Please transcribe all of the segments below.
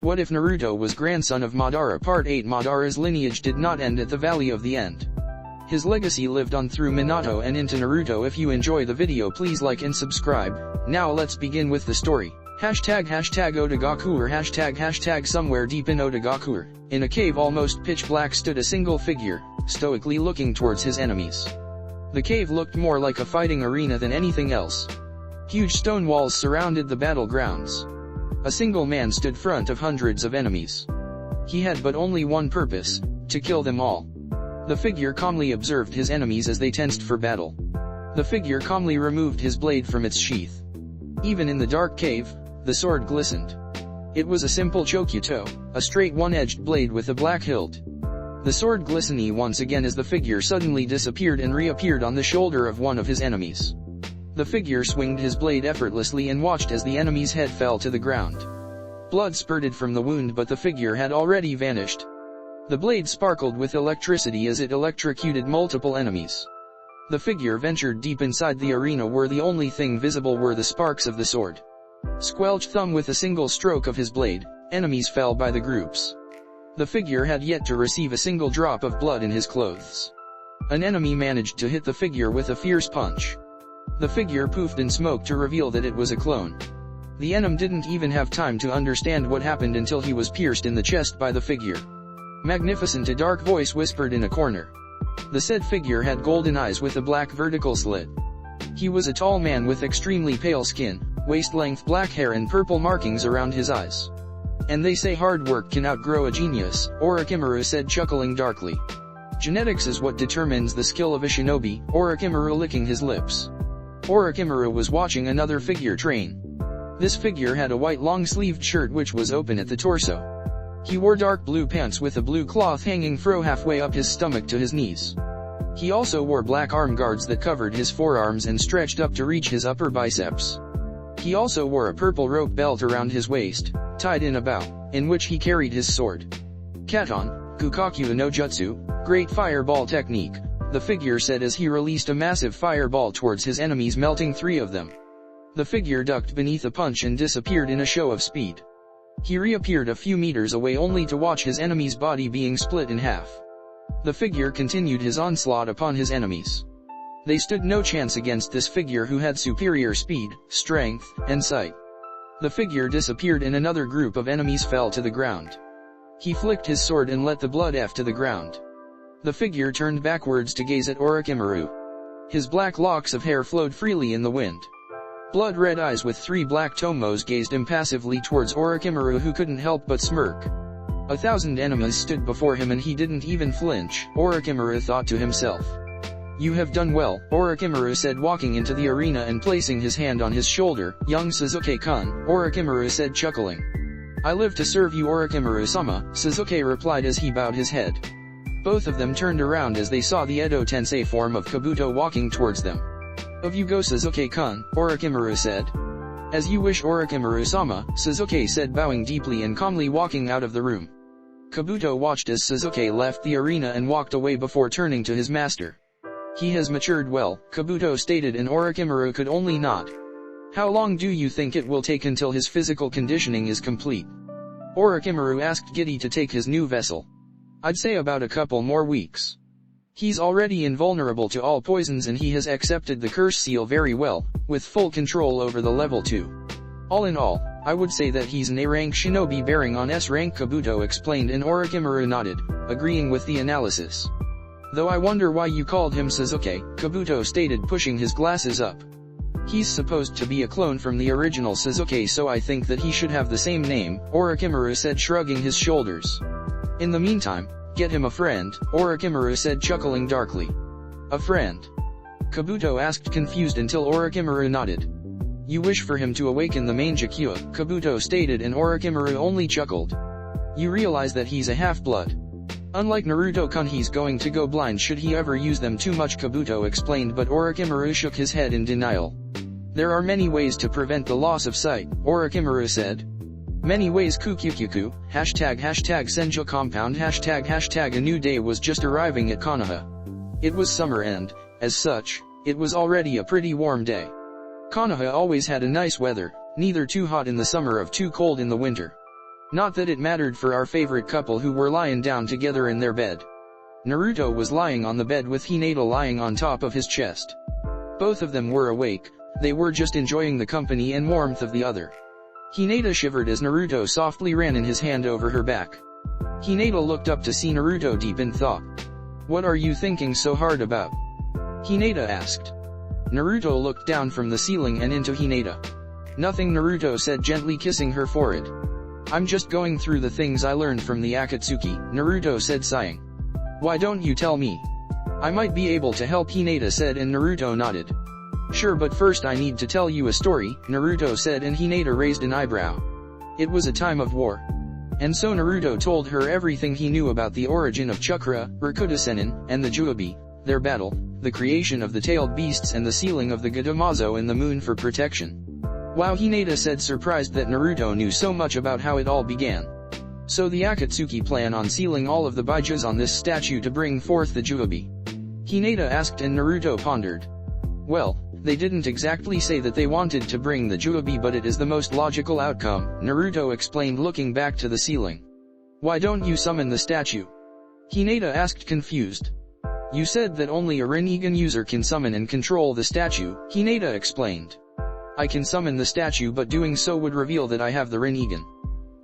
What if Naruto was grandson of Madara? Part 8. Madara's lineage did not end at the Valley of the End. His legacy lived on through Minato and into Naruto. If you enjoy the video, please like and subscribe. Now let's begin with the story. Hashtag Otagakuer hashtag somewhere deep in Otagakuer, in a cave almost pitch black, stood a single figure, stoically looking towards his enemies. The cave looked more like a fighting arena than anything else. Huge stone walls surrounded the battlegrounds. A single man stood front of hundreds of enemies. He had but only one purpose: to kill them all. The figure calmly observed his enemies as they tensed for battle. The figure calmly removed his blade from its sheath. Even in the dark cave, the sword glistened. It was a simple chokyuto, a straight one-edged blade with a black hilt. The sword glistened once again as the figure suddenly disappeared and reappeared on the shoulder of one of his enemies. The figure swinged his blade effortlessly and watched as the enemy's head fell to the ground. Blood spurted from the wound, but the figure had already vanished. The blade sparkled with electricity as it electrocuted multiple enemies. The figure ventured deep inside the arena, where the only thing visible were the sparks of the sword. Squelch thumb with a single stroke of his blade, enemies fell by the groups. The figure had yet to receive a single drop of blood in his clothes. An enemy managed to hit the figure with a fierce punch. The figure poofed in smoke to reveal that it was a clone. The enemy didn't even have time to understand what happened until he was pierced in the chest by the figure. Magnificent, a dark voice whispered in a corner. The said figure had golden eyes with a black vertical slit. He was a tall man with extremely pale skin, waist-length black hair and purple markings around his eyes. And they say hard work can outgrow a genius, Orochimaru said, chuckling darkly. Genetics is what determines the skill of a shinobi, Orochimaru licking his lips. Orochimaru was watching another figure train. This figure had a white long-sleeved shirt which was open at the torso. He wore dark blue pants with a blue cloth hanging fro halfway up his stomach to his knees. He also wore black arm guards that covered his forearms and stretched up to reach his upper biceps. He also wore a purple rope belt around his waist, tied in a bow, in which he carried his sword. Katon, Kukaku no Jutsu, great fireball technique, the figure said as he released a massive fireball towards his enemies, melting 3 of them. The figure ducked beneath a punch and disappeared in a show of speed. He reappeared a few meters away only to watch his enemy's body being split in half. The figure continued his onslaught upon his enemies. They stood no chance against this figure, who had superior speed, strength, and sight. The figure disappeared and another group of enemies fell to the ground. He flicked his sword and let the blood F to the ground. The figure turned backwards to gaze at Orochimaru. His black locks of hair flowed freely in the wind. Blood-red eyes with 3 black tomos gazed impassively towards Orochimaru, who couldn't help but smirk. 1,000 enemies stood before him and he didn't even flinch, Orochimaru thought to himself. You have done well, Orochimaru said, walking into the arena and placing his hand on his shoulder. Young Sasuke-kun, Orochimaru said, chuckling. I live to serve you, Orochimaru-sama, Sasuke replied as he bowed his head. Both of them turned around as they saw the Edo Tensei form of Kabuto walking towards them. Of you go, Sasuke-kun, Orochimaru said. As you wish, Orochimaru-sama, Sasuke said, bowing deeply and calmly walking out of the room. Kabuto watched as Sasuke left the arena and walked away before turning to his master. He has matured well, Kabuto stated, and Orochimaru could only nod. How long do you think it will take until his physical conditioning is complete? Orochimaru asked Giddy to take his new vessel. I'd say about a couple more weeks. He's already invulnerable to all poisons and he has accepted the curse seal very well, with full control over the level 2. All in all, I would say that he's an A-rank shinobi bearing on S-rank, Kabuto explained, and Orochimaru nodded, agreeing with the analysis. Though I wonder why you called him Sasuke, Kabuto stated, pushing his glasses up. He's supposed to be a clone from the original Sasuke, so I think that he should have the same name, Orochimaru said, shrugging his shoulders. In the meantime, get him a friend, Orochimaru said, chuckling darkly. A friend? Kabuto asked, confused, until Orochimaru nodded. You wish for him to awaken the main Jakuya, Kabuto stated, and Orochimaru only chuckled. You realize that he's a half-blood. Unlike Naruto-kun, he's going to go blind should he ever use them too much, Kabuto explained, but Orochimaru shook his head in denial. There are many ways to prevent the loss of sight, Orochimaru said. Many ways, Kukyukyuku, hashtag Senju compound, hashtag a new day was just arriving at Konoha. It was summer and, as such, it was already a pretty warm day. Konoha always had a nice weather, neither too hot in the summer or too cold in the winter. Not that it mattered for our favorite couple who were lying down together in their bed. Naruto was lying on the bed with Hinata lying on top of his chest. Both of them were awake, they were just enjoying the company and warmth of the other. Hinata shivered as Naruto softly ran in his hand over her back. Hinata looked up to see Naruto deep in thought. "What are you thinking so hard about?" Hinata asked. Naruto looked down from the ceiling and into Hinata. "Nothing," Naruto said, gently kissing her forehead. "I'm just going through the things I learned from the Akatsuki," Naruto said, sighing. "Why don't you tell me? I might be able to help," Hinata said, and Naruto nodded. "Sure, but first I need to tell you a story," Naruto said, and Hinata raised an eyebrow. It was a time of war. And so Naruto told her everything he knew about the origin of chakra, Rakuto-senin, and the Juobi, their battle, the creation of the tailed beasts, and the sealing of the Gadamazo in the moon for protection. Wow, Hinata said, surprised that Naruto knew so much about how it all began. "So the Akatsuki plan on sealing all of the Baijas on this statue to bring forth the Juobi?" Hinata asked, and Naruto pondered. "Well, they didn't exactly say that they wanted to bring the Juobi, but it is the most logical outcome," Naruto explained, looking back to the ceiling. "Why don't you summon the statue?" Hinata asked, confused. "You said that only a Rinnegan user can summon and control the statue," Hinata explained. "I can summon the statue, but doing so would reveal that I have the Rinnegan.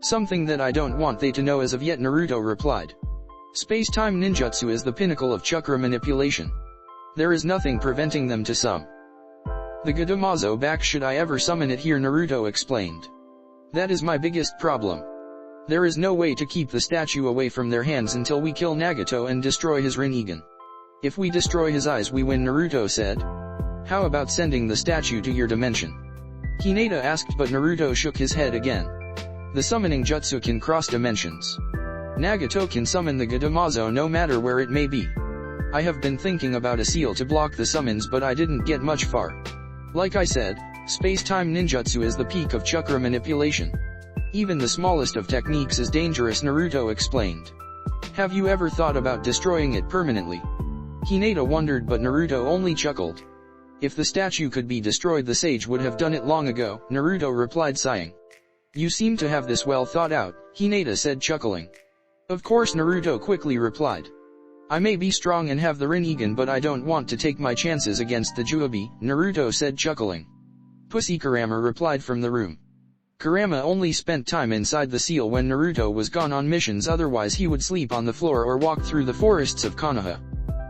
Something that I don't want they to know as of yet," Naruto replied. "Space-time ninjutsu is the pinnacle of chakra manipulation. There is nothing preventing them to summon the Gadamazo back should I ever summon it here," Naruto explained. "That is my biggest problem. There is no way to keep the statue away from their hands until we kill Nagato and destroy his Rinnegan. If we destroy his eyes, we win," Naruto said. "How about sending the statue to your dimension?" Hinata asked, but Naruto shook his head again. "The summoning jutsu can cross dimensions. Nagato can summon the Gadamazo no matter where it may be. I have been thinking about a seal to block the summons, but I didn't get much far. Like I said, space-time ninjutsu is the peak of chakra manipulation. Even the smallest of techniques is dangerous," Naruto explained. "Have you ever thought about destroying it permanently?" Hinata wondered, but Naruto only chuckled. "If the statue could be destroyed, the sage would have done it long ago," Naruto replied, sighing. "You seem to have this well thought out," Hinata said, chuckling. "Of course," Naruto quickly replied. "I may be strong and have the Rinnegan, but I don't want to take my chances against the Juobi," Naruto said, chuckling. "Pussy," Kurama replied from the room. Kurama only spent time inside the seal when Naruto was gone on missions, otherwise he would sleep on the floor or walk through the forests of Konoha.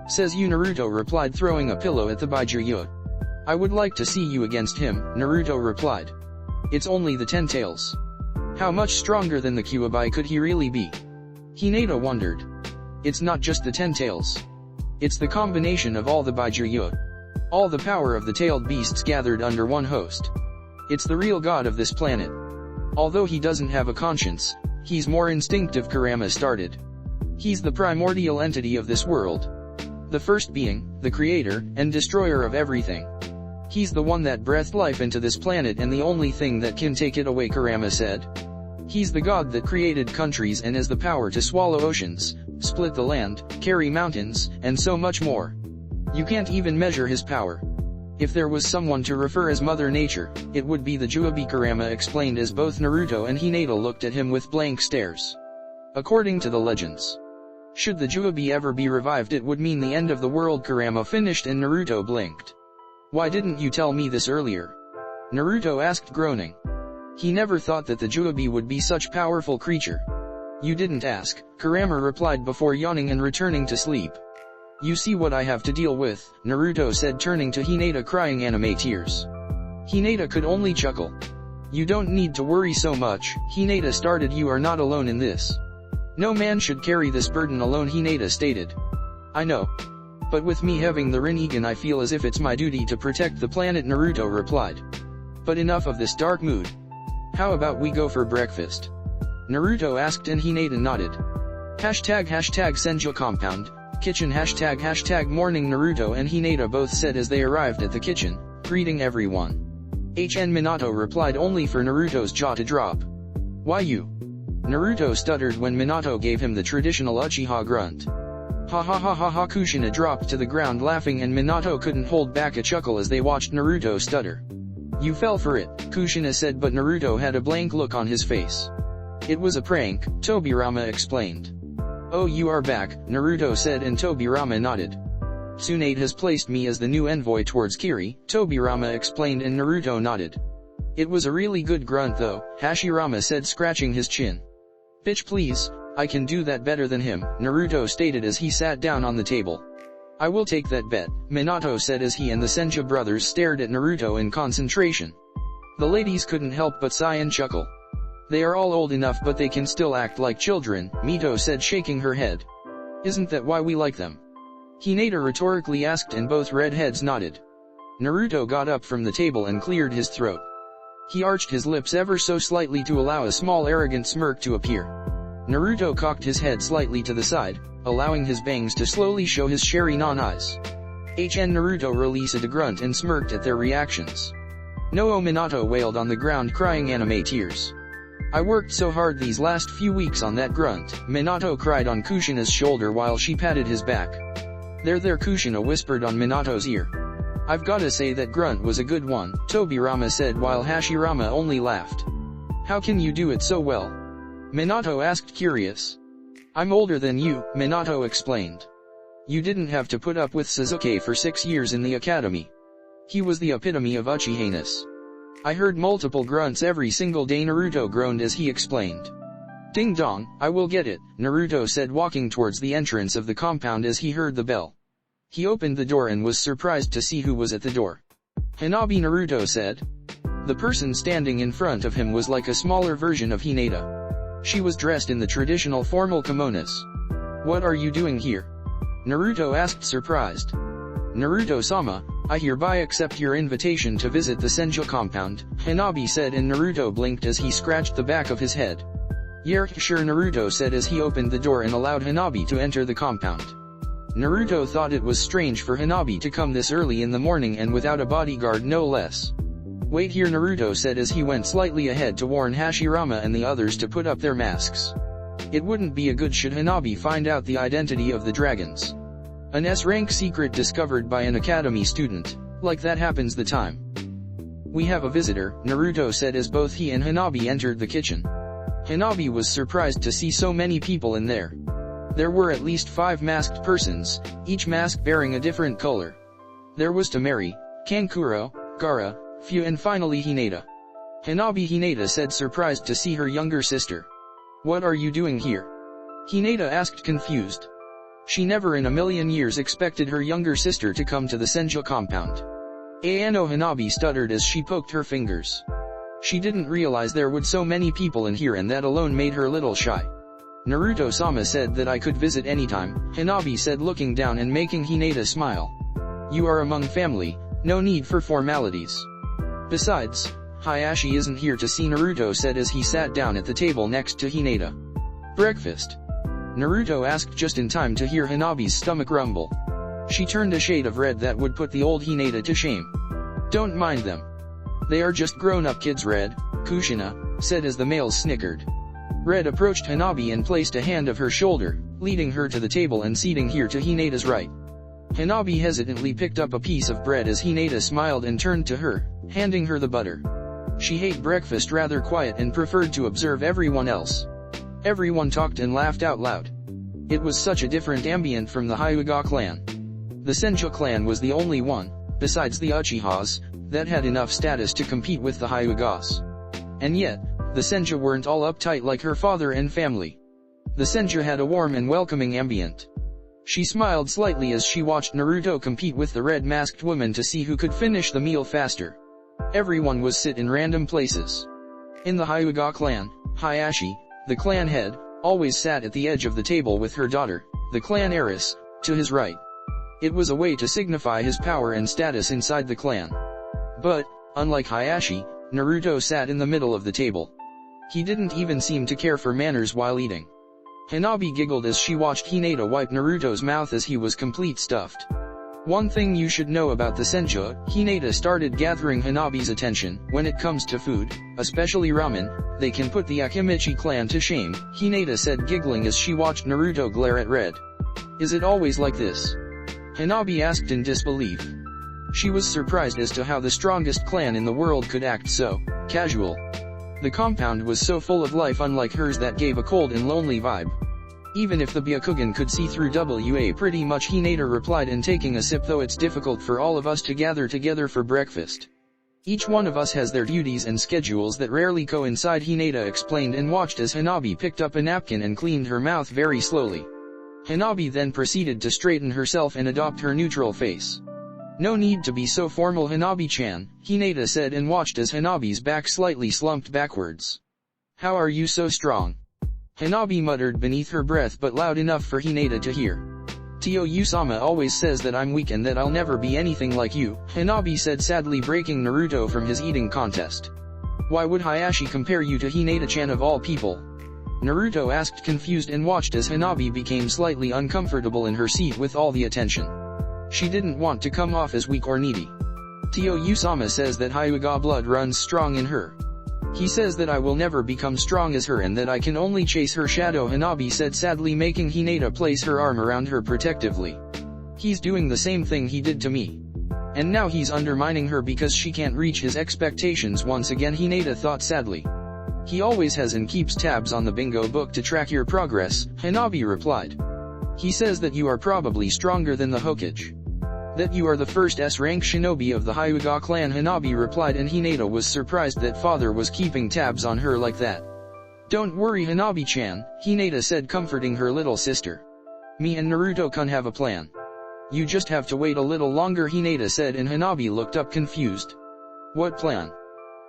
"Says you," Naruto replied, throwing a pillow at the Baijuyue. "I would like to see you against him," Naruto replied. "It's only the 10 tails. How much stronger than the Kyuubi could he really be?" Hinata wondered. "It's not just the 10 tails. It's the combination of all the Baijuyue. All the power of the tailed beasts gathered under one host. It's the real god of this planet. Although he doesn't have a conscience, he's more instinctive," Kurama started. "He's the primordial entity of this world. The first being, the creator, and destroyer of everything. He's the one that breathed life into this planet and the only thing that can take it away," Kurama said. "He's the god that created countries and has the power to swallow oceans, split the land, carry mountains, and so much more. You can't even measure his power. If there was someone to refer as Mother Nature, it would be the Juobi," Kurama explained as both Naruto and Hinata looked at him with blank stares. "According to the legends, should the Juobi ever be revived, it would mean the end of the world," Kurama finished, and Naruto blinked. "Why didn't you tell me this earlier?" Naruto asked, groaning. He never thought that the Juobi would be such powerful creature. "You didn't ask," Kurama replied before yawning and returning to sleep. "You see what I have to deal with," Naruto said, turning to Hinata, crying anime tears. Hinata could only chuckle. "You don't need to worry so much," Hinata started. "You are not alone in this. No man should carry this burden alone," Hinata stated. "I know. But with me having the Rinnegan, I feel as if it's my duty to protect the planet," Naruto replied. "But enough of this dark mood. How about we go for breakfast?" Naruto asked, and Hinata nodded. Hashtag Senju compound, kitchen hashtag morning. Naruto and Hinata both said as they arrived at the kitchen, greeting everyone. Minato replied, only for Naruto's jaw to drop. "Why you?" Naruto stuttered when Minato gave him the traditional Uchiha grunt. Ha ha ha ha ha. Kushina dropped to the ground laughing, and Minato couldn't hold back a chuckle as they watched Naruto stutter. "You fell for it," Kushina said, but Naruto had a blank look on his face. It was a prank, Tobirama explained. Oh, you are back, Naruto said, and Tobirama nodded. Tsunade has placed me as the new envoy towards Kiri, Tobirama explained, and Naruto nodded. It was a really good grunt though, Hashirama said, scratching his chin. Bitch please, I can do that better than him, Naruto stated as he sat down on the table. I will take that bet, Minato said as he and the Senju brothers stared at Naruto in concentration. The ladies couldn't help but sigh and chuckle. They are all old enough but they can still act like children, Mito said, shaking her head. Isn't that why we like them? Hinata rhetorically asked, and both redheads nodded. Naruto got up from the table and cleared his throat. He arched his lips ever so slightly to allow a small arrogant smirk to appear. Naruto cocked his head slightly to the side, allowing his bangs to slowly show his Sharingan eyes. Naruto released a grunt and smirked at their reactions. No, Minato wailed on the ground, crying anime tears. I worked so hard these last few weeks on that grunt, Minato cried on Kushina's shoulder while she patted his back. There, Kushina whispered on Minato's ear. I've gotta say that grunt was a good one, Tobirama said while Hashirama only laughed. How can you do it so well? Minato asked, curious. I'm older than you, Minato explained. You didn't have to put up with Sasuke for 6 years in the academy. He was the epitome of Uchiha-ness. I heard multiple grunts every single day, Naruto groaned as he explained. Ding dong, I will get it, Naruto said, walking towards the entrance of the compound as he heard the bell. He opened the door and was surprised to see who was at the door. Hanabi, Naruto said. The person standing in front of him was like a smaller version of Hinata. She was dressed in the traditional formal kimonos. What are you doing here? Naruto asked, surprised. Naruto-sama, I hereby accept your invitation to visit the Senju compound, Hanabi said, and Naruto blinked as he scratched the back of his head. Yeah, sure, Naruto said as he opened the door and allowed Hanabi to enter the compound. Naruto thought it was strange for Hanabi to come this early in the morning and without a bodyguard, no less. Wait here, Naruto said as he went slightly ahead to warn Hashirama and the others to put up their masks. It wouldn't be a good should Hanabi find out the identity of the dragons. An S-rank secret discovered by an academy student, like that happens the time. We have a visitor, Naruto said as both he and Hanabi entered the kitchen. Hanabi was surprised to see so many people in there. There were at least 5 masked persons, each mask bearing a different color. There was Temari, Kankuro, Gaara, Fu, and finally Hinata. Hinata said, surprised to see her younger sister. What are you doing here? Hinata asked, confused. She never in a million years expected her younger sister to come to the Senju compound. Ayano, Hanabi stuttered as she poked her fingers. She didn't realize there would so many people in here, and that alone made her little shy. Naruto-sama said that I could visit anytime, Hanabi said, looking down and making Hinata smile. You are among family, no need for formalities. Besides, Hayashi isn't here to see, Naruto said as he sat down at the table next to Hinata. Breakfast? Naruto asked just in time to hear Hanabi's stomach rumble. She turned a shade of red that would put the old Hinata to shame. Don't mind them. They are just grown-up kids, Red, Kushina said as the males snickered. Red approached Hanabi and placed a hand of her shoulder, leading her to the table and seating here to Hinata's right. Hanabi hesitantly picked up a piece of bread as Hinata smiled and turned to her, handing her the butter. She ate breakfast rather quiet and preferred to observe everyone else. Everyone talked and laughed out loud. It was such a different ambient from the Hyuga clan. The Senju clan was the only one, besides the Uchihas, that had enough status to compete with the Hyugas. And yet, the Senju weren't all uptight like her father and family. The Senju had a warm and welcoming ambient. She smiled slightly as she watched Naruto compete with the red-masked woman to see who could finish the meal faster. Everyone was sit in random places. In the Hyuga clan, Hayashi, the clan head, always sat at the edge of the table with her daughter, the clan heiress, to his right. It was a way to signify his power and status inside the clan. But, unlike Hayashi, Naruto sat in the middle of the table. He didn't even seem to care for manners while eating. Hanabi giggled as she watched Hinata wipe Naruto's mouth as he was complete stuffed. One thing you should know about the Senju, Hinata started gathering Hanabi's attention. When it comes to food, especially ramen, they can put the Akimichi clan to shame, Hinata said, giggling as she watched Naruto glare at Red. Is it always like this? Hanabi asked in disbelief. She was surprised as to how the strongest clan in the world could act so casual. The compound was so full of life unlike hers that gave a cold and lonely vibe. Even if the Byakugan could see through WA pretty much, Hinata replied in taking a sip, though it's difficult for all of us to gather together for breakfast. Each one of us has their duties and schedules that rarely coincide, Hinata explained and watched as Hanabi picked up a napkin and cleaned her mouth very slowly. Hanabi then proceeded to straighten herself and adopt her neutral face. No need to be so formal, Hanabi-chan, Hinata said and watched as Hanabi's back slightly slumped backwards. How are you so strong? Hanabi muttered beneath her breath, but loud enough for Hinata to hear. Tio Usama always says that I'm weak and that I'll never be anything like you, Hanabi said, sadly breaking Naruto from his eating contest. Why would Hayashi compare you to Hinata-chan of all people? Naruto asked, confused, and watched as Hanabi became slightly uncomfortable in her seat with all the attention. She didn't want to come off as weak or needy. Tio Usama says that Hyuga blood runs strong in her. He says that I will never become strong as her and that I can only chase her shadow, Hanabi said sadly, making Hinata place her arm around her protectively. He's doing the same thing he did to me. And now he's undermining her because she can't reach his expectations once again, Hinata thought sadly. He always has and keeps tabs on the bingo book to track your progress, Hanabi replied. He says that you are probably stronger than the Hokage. That you are the first S-rank shinobi of the Hyuga clan, Hanabi replied, and Hinata was surprised that father was keeping tabs on her like that. Don't worry, Hanabi-chan, Hinata said, comforting her little sister. Me and Naruto-kun have a plan. You just have to wait a little longer, Hinata said, and Hanabi looked up confused. What plan?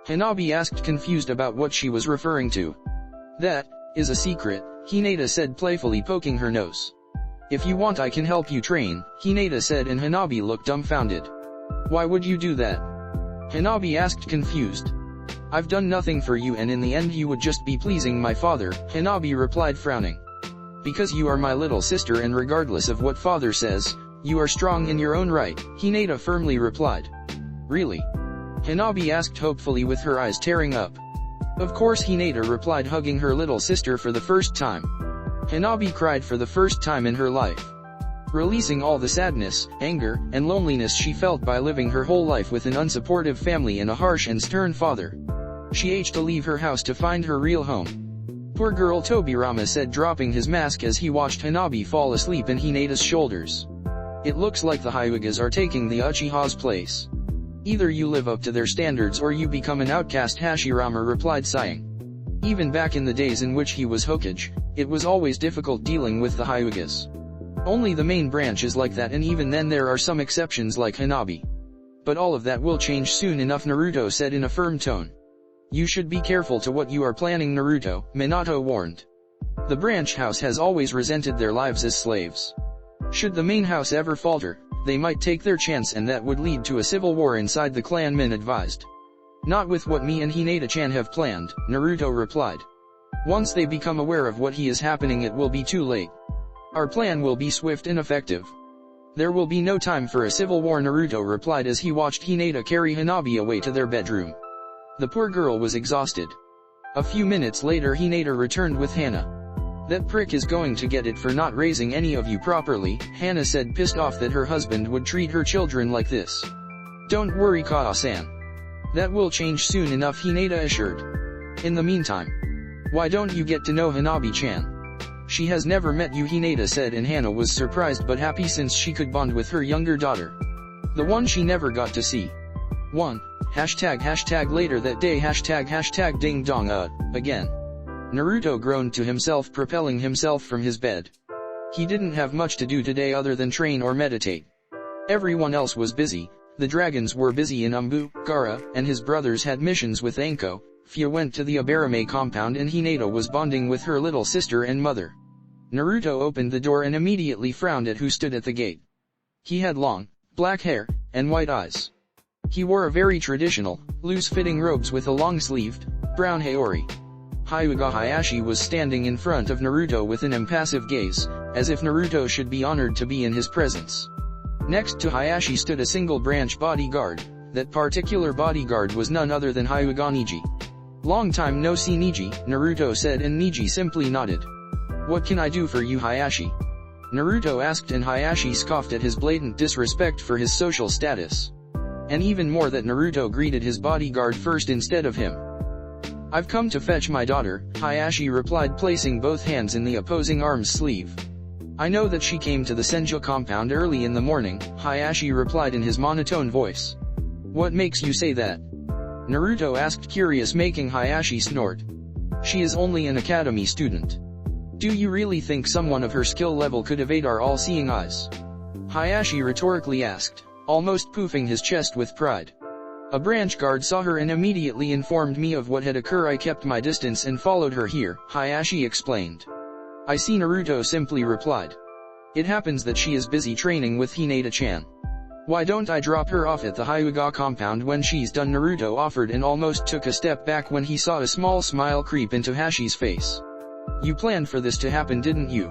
Hanabi asked, confused about what she was referring to. That is a secret, Hinata said, playfully poking her nose. If you want I can help you train, Hinata said, and Hanabi looked dumbfounded. Why would you do that? Hanabi asked, confused. I've done nothing for you and in the end you would just be pleasing my father, Hanabi replied, frowning. Because you are my little sister and regardless of what father says, you are strong in your own right, Hinata firmly replied. Really? Hanabi asked hopefully with her eyes tearing up. Of course, Hinata replied, hugging her little sister for the first time. Hanabi cried for the first time in her life. Releasing all the sadness, anger, and loneliness she felt by living her whole life with an unsupportive family and a harsh and stern father. She aged to leave her house to find her real home. Poor girl, Tobirama said, dropping his mask as he watched Hanabi fall asleep in Hinata's shoulders. It looks like the Hyugas are taking the Uchiha's place. Either you live up to their standards or you become an outcast, Hashirama replied, sighing. Even back in the days in which he was Hokage, it was always difficult dealing with the Hyugas. Only the main branch is like that, and even then there are some exceptions like Hanabi. But all of that will change soon enough, Naruto said in a firm tone. You should be careful to what you are planning, Naruto, Minato warned. The branch house has always resented their lives as slaves. Should the main house ever falter, they might take their chance and that would lead to a civil war inside the clan, Min advised. Not with what me and Hinata-chan have planned, Naruto replied. Once they become aware of what is happening it will be too late. Our plan will be swift and effective. There will be no time for a civil war, Naruto replied as he watched Hinata carry Hanabi away to their bedroom. The poor girl was exhausted. A few minutes later Hinata returned with Hana. That prick is going to get it for not raising any of you properly, Hana said, pissed off that her husband would treat her children like this. Don't worry, Kaa-san. That will change soon enough, Hinata assured. In the meantime, why don't you get to know Hanabi-chan? She has never met you, Hinata said, and Hana was surprised but happy since she could bond with her younger daughter. The one she never got to see. 1. ### later that day ### ding dong again. Naruto groaned to himself, propelling himself from his bed. He didn't have much to do today other than train or meditate. Everyone else was busy. The dragons were busy in Umbu, Gaara, and his brothers had missions with Anko. Fia went to the Abarame compound and Hinata was bonding with her little sister and mother. Naruto opened the door and immediately frowned at who stood at the gate. He had long, black hair, and white eyes. He wore a very traditional, loose-fitting robes with a long-sleeved, brown haori. Hyuga Hayashi was standing in front of Naruto with an impassive gaze, as if Naruto should be honored to be in his presence. Next to Hayashi stood a single-branch bodyguard. That particular bodyguard was none other than Hyuga Neji. Long time no see, Neji, Naruto said, and Neji simply nodded. What can I do for you, Hayashi? Naruto asked, and Hayashi scoffed at his blatant disrespect for his social status. And even more that Naruto greeted his bodyguard first instead of him. I've come to fetch my daughter, Hayashi replied, placing both hands in the opposing arm's sleeve. I know that she came to the Senju compound early in the morning, Hayashi replied in his monotone voice. What makes you say that? Naruto asked, curious, making Hayashi snort. She is only an academy student. Do you really think someone of her skill level could evade our all-seeing eyes? Hayashi rhetorically asked, almost poofing his chest with pride. A branch guard saw her and immediately informed me of what had occurred. I kept my distance and followed her here, Hayashi explained. I see, Naruto simply replied. It happens that she is busy training with Hinata-chan. Why don't I drop her off at the Hyuga compound when she's done? Naruto offered and almost took a step back when he saw a small smile creep into Hashi's face. You planned for this to happen, didn't you?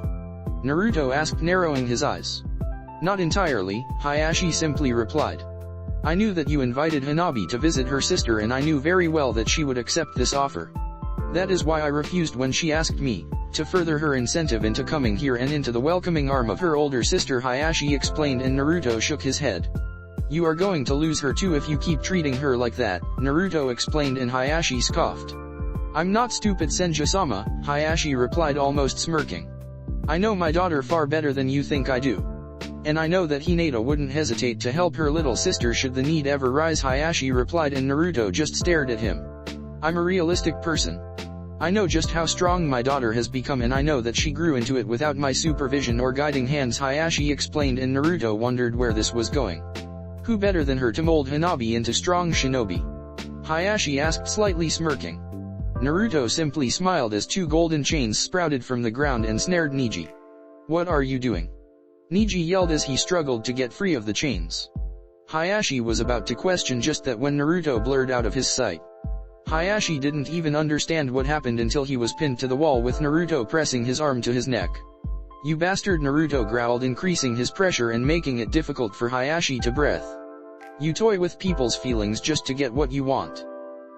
Naruto asked, narrowing his eyes. Not entirely, Hayashi simply replied. I knew that you invited Hanabi to visit her sister and I knew very well that she would accept this offer. That is why I refused when she asked me, to further her incentive into coming here and into the welcoming arm of her older sister, Hayashi explained, and Naruto shook his head. You are going to lose her too if you keep treating her like that, Naruto explained, and Hayashi scoffed. I'm not stupid, Senju-sama, Hayashi replied, almost smirking. I know my daughter far better than you think I do. And I know that Hinata wouldn't hesitate to help her little sister should the need ever rise, Hayashi replied, and Naruto just stared at him. I'm a realistic person. I know just how strong my daughter has become and I know that she grew into it without my supervision or guiding hands, Hayashi explained, and Naruto wondered where this was going. Who better than her to mold Hanabi into strong shinobi? Hayashi asked, slightly smirking. Naruto simply smiled as two golden chains sprouted from the ground and snared Niji. What are you doing? Niji yelled as he struggled to get free of the chains. Hayashi was about to question just that when Naruto blurred out of his sight. Hayashi didn't even understand what happened until he was pinned to the wall with Naruto pressing his arm to his neck. You bastard, Naruto growled, increasing his pressure and making it difficult for Hayashi to breathe. You toy with people's feelings just to get what you want.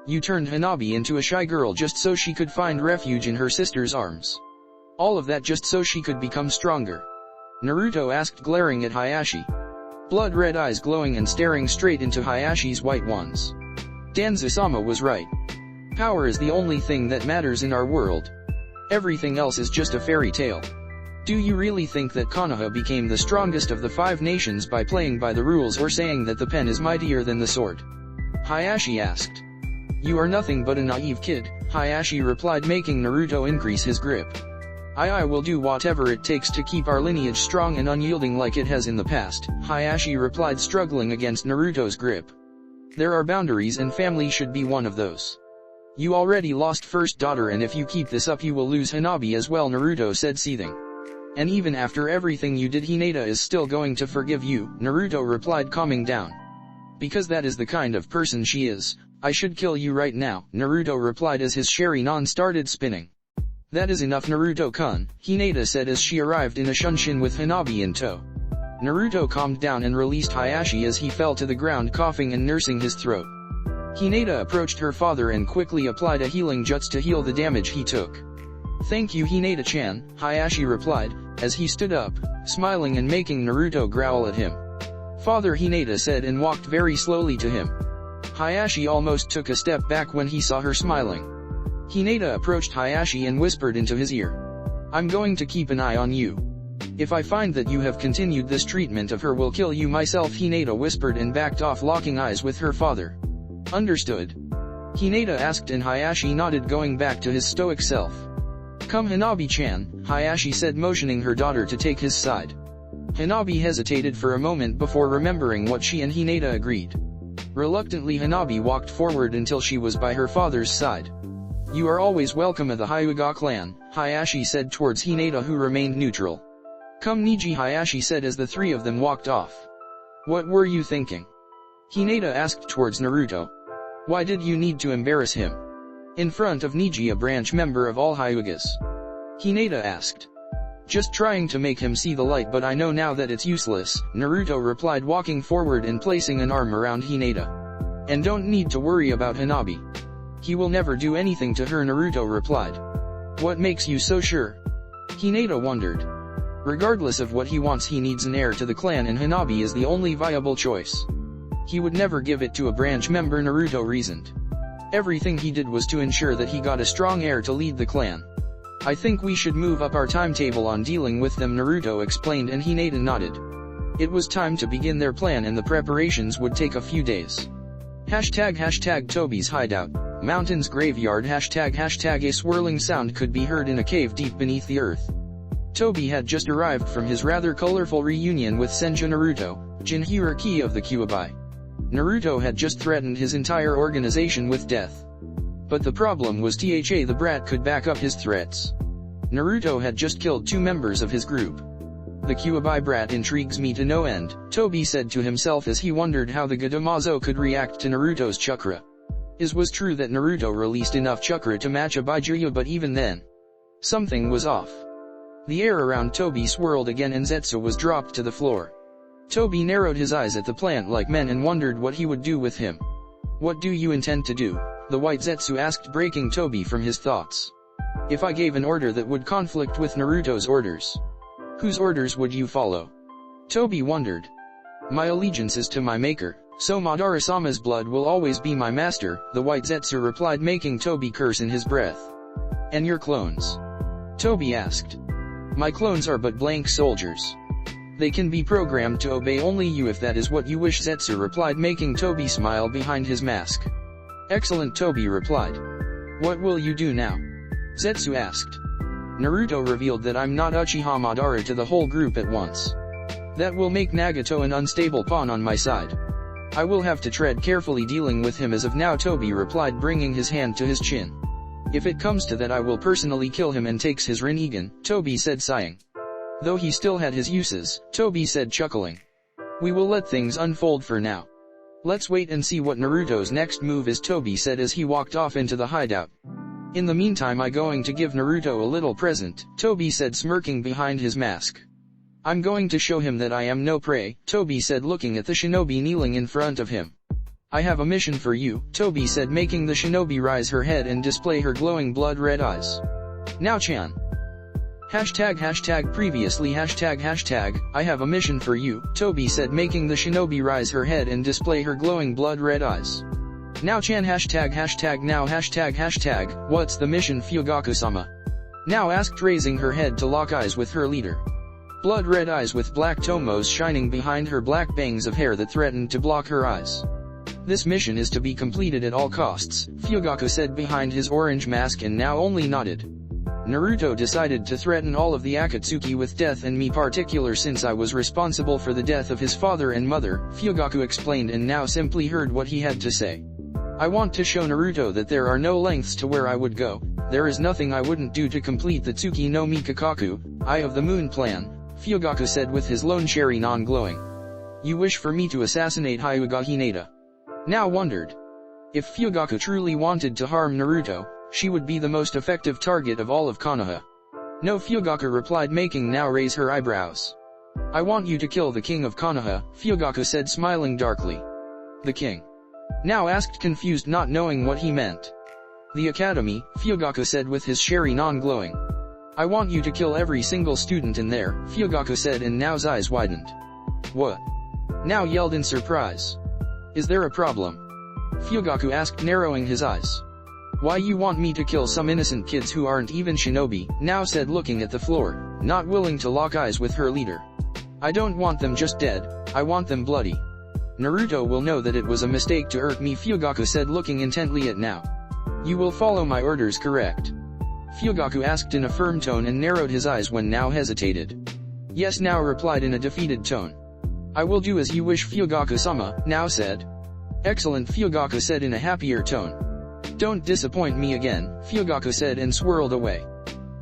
You turned Hanabi into a shy girl just so she could find refuge in her sister's arms. All of that just so she could become stronger. Naruto asked, glaring at Hayashi. Blood-red eyes glowing and staring straight into Hayashi's white ones. Danzo-sama was right. Power is the only thing that matters in our world. Everything else is just a fairy tale. Do you really think that Konoha became the strongest of the 5 nations by playing by the rules or saying that the pen is mightier than the sword? Hayashi asked. You are nothing but a naive kid, Hayashi replied, making Naruto increase his grip. I will do whatever it takes to keep our lineage strong and unyielding like it has in the past, Hayashi replied, struggling against Naruto's grip. There are boundaries and family should be one of those. You already lost first daughter and if you keep this up you will lose Hanabi as well, Naruto said, seething. And even after everything you did, Hinata is still going to forgive you, Naruto replied, calming down. Because that is the kind of person she is. I should kill you right now, Naruto replied as his Sharingan started spinning. That is enough, Naruto-kun, Hinata said as she arrived in a shunshin with Hanabi in tow. Naruto calmed down and released Hayashi as he fell to the ground coughing and nursing his throat. Hinata approached her father and quickly applied a healing jutsu to heal the damage he took. Thank you, Hinata-chan, Hayashi replied, as he stood up, smiling and making Naruto growl at him. Father, Hinata said and walked very slowly to him. Hayashi almost took a step back when he saw her smiling. Hinata approached Hayashi and whispered into his ear. I'm going to keep an eye on you. If I find that you have continued this treatment of her, will kill you myself, Hinata whispered and backed off, locking eyes with her father. Understood? Hinata asked and Hayashi nodded, going back to his stoic self. Come, Hanabi-chan, Hayashi said, motioning her daughter to take his side. Hanabi hesitated for a moment before remembering what she and Hinata agreed. Reluctantly, Hanabi walked forward until she was by her father's side. You are always welcome at the Hyuga clan, Hayashi said towards Hinata, who remained neutral. Come, Niji, Hayashi said as the 3 of them walked off. What were you thinking? Hinata asked towards Naruto. Why did you need to embarrass him? In front of Niji, a branch member of all Hyugas. Hinata asked. Just trying to make him see the light, but I know now that it's useless, Naruto replied, walking forward and placing an arm around Hinata. And don't need to worry about Hanabi. He will never do anything to her, Naruto replied. What makes you so sure? Hinata wondered. Regardless of what he wants, he needs an heir to the clan and Hanabi is the only viable choice. He would never give it to a branch member, Naruto reasoned. Everything he did was to ensure that he got a strong heir to lead the clan. I think we should move up our timetable on dealing with them, Naruto explained, and Hinata nodded. It was time to begin their plan and the preparations would take a few days. Hashtag Toby's hideout. Mountain's graveyard. Hashtag a swirling sound could be heard in a cave deep beneath the earth. Toby had just arrived from his rather colorful reunion with Senju Naruto, Jinhyuriki of the Kyuubi. Naruto had just threatened his entire organization with death. But the problem was the brat could back up his threats. Naruto had just killed 2 members of his group. The Kyuubi brat intrigues me to no end, Toby said to himself as he wondered how the Godamazo could react to Naruto's chakra. It was true that Naruto released enough chakra to match a Byakuya, but even then, something was off. The air around Toby swirled again and Zetsu was dropped to the floor. Toby narrowed his eyes at the plant-like men and wondered what he would do with him. What do you intend to do? The white Zetsu asked, breaking Toby from his thoughts. If I gave an order that would conflict with Naruto's orders, whose orders would you follow? Toby wondered. My allegiance is to my maker, so Madara-sama's blood will always be my master, the white Zetsu replied, making Toby curse in his breath. And your clones? Toby asked. My clones are but blank soldiers. They can be programmed to obey only you if that is what you wish, Zetsu replied, making Toby smile behind his mask. Excellent, Toby replied. What will you do now? Zetsu asked. Naruto revealed that I'm not Uchiha Madara to the whole group at once. That will make Nagato an unstable pawn on my side. I will have to tread carefully dealing with him as of now, Toby replied, bringing his hand to his chin. If it comes to that, I will personally kill him and takes his Rinnegan, Toby said, sighing. Though he still had his uses, Toby said, chuckling. We will let things unfold for now. Let's wait and see what Naruto's next move is, Toby said as he walked off into the hideout. In the meantime, I'm going to give Naruto a little present, Toby said, smirking behind his mask. I'm going to show him that I am no prey, Toby said, looking at the shinobi kneeling in front of him. I have a mission for you, Toby said, making the shinobi raise her head and display her glowing blood-red eyes. Now Chan. Hashtag previously hashtag I have a mission for you, Toby said, making the shinobi raise her head and display her glowing blood-red eyes. Now Chan hashtag now hashtag what's the mission, Fugaku-sama? Now asked, raising her head to lock eyes with her leader. Blood-red eyes with black tomos shining behind her black bangs of hair that threatened to block her eyes. This mission is to be completed at all costs, Fugaku said behind his orange mask and now only nodded. Naruto decided to threaten all of the Akatsuki with death, and me particular, since I was responsible for the death of his father and mother, Fugaku explained, and now simply heard what he had to say. I want to show Naruto that there are no lengths to where I would go, there is nothing I wouldn't do to complete the Tsuki no Mikakaku, Eye of the Moon plan, Fugaku said with his lone Sharingan glowing. You wish for me to assassinate Hyuga Hinata? Now wondered. If Fugaku truly wanted to harm Naruto, she would be the most effective target of all of Konoha. No, Fugaku replied, making now raise her eyebrows. I want you to kill the king of Konoha, Fugaku said, smiling darkly. The king? Now asked, confused, not knowing what he meant. The academy, Fugaku said with his Sharingan glowing. I want you to kill every single student in there, Fugaku said, and now's eyes widened. What? Now yelled in surprise. Is there a problem? Fugaku asked, narrowing his eyes. Why you want me to kill some innocent kids who aren't even shinobi, now said, looking at the floor, not willing to lock eyes with her leader. I don't want them just dead, I want them bloody. Naruto will know that it was a mistake to hurt me, Fugaku said, looking intently at Now. You will follow my orders, correct? Fugaku asked in a firm tone and narrowed his eyes when Now hesitated. Yes, Now replied in a defeated tone. I will do as you wish, Fugaku-sama, Now said. Excellent, Fugaku said in a happier tone. Don't disappoint me again, Fugaku said and swirled away.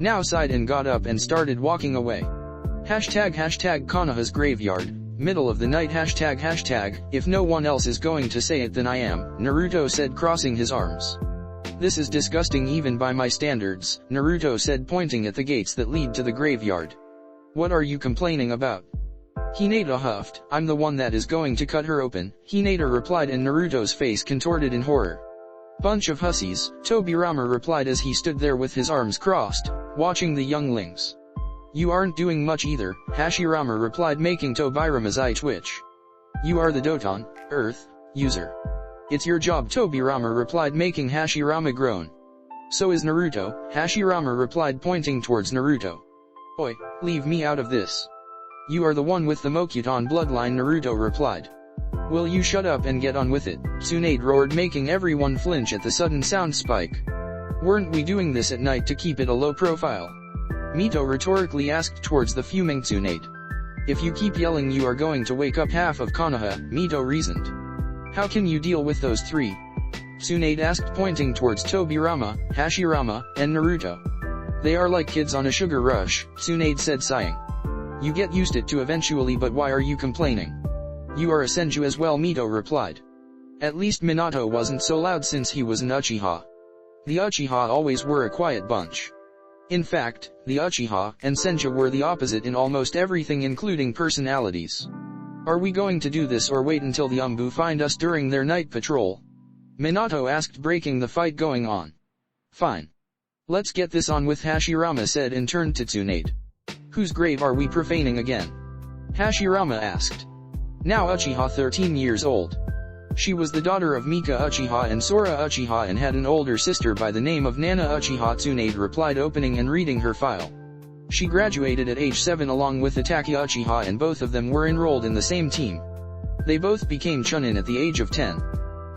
Now sighed and got up and started walking away. Hashtag Konoha's graveyard, middle of the night hashtag if no one else is going to say it then I am, Naruto said, crossing his arms. This is disgusting even by my standards, Naruto said, pointing at the gates that lead to the graveyard. What are you complaining about? Hinata huffed, I'm the one that is going to cut her open, Hinata replied, and Naruto's face contorted in horror. Bunch of hussies, Tobirama replied as he stood there with his arms crossed, watching the younglings. You aren't doing much either, Hashirama replied, making Tobirama's eye twitch. You are the Doton, Earth, user. It's your job, Tobirama replied, making Hashirama groan. So is Naruto, Hashirama replied, pointing towards Naruto. Oi, leave me out of this. You are the one with the Mokuton bloodline, Naruto replied. Will you shut up and get on with it, Tsunade roared, making everyone flinch at the sudden sound spike. Weren't we doing this at night to keep it a low profile? Mito rhetorically asked towards the fuming Tsunade. If you keep yelling you are going to wake up half of Konoha, Mito reasoned. How can you deal with those three? Tsunade asked, pointing towards Tobirama, Hashirama, and Naruto. They are like kids on a sugar rush, Tsunade said, sighing. You get used to it eventually, but why are you complaining? You are a Senju as well, Mito replied. At least Minato wasn't so loud since he was an Uchiha. The Uchiha always were a quiet bunch. In fact, the Uchiha and Senju were the opposite in almost everything, including personalities. Are we going to do this or wait until the Umbu find us during their night patrol? Minato asked, breaking the fight going on. Fine. Let's get this on with, Hashirama said and turned to Tsunade. Whose grave are we profaning again? Hashirama asked. Now Uchiha 13 years old. She was the daughter of Mika Uchiha and Sora Uchiha and had an older sister by the name of Nana Uchiha, Tsunade replied, opening and reading her file. She graduated at age 7 along with Itachi Uchiha, and both of them were enrolled in the same team. They both became Chunin at the age of 10.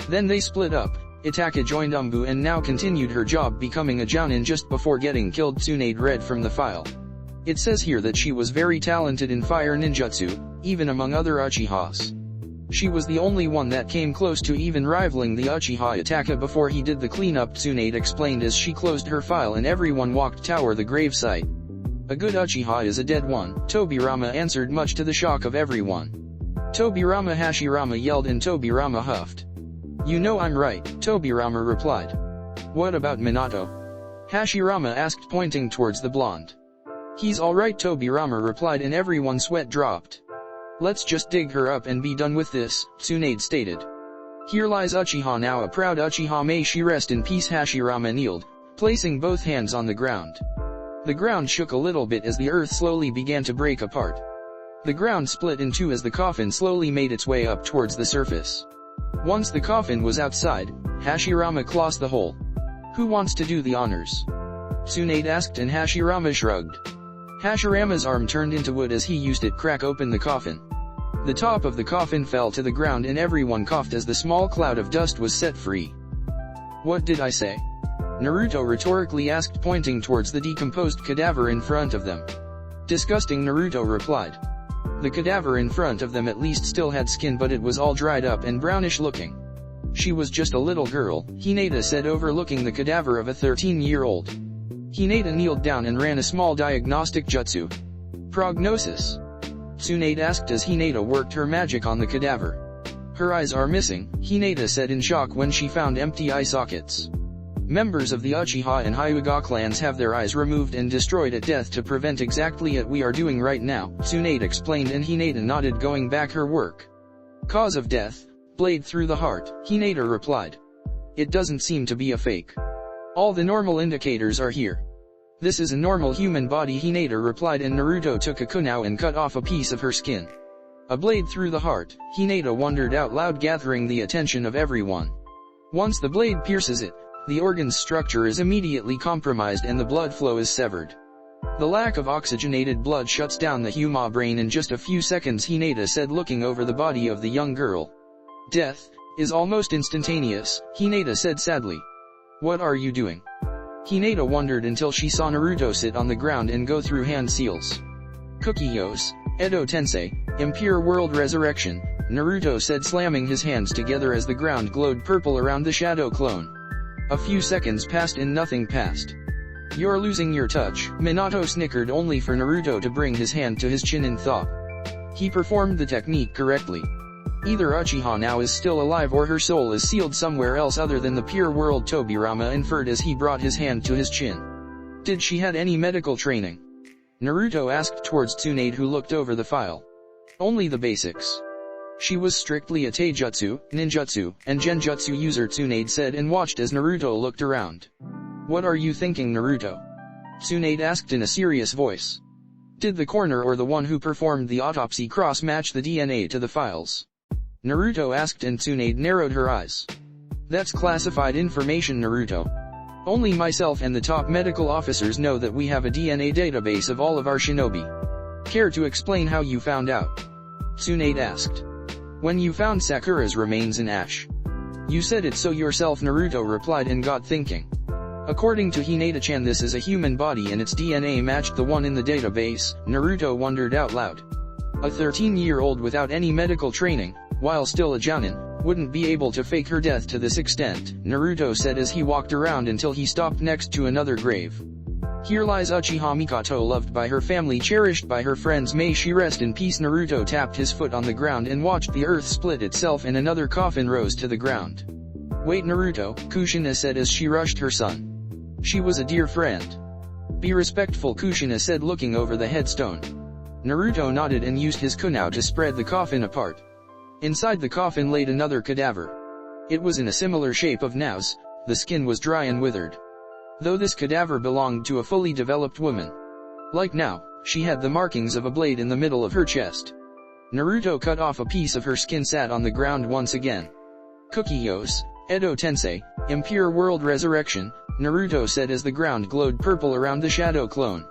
Then they split up. Itachi joined Umbu and now continued her job becoming a Jounin just before getting killed, Tsunade read from the file. It says here that she was very talented in fire ninjutsu, even among other Uchihas. She was the only one that came close to even rivaling the Uchiha Itachi before he did the cleanup, Tsunade explained as she closed her file and everyone walked toward the gravesite. A good Uchiha is a dead one, Tobirama answered, much to the shock of everyone. Tobirama, Hashirama yelled and Tobirama huffed. You know I'm right, Tobirama replied. What about Minato? Hashirama asked, pointing towards the blonde. He's alright, Tobirama replied, and everyone's sweat dropped. Let's just dig her up and be done with this, Tsunade stated. Here lies Uchiha now, a proud Uchiha, may she rest in peace. Hashirama kneeled, placing both hands on the ground. The ground shook a little bit as the earth slowly began to break apart. The ground split in two as the coffin slowly made its way up towards the surface. Once the coffin was outside, Hashirama closed the hole. Who wants to do the honors? Tsunade asked and Hashirama shrugged. Hashirama's arm turned into wood as he used it crack open the coffin. The top of the coffin fell to the ground and everyone coughed as the small cloud of dust was set free. What did I say? Naruto rhetorically asked, pointing towards the decomposed cadaver in front of them. Disgusting, Naruto replied. The cadaver in front of them at least still had skin, but it was all dried up and brownish looking. She was just a little girl, Hinata said, overlooking the cadaver of a 13-year-old. Hinata kneeled down and ran a small diagnostic jutsu. Prognosis? Tsunade asked as Hinata worked her magic on the cadaver. Her eyes are missing, Hinata said in shock when she found empty eye sockets. Members of the Uchiha and Hyuga clans have their eyes removed and destroyed at death to prevent exactly what we are doing right now, Tsunade explained, and Hinata nodded, going back her work. Cause of death? Blade through the heart, Hinata replied. It doesn't seem to be a fake. All the normal indicators are here. This is a normal human body, Hinata replied, and Naruto took a kunai and cut off a piece of her skin. A blade through the heart, Hinata wondered out loud, gathering the attention of everyone. Once the blade pierces it, the organ's structure is immediately compromised and the blood flow is severed. The lack of oxygenated blood shuts down the human brain in just a few seconds, Hinata said, looking over the body of the young girl. Death is almost instantaneous, Hinata said sadly. What are you doing? Hinata wondered until she saw Naruto sit on the ground and go through hand seals. Kukiyos, Edo Tensei, Impure World Resurrection, Naruto said, slamming his hands together as the ground glowed purple around the shadow clone. A few seconds passed and nothing passed. You're losing your touch, Minato snickered, only for Naruto to bring his hand to his chin in thought. He performed the technique correctly. Either Uchiha now is still alive or her soul is sealed somewhere else other than the pure world, Tobirama inferred as he brought his hand to his chin. Did she had any medical training? Naruto asked towards Tsunade, who looked over the file. Only the basics. She was strictly a taijutsu, ninjutsu, and genjutsu user, Tsunade said, and watched as Naruto looked around. What are you thinking, Naruto? Tsunade asked in a serious voice. Did the coroner or the one who performed the autopsy cross-match the DNA to the files? Naruto asked, and Tsunade narrowed her eyes. That's classified information, Naruto. Only myself and the top medical officers know that we have a DNA database of all of our shinobi. Care to explain how you found out? Tsunade asked. When you found Sakura's remains in ash. You said it so yourself, Naruto replied and got thinking. According to Hinata-chan, this is a human body and its DNA matched the one in the database, Naruto wondered out loud. A 13-year-old without any medical training, while still a jounin, wouldn't be able to fake her death to this extent, Naruto said as he walked around until he stopped next to another grave. Here lies Uchiha Mikoto, loved by her family, cherished by her friends, may she rest in peace. Naruto tapped his foot on the ground and watched the earth split itself and another coffin rose to the ground. Wait, Naruto, Kushina said as she rushed her son. She was a dear friend. Be respectful, Kushina said looking over the headstone. Naruto nodded and used his kunao to spread the coffin apart. Inside the coffin laid another cadaver. It was in a similar shape of Nao's, the skin was dry and withered. Though this cadaver belonged to a fully developed woman. Like Nao, she had the markings of a blade in the middle of her chest. Naruto cut off a piece of her skin, sat on the ground once again. Kukiyos, Edo Tensei, Impure World Resurrection, Naruto said as the ground glowed purple around the shadow clone.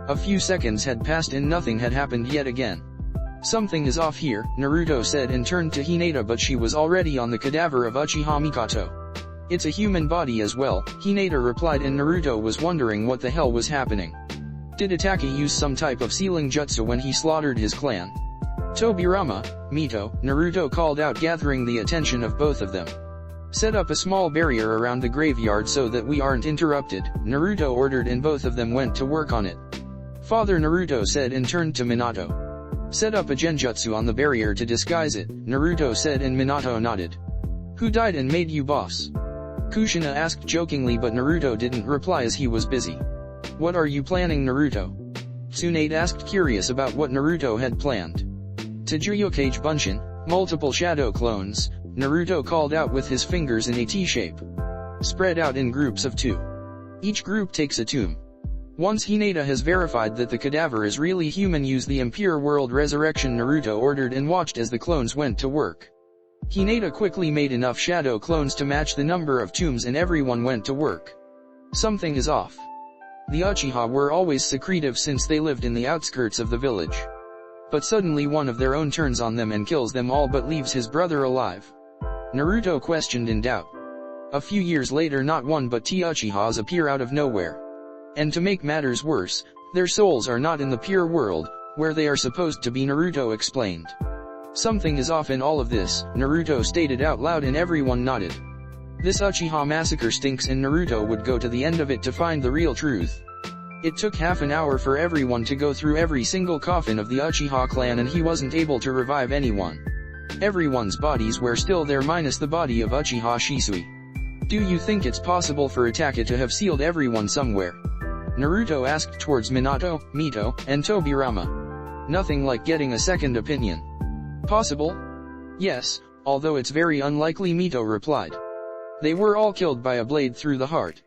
A few seconds had passed and nothing had happened yet again. Something is off here, Naruto said and turned to Hinata, but she was already on the cadaver of Uchiha Mikoto. It's a human body as well, Hinata replied, and Naruto was wondering what the hell was happening. Did Itachi use some type of sealing jutsu when he slaughtered his clan? Tobirama, Mito, Naruto called out, gathering the attention of both of them. Set up a small barrier around the graveyard so that we aren't interrupted, Naruto ordered, and both of them went to work on it. Father, Naruto said and turned to Minato. Set up a genjutsu on the barrier to disguise it, Naruto said, and Minato nodded. Who died and made you boss? Kushina asked jokingly, but Naruto didn't reply as he was busy. What are you planning, Naruto? Tsunade asked, curious about what Naruto had planned. Tajuyokage Bunshin, multiple shadow clones, Naruto called out with his fingers in a T-shape. Spread out in groups of 2. Each group takes a tomb. Once Hinata has verified that the cadaver is really human, use the Impure World Resurrection, Naruto ordered and watched as the clones went to work. Hinata quickly made enough shadow clones to match the number of tombs and everyone went to work. Something is off. The Uchiha were always secretive since they lived in the outskirts of the village. But suddenly one of their own turns on them and kills them all but leaves his brother alive. Naruto questioned in doubt. A few years later, not one but 2 Uchihas appear out of nowhere. And to make matters worse, their souls are not in the pure world, where they are supposed to be, Naruto explained. Something is off in all of this, Naruto stated out loud, and everyone nodded. This Uchiha massacre stinks and Naruto would go to the end of it to find the real truth. It took half an hour for everyone to go through every single coffin of the Uchiha clan and he wasn't able to revive anyone. Everyone's bodies were still there minus the body of Uchiha Shisui. Do you think it's possible for Itachi to have sealed everyone somewhere? Naruto asked towards Minato, Mito, and Tobirama. Nothing like getting a second opinion. Possible? Yes, although it's very unlikely, Mito replied. They were all killed by a blade through the heart.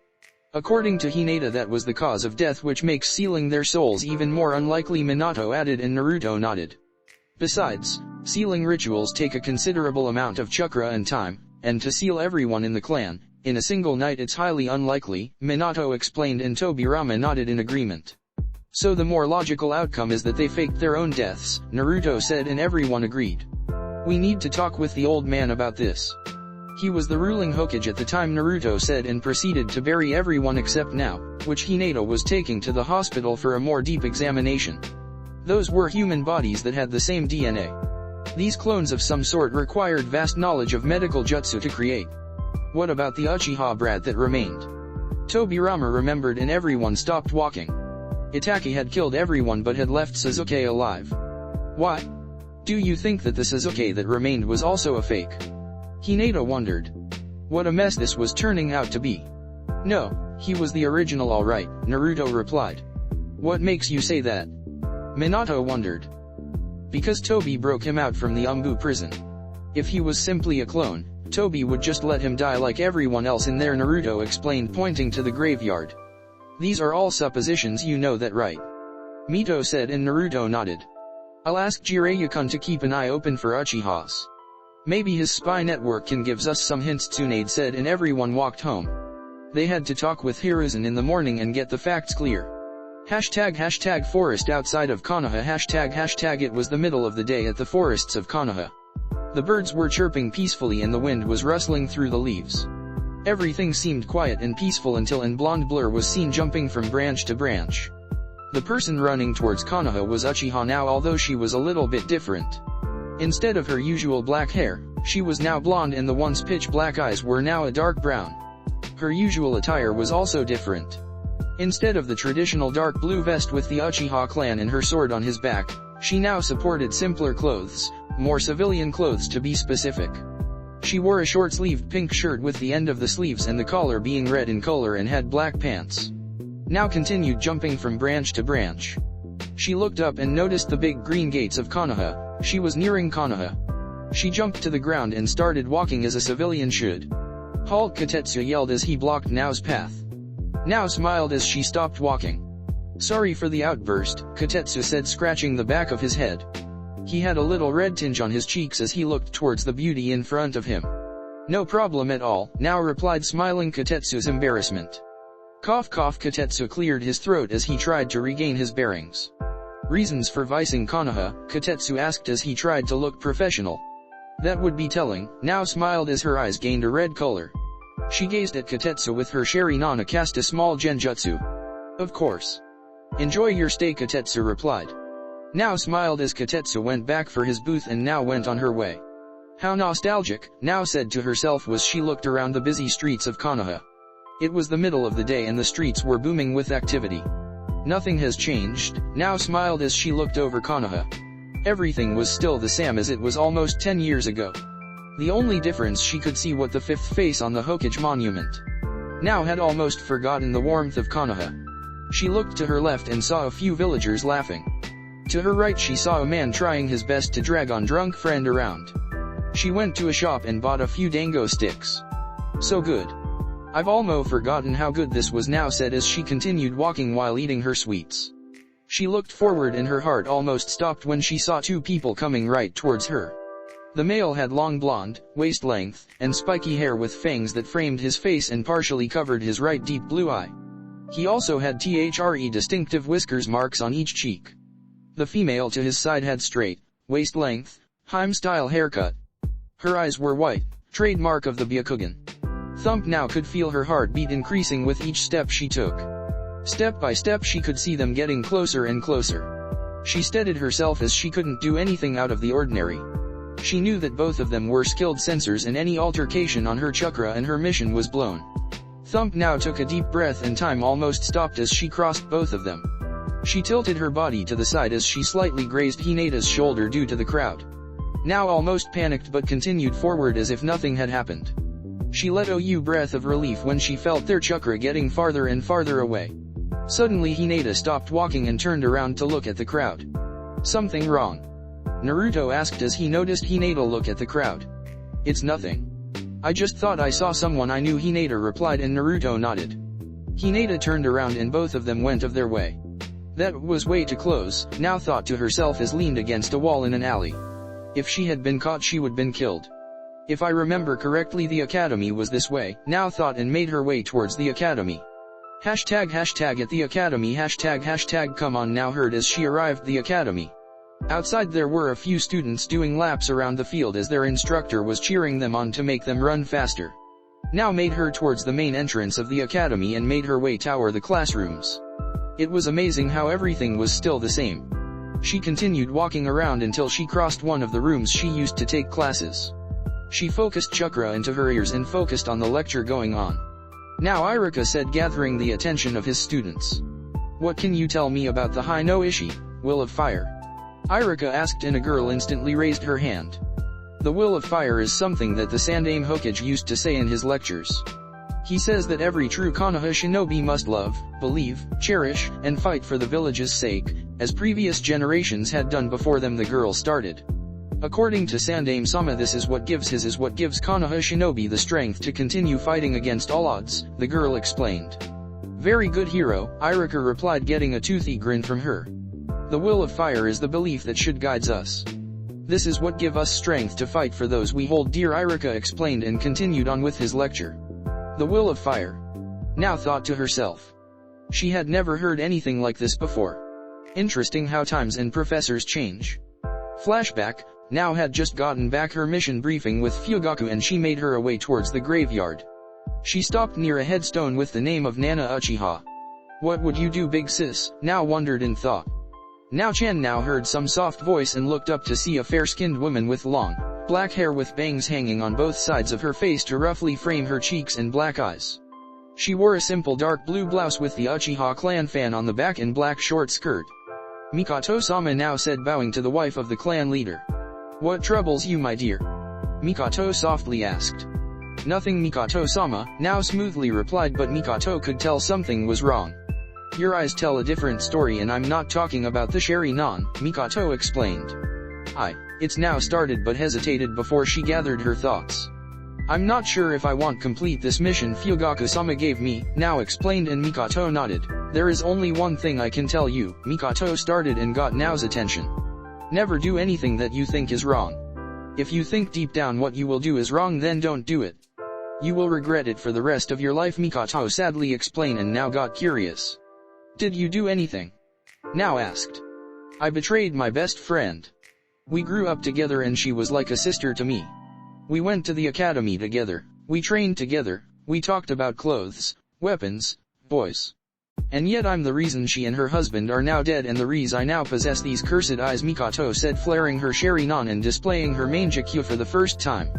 According to Hinata, that was the cause of death, which makes sealing their souls even more unlikely, Minato added, and Naruto nodded. Besides, sealing rituals take a considerable amount of chakra and time, and to seal everyone in the clan in a single night it's highly unlikely, Minato explained, and Tobirama nodded in agreement. So the more logical outcome is that they faked their own deaths, Naruto said, and everyone agreed. We need to talk with the old man about this. He was the ruling Hokage at the time, Naruto said, and proceeded to bury everyone except Nao, which Hinata was taking to the hospital for a more deep examination. Those were human bodies that had the same DNA. These clones of some sort required vast knowledge of medical jutsu to create. What about the Uchiha brat that remained? Tobirama remembered and everyone stopped walking. Itachi had killed everyone but had left Sasuke alive. Why? Do you think that the Sasuke that remained was also a fake? Hinata wondered. What a mess this was turning out to be. No, he was the original, alright, Naruto replied. What makes you say that? Minato wondered. Because Tobi broke him out from the Umbu prison. If he was simply a clone, Tobi would just let him die like everyone else in there, Naruto explained, pointing to the graveyard. These are all suppositions, you know that, right? Mito said, and Naruto nodded. I'll ask Jiraiya-kun to keep an eye open for Uchihas. Maybe his spy network can give us some hints, Tsunade said, and everyone walked home. They had to talk with Hiruzen in the morning and get the facts clear. ### forest outside of Konoha ### It was the middle of the day at the forests of Konoha. The birds were chirping peacefully and the wind was rustling through the leaves. Everything seemed quiet and peaceful until an blonde blur was seen jumping from branch to branch. The person running towards Konoha was Uchiha now, although she was a little bit different. Instead of her usual black hair, she was now blonde and the once pitch black eyes were now a dark brown. Her usual attire was also different. Instead of the traditional dark blue vest with the Uchiha clan and her sword on his back, she now supported simpler clothes, more civilian clothes to be specific. She wore a short-sleeved pink shirt with the end of the sleeves and the collar being red in color and had black pants. Now continued jumping from branch to branch. She looked up and noticed the big green gates of Konoha. She was nearing Konoha. She jumped to the ground and started walking as a civilian should. Halt! Kotetsu yelled as he blocked Nao's path. Nao smiled as she stopped walking. Sorry for the outburst, Kotetsu said, scratching the back of his head. He had a little red tinge on his cheeks as he looked towards the beauty in front of him. No problem at all, Nao replied, smiling Kotetsu's embarrassment. Cough cough. Kotetsu cleared his throat as he tried to regain his bearings. Reasons for vising Konoha, Kotetsu asked as he tried to look professional. That would be telling, Nao smiled as her eyes gained a red color. She gazed at Kotetsu with her Sharingan, cast a small genjutsu. Of course. Enjoy your stay, Kotetsu replied. Nao smiled as Kotetsu went back for his booth and Nao went on her way. How nostalgic, Nao said to herself as she looked around the busy streets of Konoha. It was the middle of the day and the streets were booming with activity. Nothing has changed, Nao smiled as she looked over Konoha. Everything was still the same as it was almost 10 years ago. The only difference she could see was the fifth face on the Hokage monument. Nao had almost forgotten the warmth of Konoha. She looked to her left and saw a few villagers laughing. To her right she saw a man trying his best to drag on drunk friend around. She went to a shop and bought a few dango sticks. So good. I've almost forgotten how good this was, Nao said as she continued walking while eating her sweets. She looked forward and her heart almost stopped when she saw two people coming right towards her. The male had long blonde, waist-length, and spiky hair with fangs that framed his face and partially covered his right deep blue eye. He also had distinctive whiskers marks on each cheek. The female to his side had straight, waist-length, Heim-style haircut. Her eyes were white, trademark of the Byakugan. Thump now could feel her heartbeat increasing with each step she took. Step by step she could see them getting closer and closer. She steadied herself as she couldn't do anything out of the ordinary. She knew that both of them were skilled sensors and any altercation on her chakra and her mission was blown. Thump now took a deep breath and time almost stopped as she crossed both of them. She tilted her body to the side as she slightly grazed Hinata's shoulder due to the crowd. Now almost panicked but continued forward as if nothing had happened. She let out a breath of relief when she felt their chakra getting farther and farther away. Suddenly Hinata stopped walking and turned around to look at the crowd. Something wrong? Naruto asked as he noticed Hinata look at the crowd. It's nothing. I just thought I saw someone I knew, Hinata replied, and Naruto nodded. Hinata turned around and both of them went of their way. That was way too close, Nao thought to herself as leaned against a wall in an alley. If she had been caught she would been killed. If I remember correctly the academy was this way, Nao thought and made her way towards the academy. ## at the academy ## come on, Nao heard as she arrived the academy. Outside there were a few students doing laps around the field as their instructor was cheering them on to make them run faster. Nao made her towards the main entrance of the academy and made her way toward the classrooms. It was amazing how everything was still the same. She continued walking around until she crossed one of the rooms she used to take classes. She focused chakra into her ears and focused on the lecture going on. Now Iruka said, gathering the attention of his students. What can you tell me about the High no Ishi, Will of Fire? Iruka asked and a girl instantly raised her hand. The Will of Fire is something that the Sandaime Hokage used to say in his lectures. He says that every true Konoha shinobi must love, believe, cherish, and fight for the village's sake, as previous generations had done before them, the girl started. According to Sandaime-sama, this is what gives Konoha shinobi the strength to continue fighting against all odds, the girl explained. Very good, hero, Iruka replied, getting a toothy grin from her. The Will of Fire is the belief that should guides us. This is what give us strength to fight for those we hold dear, Irika explained and continued on with his lecture. The will of fire. Now thought to herself. She had never heard anything like this before. Interesting how times and professors change. Flashback, now had just gotten back her mission briefing with Fugaku and she made her way towards the graveyard. She stopped near a headstone with the name of Nana Uchiha. What would you do, big sis? Now wondered in thought. Now Chan now heard some soft voice and looked up to see a fair-skinned woman with long, black hair with bangs hanging on both sides of her face to roughly frame her cheeks and black eyes. She wore a simple dark blue blouse with the Uchiha clan fan on the back and black short skirt. Mikoto-sama now said, bowing to the wife of the clan leader. What troubles you, my dear? Mikoto softly asked. Nothing, Mikoto-sama now smoothly replied, but Mikoto could tell something was wrong. Your eyes tell a different story, and I'm not talking about the Sharingan, Mikoto explained. It's now started, but hesitated before she gathered her thoughts. I'm not sure if I want complete this mission Fugaku-sama gave me, now explained, and Mikoto nodded. There is only one thing I can tell you, Mikoto started and got Nao's attention. Never do anything that you think is wrong. If you think deep down what you will do is wrong, then don't do it. You will regret it for the rest of your life, Mikoto sadly explained, and now got curious. Did you do anything? Now asked. I betrayed my best friend. We grew up together and she was like a sister to me. We went to the academy together, we trained together, we talked about clothes, weapons, boys. And yet I'm the reason she and her husband are now dead, and the reason I now possess these cursed eyes, Mikoto said, flaring her Sharingan and displaying her Manjikyu for the first time.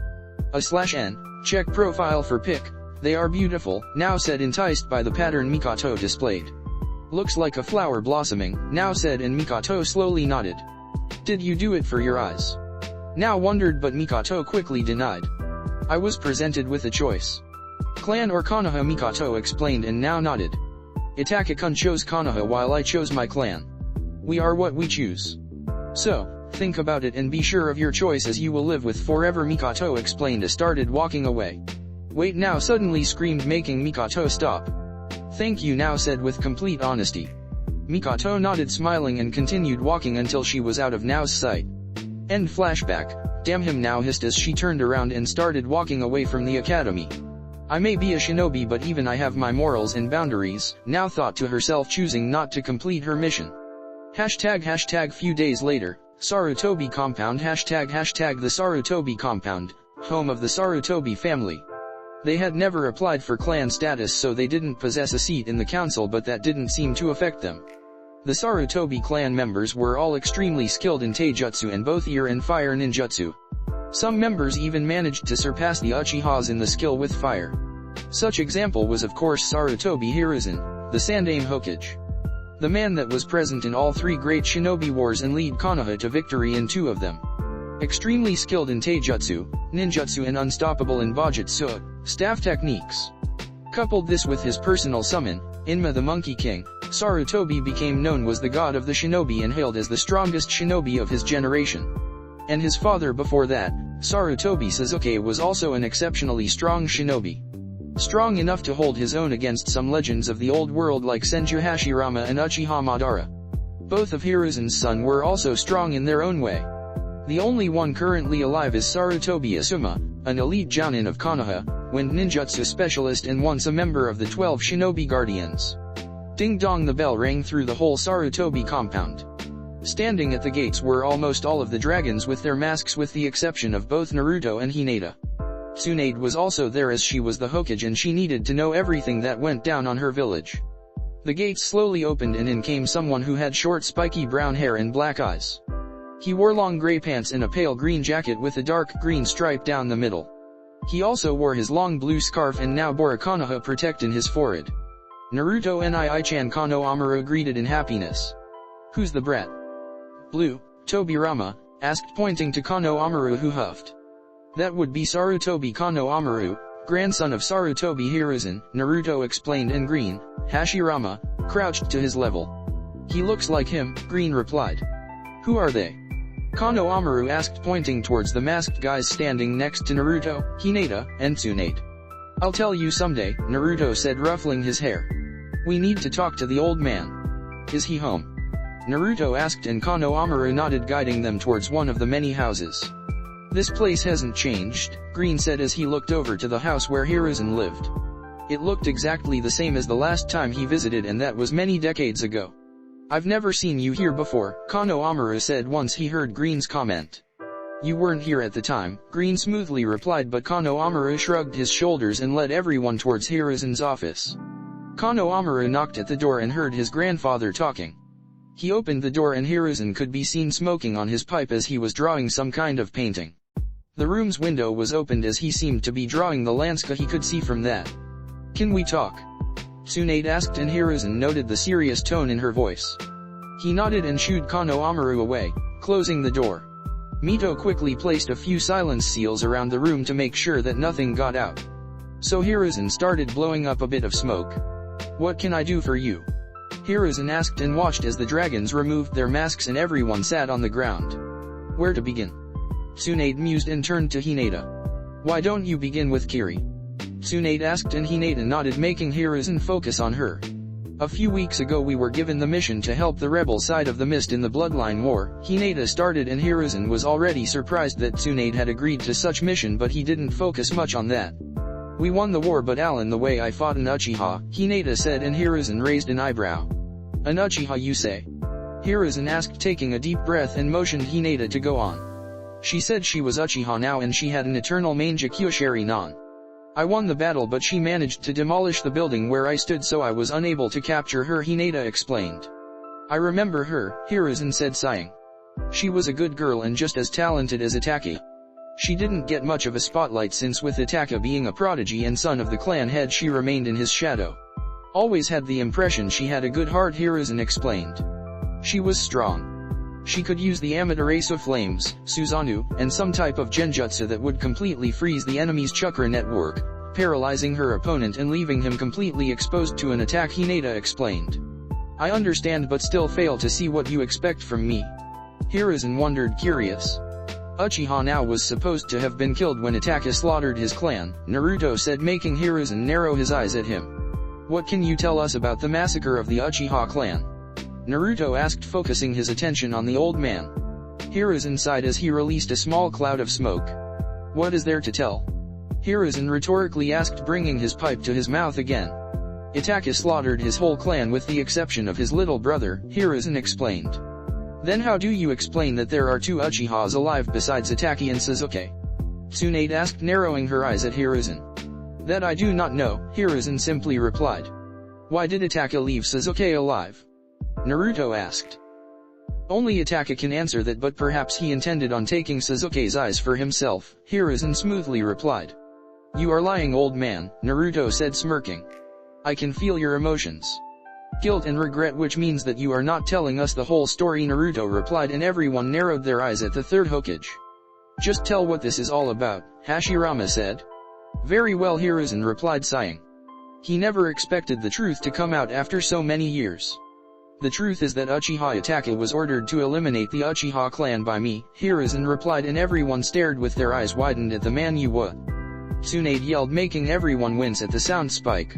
/N, check profile for pic, they are beautiful, now said, enticed by the pattern Mikoto displayed. Looks like a flower blossoming, now said, and Mikoto slowly nodded. Did you do it for your eyes? Now wondered, but Mikoto quickly denied. I was presented with a choice. Clan or Konoha, Mikoto explained, and now nodded. Itaka-kun chose Konoha while I chose my clan. We are what we choose. So, think about it and be sure of your choice, as you will live with forever, Mikoto explained and started walking away. Wait now, suddenly screamed, making Mikoto stop. Thank you, now said with complete honesty. Mikoto nodded, smiling, and continued walking until she was out of Nao's sight. End flashback. Damn him, now hissed as she turned around and started walking away from the academy. I may be a shinobi, but even I have my morals and boundaries, now thought to herself, choosing not to complete her mission. Hashtag few days later, Sarutobi compound, hashtag the Sarutobi compound, home of the Sarutobi family. They had never applied for clan status, so they didn't possess a seat in the council, but that didn't seem to affect them. The Sarutobi clan members were all extremely skilled in taijutsu and both air and fire ninjutsu. Some members even managed to surpass the Uchihas in the skill with fire. Such example was of course Sarutobi Hiruzen, the Sandaime Hokage. The man that was present in all three great shinobi wars and lead Konoha to victory in two of them. Extremely skilled in taijutsu, ninjutsu and unstoppable in bojutsu, staff techniques. Coupled this with his personal summon, Inma the Monkey King, Sarutobi became known as the god of the shinobi and hailed as the strongest shinobi of his generation. And his father before that, Sarutobi Sasuke, was also an exceptionally strong shinobi. Strong enough to hold his own against some legends of the old world like Senju Hashirama and Uchiha Madara. Both of Hiruzen's sons were also strong in their own way. The only one currently alive is Sarutobi Asuma, an elite jounin of Konoha, wind ninjutsu specialist and once a member of the 12 shinobi guardians. Ding dong, the bell rang through the whole Sarutobi compound. Standing at the gates were almost all of the dragons with their masks, with the exception of both Naruto and Hinata. Tsunade was also there, as she was the Hokage and she needed to know everything that went down on her village. The gates slowly opened and in came someone who had short spiky brown hair and black eyes. He wore long gray pants and a pale green jacket with a dark green stripe down the middle. He also wore his long blue scarf and now bore a Konoha protect in his forehead. Naruto Nii-chan Kano Amuro greeted in happiness. Who's the brat? Blue, Tobirama, asked, pointing to Kano Amuro, who huffed. That would be Sarutobi Kano Amuro, grandson of Sarutobi Hiruzen, Naruto explained, and Green, Hashirama, crouched to his level. He looks like him, Green replied. Who are they? Kano Amuro asked, pointing towards the masked guys standing next to Naruto, Hinata, and Tsunade. I'll tell you someday, Naruto said, ruffling his hair. We need to talk to the old man. Is he home? Naruto asked, and Konohamaru nodded, guiding them towards one of the many houses. This place hasn't changed, Green said as he looked over to the house where Hiruzen lived. It looked exactly the same as the last time he visited, and that was many decades ago. I've never seen you here before, Konohamaru said once he heard Green's comment. You weren't here at the time, Green smoothly replied, but Konohamaru shrugged his shoulders and led everyone towards Hiruzen's office. Konohamaru knocked at the door and heard his grandfather talking. He opened the door and Hiruzen could be seen smoking on his pipe as he was drawing some kind of painting. The room's window was opened as he seemed to be drawing the landscape he could see from that. Can we talk? Tsunade asked, and Hiruzen noted the serious tone in her voice. He nodded and shooed Konohamaru away, closing the door. Mito quickly placed a few silence seals around the room to make sure that nothing got out. So Hiruzen started blowing up a bit of smoke. What can I do for you? Hiruzen asked and watched as the dragons removed their masks and everyone sat on the ground. Where to begin? Tsunade mused and turned to Hinata. Why don't you begin with Kiri? Tsunade asked, and Hinata nodded, making Hiruzen focus on her. A few weeks ago we were given the mission to help the rebel side of the mist in the Bloodline War, Hinata started, and Hiruzen was already surprised that Tsunade had agreed to such mission, but he didn't focus much on that. We won the war, but Alan, the way I fought an Uchiha, Hinata said, and Hiruzen raised an eyebrow. An Uchiha, you say? Hiruzen asked, taking a deep breath, and motioned Hinata to go on. She said she was Uchiha now and she had an eternal Mangekyo Sharingan. I won the battle, but she managed to demolish the building where I stood, so I was unable to capture her, Hinata explained. I remember her, Hiruzen said, sighing. She was a good girl and just as talented as Itaka. She didn't get much of a spotlight since, with Itaka being a prodigy and son of the clan head, she remained in his shadow. Always had the impression she had a good heart, Hiruzen explained. She was strong. She could use the Amaterasu flames, Susanoo, and some type of genjutsu that would completely freeze the enemy's chakra network, paralyzing her opponent and leaving him completely exposed to an attack, Hinata explained. I understand, but still fail to see what you expect from me. Hiruzen wondered, curious. Uchiha now was supposed to have been killed when Itaka slaughtered his clan, Naruto said, making Hiruzen narrow his eyes at him. What can you tell us about the massacre of the Uchiha clan? Naruto asked, focusing his attention on the old man. Hiruzen sighed as he released a small cloud of smoke. What is there to tell? Hiruzen rhetorically asked, bringing his pipe to his mouth again. Itaka slaughtered his whole clan with the exception of his little brother, Hiruzen explained. Then how do you explain that there are two Uchihas alive besides Itaka and Sasuke? Tsunade asked, narrowing her eyes at Hiruzen. That I do not know, Hiruzen simply replied. Why did Itaka leave Sasuke alive? Naruto asked. Only Itaka can answer that, but perhaps he intended on taking Sasuke's eyes for himself, Hiruzen smoothly replied. You are lying, old man, Naruto said, smirking. I can feel your emotions. Guilt and regret, which means that you are not telling us the whole story, Naruto replied, and everyone narrowed their eyes at the third Hokage. Just tell what this is all about, Hashirama said. Very well, Hiruzen replied, sighing. He never expected the truth to come out after so many years. The truth is that Uchiha Itaka was ordered to eliminate the Uchiha clan by me, Hiruzen replied, and everyone stared with their eyes widened at the man. You what? Tsunade yelled, making everyone wince at the sound spike.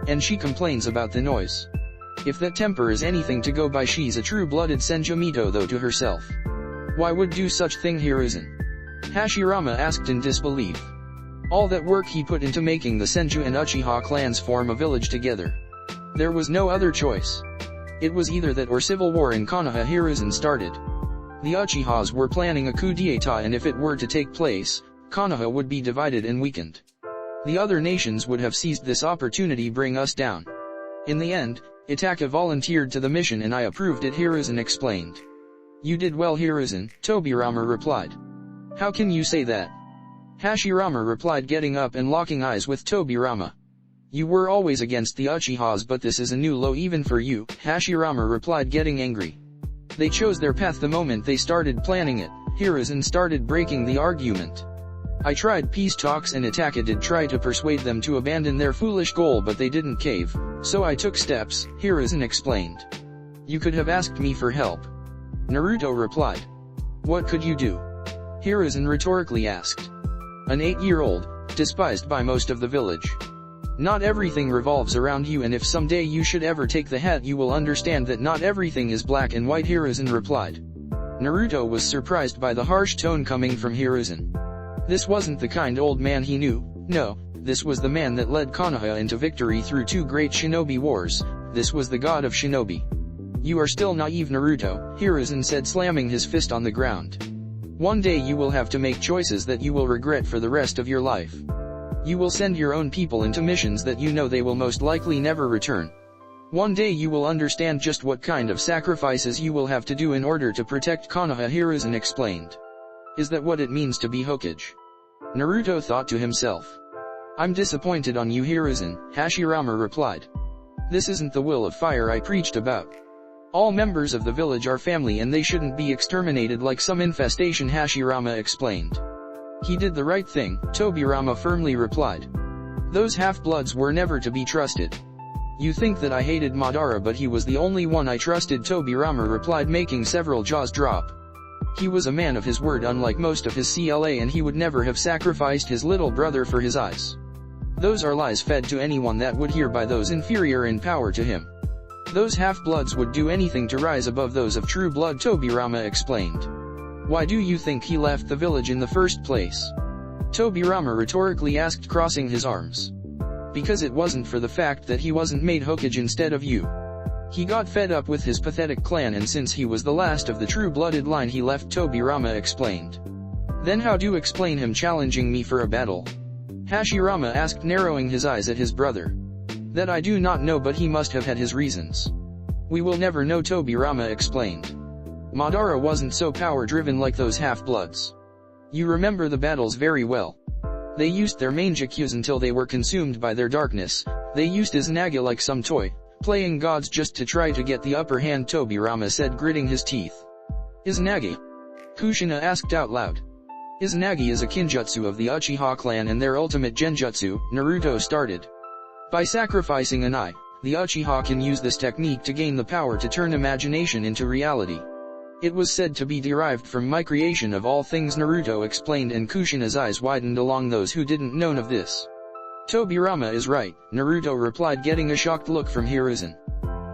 And she complains about the noise. If that temper is anything to go by, she's a true-blooded Senjumito, though, to herself. Why would do such thing, Hiruzen? Hashirama asked in disbelief. All that work he put into making the Senju and Uchiha clans form a village together. There was no other choice. It was either that or civil war in Konoha, Hiruzen started. The Uchihas were planning a coup d'etat, and if it were to take place, Konoha would be divided and weakened. The other nations would have seized this opportunity, bring us down. In the end, Itaka volunteered to the mission and I approved it, Hiruzen explained. You did well, Hiruzen, Tobirama replied. How can you say that? Hashirama replied, getting up and locking eyes with Tobirama. You were always against the Uchihas, but this is a new low even for you, Hashirama replied, getting angry. They chose their path the moment they started planning it, Hiruzen started breaking the argument. I tried peace talks and Itaka did try to persuade them to abandon their foolish goal, but they didn't cave, so I took steps, Hiruzen explained. You could have asked me for help. Naruto replied. What could you do? Hiruzen rhetorically asked. An 8-year-old, despised by most of the village. Not everything revolves around you, and if someday you should ever take the hat you will understand that not everything is black and white, Hiruzen replied. Naruto was surprised by the harsh tone coming from Hiruzen. This wasn't the kind old man he knew, no, this was the man that led Konoha into victory through 2 great shinobi wars, this was the god of shinobi. You are still naive, Naruto, Hiruzen said, slamming his fist on the ground. One day you will have to make choices that you will regret for the rest of your life. You will send your own people into missions that you know they will most likely never return. One day you will understand just what kind of sacrifices you will have to do in order to protect Konoha, Hiruzen explained. Is that what it means to be Hokage? Naruto thought to himself. I'm disappointed on you, Hiruzen, Hashirama replied. This isn't the will of fire I preached about. All members of the village are family and they shouldn't be exterminated like some infestation, Hashirama explained. He did the right thing, Tobirama firmly replied. Those half-bloods were never to be trusted. You think that I hated Madara, but he was the only one I trusted, Tobirama replied, making several jaws drop. He was a man of his word, unlike most of his CLA, and he would never have sacrificed his little brother for his eyes. Those are lies fed to anyone that would hear by those inferior in power to him. Those half-bloods would do anything to rise above those of true blood, Tobirama explained. Why do you think he left the village in the first place? Tobirama rhetorically asked, crossing his arms. Because it wasn't for the fact that he wasn't made Hokage instead of you. He got fed up with his pathetic clan, and since he was the last of the true-blooded line he left, Tobirama explained. Then how do you explain him challenging me for a battle? Hashirama asked, narrowing his eyes at his brother. That I do not know, but he must have had his reasons. We will never know, Tobirama explained. Madara wasn't so power-driven like those half-bloods. You remember the battles very well. They used their mangekyous until they were consumed by their darkness. They used Izanagi like some toy, playing gods just to try to get the upper hand, Tobirama said, gritting his teeth. Izanagi? Kushina asked out loud. Izanagi is a kinjutsu of the Uchiha clan and their ultimate genjutsu, Naruto started. By sacrificing an eye, the Uchiha can use this technique to gain the power to turn imagination into reality. It was said to be derived from my creation of all things, Naruto explained, and Kushina's eyes widened along those who didn't know of this. Tobirama is right, Naruto replied, getting a shocked look from Hiruzen.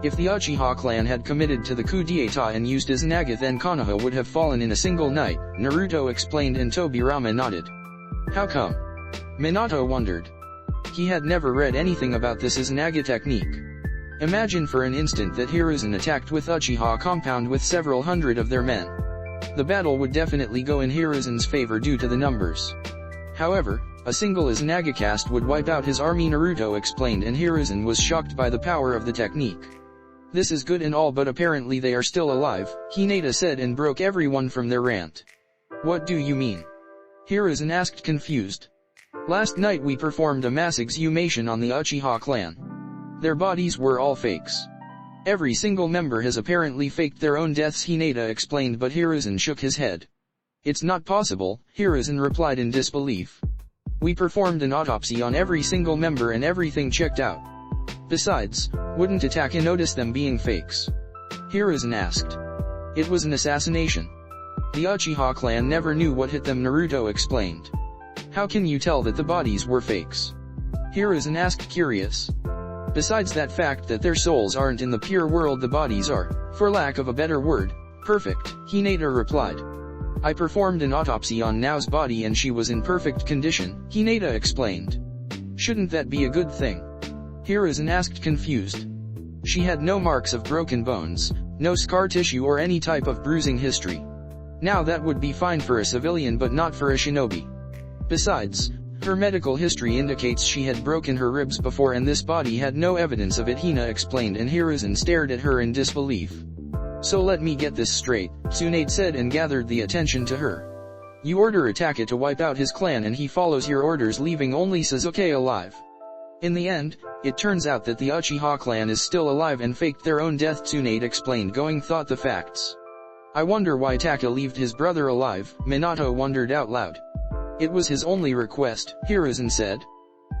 If the Uchiha clan had committed to the coup d'etat and used Izanagi, then Konoha would have fallen in a single night, Naruto explained, and Tobirama nodded. How come? Minato wondered. He had never read anything about this Izanagi technique. Imagine for an instant that Hiruzen attacked with Uchiha compound with several hundred of their men. The battle would definitely go in Hiruzen's favor due to the numbers. However, a single Izanagi cast would wipe out his army, Naruto explained, and Hiruzen was shocked by the power of the technique. This is good and all, but apparently they are still alive, Hinata said, and broke everyone from their rant. What do you mean? Hiruzen asked, confused. Last night we performed a mass exhumation on the Uchiha clan. Their bodies were all fakes. Every single member has apparently faked their own deaths, Hinata explained, but Hiruzen shook his head. It's not possible, Hiruzen replied in disbelief. We performed an autopsy on every single member and everything checked out. Besides, wouldn't Itachi notice them being fakes? Hiruzen asked. It was an assassination. The Uchiha clan never knew what hit them, Naruto explained. How can you tell that the bodies were fakes? Hiruzen asked, curious. Besides that fact that their souls aren't in the pure world, the bodies are, for lack of a better word, perfect, Hinata replied. I performed an autopsy on Nao's body and she was in perfect condition, Hinata explained. Shouldn't that be a good thing? Hiruzen asked, confused. She had no marks of broken bones, no scar tissue or any type of bruising history. Now that would be fine for a civilian but not for a shinobi. Besides, her medical history indicates she had broken her ribs before and this body had no evidence of it, Hina explained, and Hiruzen stared at her in disbelief. So let me get this straight, Tsunade said, and gathered the attention to her. You order Itachi to wipe out his clan and he follows your orders, leaving only Sasuke alive. In the end, it turns out that the Uchiha clan is still alive and faked their own death, Tsunade explained, going thought the facts. I wonder why Itachi left his brother alive, Minato wondered out loud. It was his only request, Hiruzen said.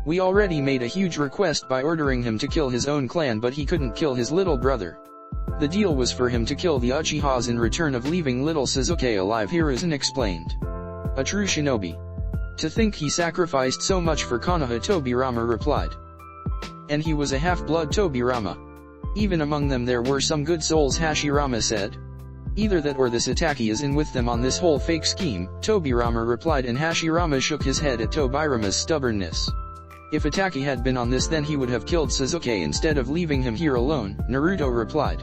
We already made a huge request by ordering him to kill his own clan, but he couldn't kill his little brother. The deal was for him to kill the Uchihas in return of leaving little Sasuke alive, Hiruzen explained. A true shinobi. To think he sacrificed so much for Konoha, Tobirama replied. And he was a half-blood Tobirama. Even among them there were some good souls, Hashirama said. Either that or this Itachi is in with them on this whole fake scheme, Tobirama replied, and Hashirama shook his head at Tobirama's stubbornness. If Itachi had been on this, then he would have killed Sasuke instead of leaving him here alone, Naruto replied.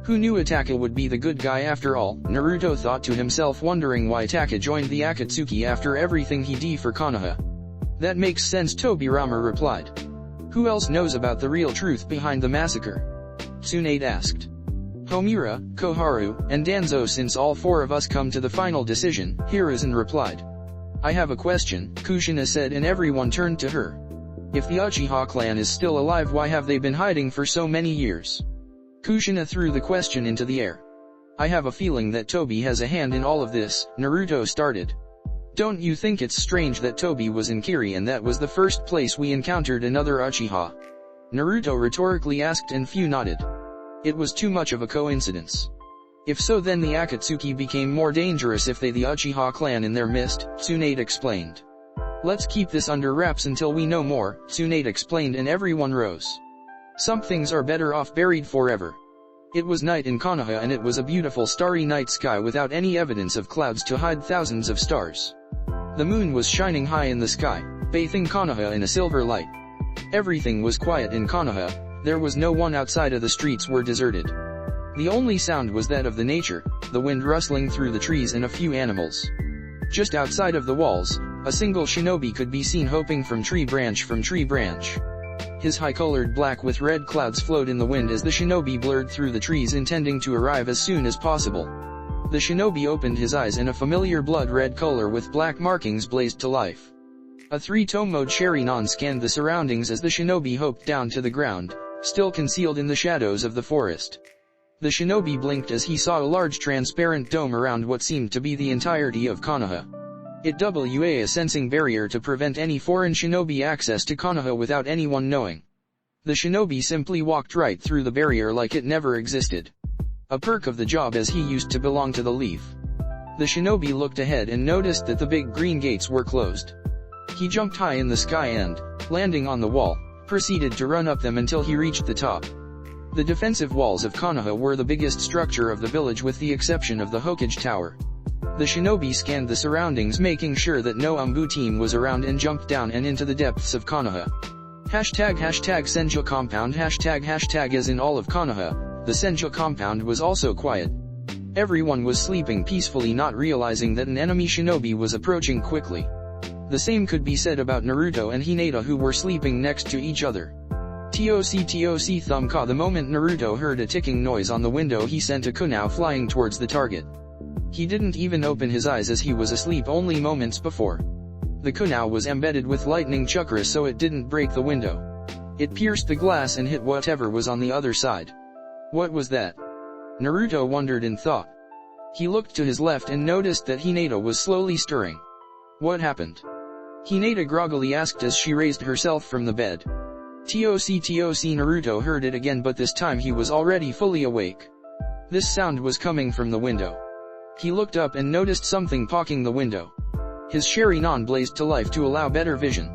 Who knew Itachi would be the good guy after all, Naruto thought to himself, wondering why Itachi joined the Akatsuki after everything he did for Konoha. That makes sense, Tobirama replied. Who else knows about the real truth behind the massacre? Tsunade asked. Homura, Koharu, and Danzo. Since all four of us come to the final decision, Hiruzen replied. I have a question, Kushina said, and everyone turned to her. If the Uchiha clan is still alive, why have they been hiding for so many years? Kushina threw the question into the air. I have a feeling that Tobi has a hand in all of this, Naruto started. Don't you think it's strange that Tobi was in Kiri and that was the first place we encountered another Uchiha? Naruto rhetorically asked, and few nodded. It was too much of a coincidence. If so, then the Akatsuki became more dangerous if they the Uchiha clan in their midst, Tsunade explained. Let's keep this under wraps until we know more, Tsunade explained, and everyone rose. Some things are better off buried forever. It was night in Konoha, and it was a beautiful starry night sky without any evidence of clouds to hide thousands of stars. The moon was shining high in the sky, bathing Konoha in a silver light. Everything was quiet in Konoha. There was no one outside, of the streets were deserted. The only sound was that of the nature, the wind rustling through the trees, and a few animals. Just outside of the walls, a single shinobi could be seen hopping from tree branch from tree branch. His high-colored black with red clouds flowed in the wind as the shinobi blurred through the trees, intending to arrive as soon as possible. The shinobi opened his eyes, and a familiar blood-red color with black markings blazed to life. A three-tone mode Sharingan scanned the surroundings as the shinobi hopped down to the ground, still concealed in the shadows of the forest. The shinobi blinked as he saw a large transparent dome around what seemed to be the entirety of Konoha. It was a sensing barrier to prevent any foreign shinobi access to Konoha without anyone knowing. The shinobi simply walked right through the barrier like it never existed. A perk of the job, as he used to belong to the Leaf. The shinobi looked ahead and noticed that the big green gates were closed. He jumped high in the sky and, landing on the wall, proceeded to run up them until he reached the top. The defensive walls of Konoha were the biggest structure of the village with the exception of the Hokage Tower. The shinobi scanned the surroundings, making sure that no Umbu team was around, and jumped down and into the depths of Konoha. Hashtag Senju compound hashtag as in all of Konoha, the Senju compound was also quiet. Everyone was sleeping peacefully, not realizing that an enemy shinobi was approaching quickly. The same could be said about Naruto and Hinata, who were sleeping next to each other. Toc thumb ka. The moment Naruto heard a ticking noise on the window, he sent a kunao flying towards the target. He didn't even open his eyes as he was asleep only moments before. The kunao was embedded with lightning chakra, so it didn't break the window. It pierced the glass and hit whatever was on the other side. What was that? Naruto wondered in thought. He looked to his left and noticed that Hinata was slowly stirring. What happened? Hinata groggily asked as she raised herself from the bed. Toc. Naruto heard it again, but this time he was already fully awake. This sound was coming from the window. He looked up and noticed something pocking the window. His Sharingan blazed to life to allow better vision.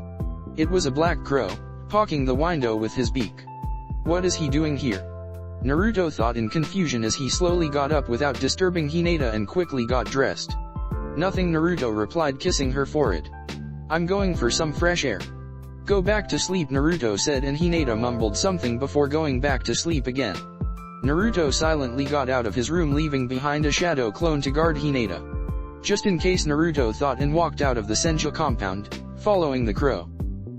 It was a black crow, pocking the window with his beak. What is he doing here? Naruto thought in confusion as he slowly got up without disturbing Hinata and quickly got dressed. Nothing, Naruto replied, kissing her forehead. I'm going for some fresh air. Go back to sleep, Naruto said, and Hinata mumbled something before going back to sleep again. Naruto silently got out of his room, leaving behind a shadow clone to guard Hinata. Just in case, Naruto thought, and walked out of the Senju compound, following the crow.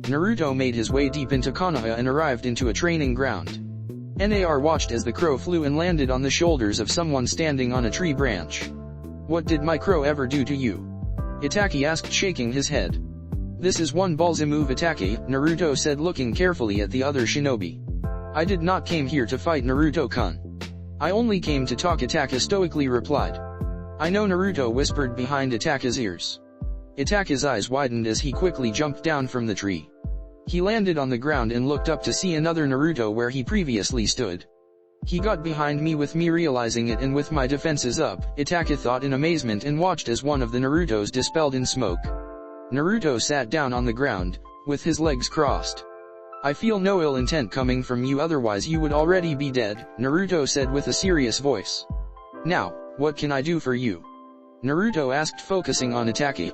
Naruto made his way deep into Konoha and arrived into a training ground. Nar watched as the crow flew and landed on the shoulders of someone standing on a tree branch. What did my crow ever do to you? Itachi asked, shaking his head. This is one ballsy move, Itachi, Naruto said, looking carefully at the other shinobi. I did not came here to fight, Naruto-kun. I only came to talk, Itachi stoically replied. I know, Naruto whispered behind Itachi's ears. Itachi's eyes widened as he quickly jumped down from the tree. He landed on the ground and looked up to see another Naruto where he previously stood. He got behind me with me realizing it and with my defenses up, Itachi thought in amazement, and watched as one of the Narutos dispelled in smoke. Naruto sat down on the ground, with his legs crossed. I feel no ill intent coming from you, otherwise you would already be dead, Naruto said with a serious voice. Now, what can I do for you? Naruto asked, focusing on Itachi.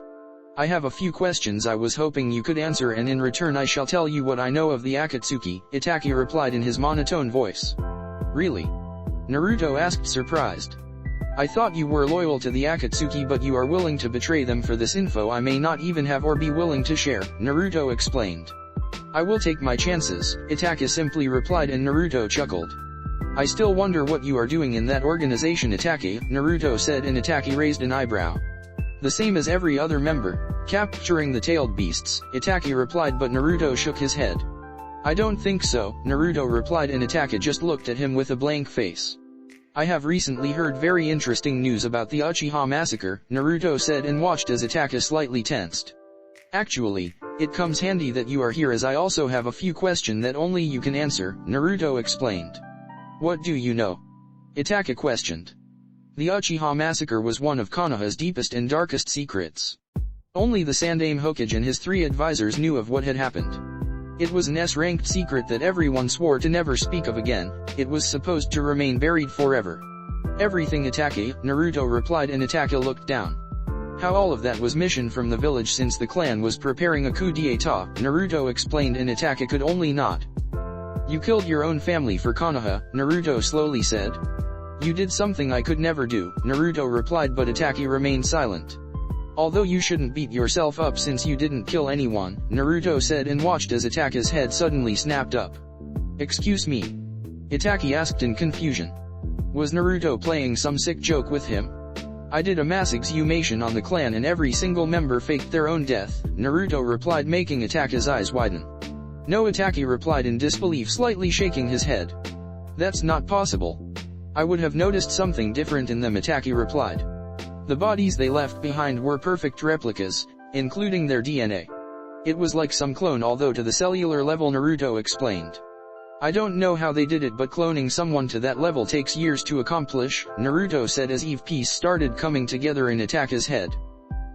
I have a few questions I was hoping you could answer, and in return I shall tell you what I know of the Akatsuki, Itachi replied in his monotone voice. Really? Naruto asked, surprised. I thought you were loyal to the Akatsuki, but you are willing to betray them for this info I may not even have or be willing to share, Naruto explained. I will take my chances, Itachi simply replied, and Naruto chuckled. I still wonder what you are doing in that organization, Itachi, Naruto said, and Itachi raised an eyebrow. The same as every other member, capturing the tailed beasts, Itachi replied, but Naruto shook his head. I don't think so, Naruto replied, and Itachi just looked at him with a blank face. I have recently heard very interesting news about the Uchiha massacre, Naruto said, and watched as Itachi slightly tensed. Actually, it comes handy that you are here, as I also have a few questions that only you can answer, Naruto explained. What do you know? Itachi questioned. The Uchiha massacre was one of Konoha's deepest and darkest secrets. Only the Sandaime Hokage and his 3 advisors knew of what had happened. It was an S-ranked secret that everyone swore to never speak of again. It was supposed to remain buried forever. Everything, Itachi, Naruto replied, and Itachi looked down. How all of that was mission from the village, since the clan was preparing a coup d'etat, Naruto explained, and Itachi could only nod. You killed your own family for Konoha, Naruto slowly said. You did something I could never do, Naruto replied, but Itachi remained silent. Although you shouldn't beat yourself up since you didn't kill anyone, Naruto said, and watched as Itachi's head suddenly snapped up. Excuse me? Itachi asked in confusion. Was Naruto playing some sick joke with him? I did a mass exhumation on the clan and every single member faked their own death, Naruto replied, making Itachi's eyes widen. No, Itachi replied in disbelief, slightly shaking his head. That's not possible. I would have noticed something different in them, Itachi replied. The bodies they left behind were perfect replicas, including their DNA. It was like some clone, although to the cellular level, Naruto explained. I don't know how they did it, but cloning someone to that level takes years to accomplish, Naruto said as Eve piece started coming together in Itachi's head.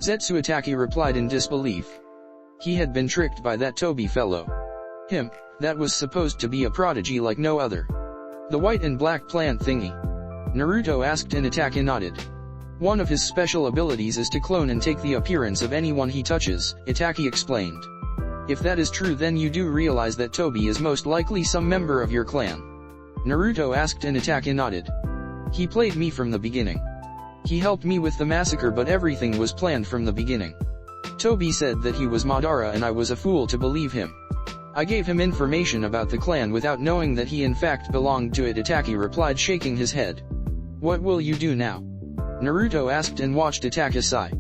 Zetsu, Itachi replied in disbelief. He had been tricked by that Toby fellow. Him, that was supposed to be a prodigy like no other. The white and black plant thingy? Naruto asked, and Itachi nodded. One of his special abilities is to clone and take the appearance of anyone he touches, Itachi explained. If that is true, then you do realize that Toby is most likely some member of your clan. Naruto asked, and Itachi nodded. He played me from the beginning. He helped me with the massacre, but everything was planned from the beginning. Toby said that he was Madara, and I was a fool to believe him. I gave him information about the clan without knowing that he in fact belonged to it, Itachi replied, shaking his head. What will you do now? Naruto asked, and watched Itachi sigh.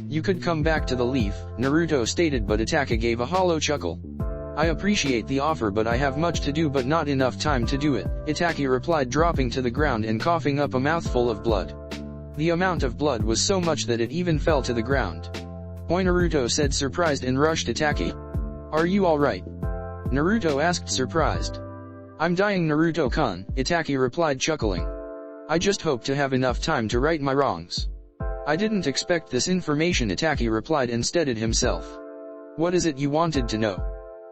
You could come back to the leaf, Naruto stated, but Itachi gave a hollow chuckle. I appreciate the offer, but I have much to do but not enough time to do it, Itachi replied, dropping to the ground and coughing up a mouthful of blood. The amount of blood was so much that it even fell to the ground. Oi, Naruto said, surprised, and rushed Itachi. Are you alright? Naruto asked, surprised. I'm dying, Naruto-kun, Itachi replied, chuckling. I just hope to have enough time to right my wrongs. I didn't expect this information, Itachi replied, and steadied himself. What is it you wanted to know?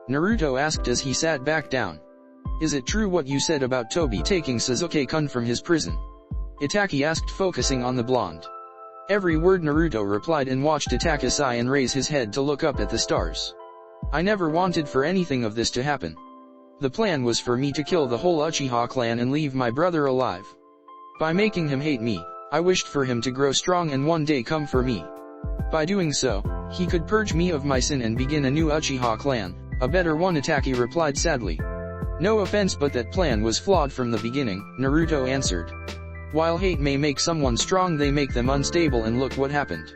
Naruto asked as he sat back down. Is it true what you said about Toby taking Sasuke-kun from his prison? Itachi asked, focusing on the blonde. Every word, Naruto replied, and watched Itachi sigh and raise his head to look up at the stars. I never wanted for anything of this to happen. The plan was for me to kill the whole Uchiha clan and leave my brother alive. By making him hate me, I wished for him to grow strong and one day come for me. By doing so, he could purge me of my sin and begin a new Uchiha clan, a better one, Itachi replied sadly. No offense, but that plan was flawed from the beginning, Naruto answered. While hate may make someone strong, they make them unstable, and look what happened.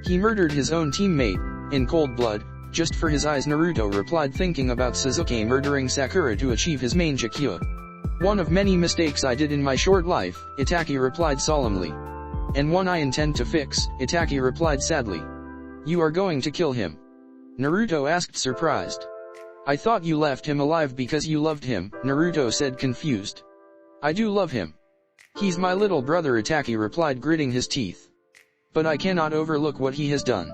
He murdered his own teammate, in cold blood, just for his eyes, Naruto replied, thinking about Sasuke murdering Sakura to achieve his main Jakkyuha. One of many mistakes I did in my short life, Itachi replied solemnly. And one I intend to fix, Itachi replied sadly. You are going to kill him? Naruto asked, surprised. I thought you left him alive because you loved him, Naruto said, confused. I do love him. He's my little brother, Itachi replied, gritting his teeth. But I cannot overlook what he has done.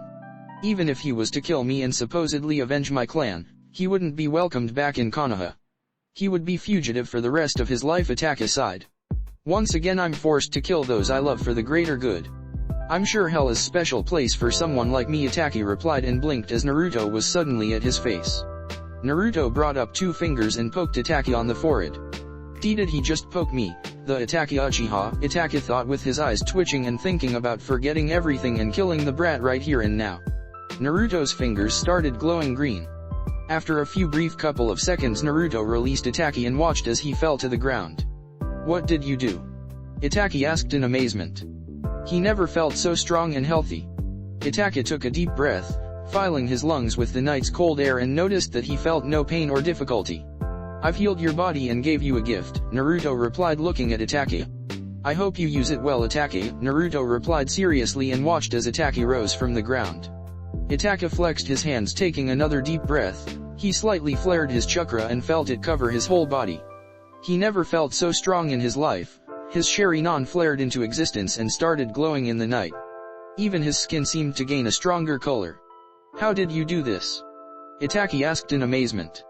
Even if he was to kill me and supposedly avenge my clan, He wouldn't be welcomed back in Konoha. He would be fugitive for the rest of his life. Itachi sighed. Once again I'm forced to kill those I love for the greater good. I'm sure hell is special place for someone like me, Itachi replied and blinked as Naruto was suddenly at his face. Naruto brought up 2 fingers and poked Itachi on the forehead. Did he just poke me, the Itachi Uchiha? Itachi thought with his eyes twitching and thinking about forgetting everything and killing the brat right here and now. Naruto's fingers started glowing green. After a few brief couple of seconds Naruto released Itachi and watched as he fell to the ground. What did you do? Itachi asked in amazement. He never felt so strong and healthy. Itachi took a deep breath, filling his lungs with the night's cold air and noticed that he felt no pain or difficulty. I've healed your body and gave you a gift, Naruto replied looking at Itachi. I hope you use it well, Itachi, Naruto replied seriously and watched as Itachi rose from the ground. Itachi flexed his hands taking another deep breath. He slightly flared his chakra and felt it cover his whole body. He never felt so strong in his life. His Sharingan flared into existence and started glowing in the night. Even his skin seemed to gain a stronger color. How did you do this? Itachi asked in amazement.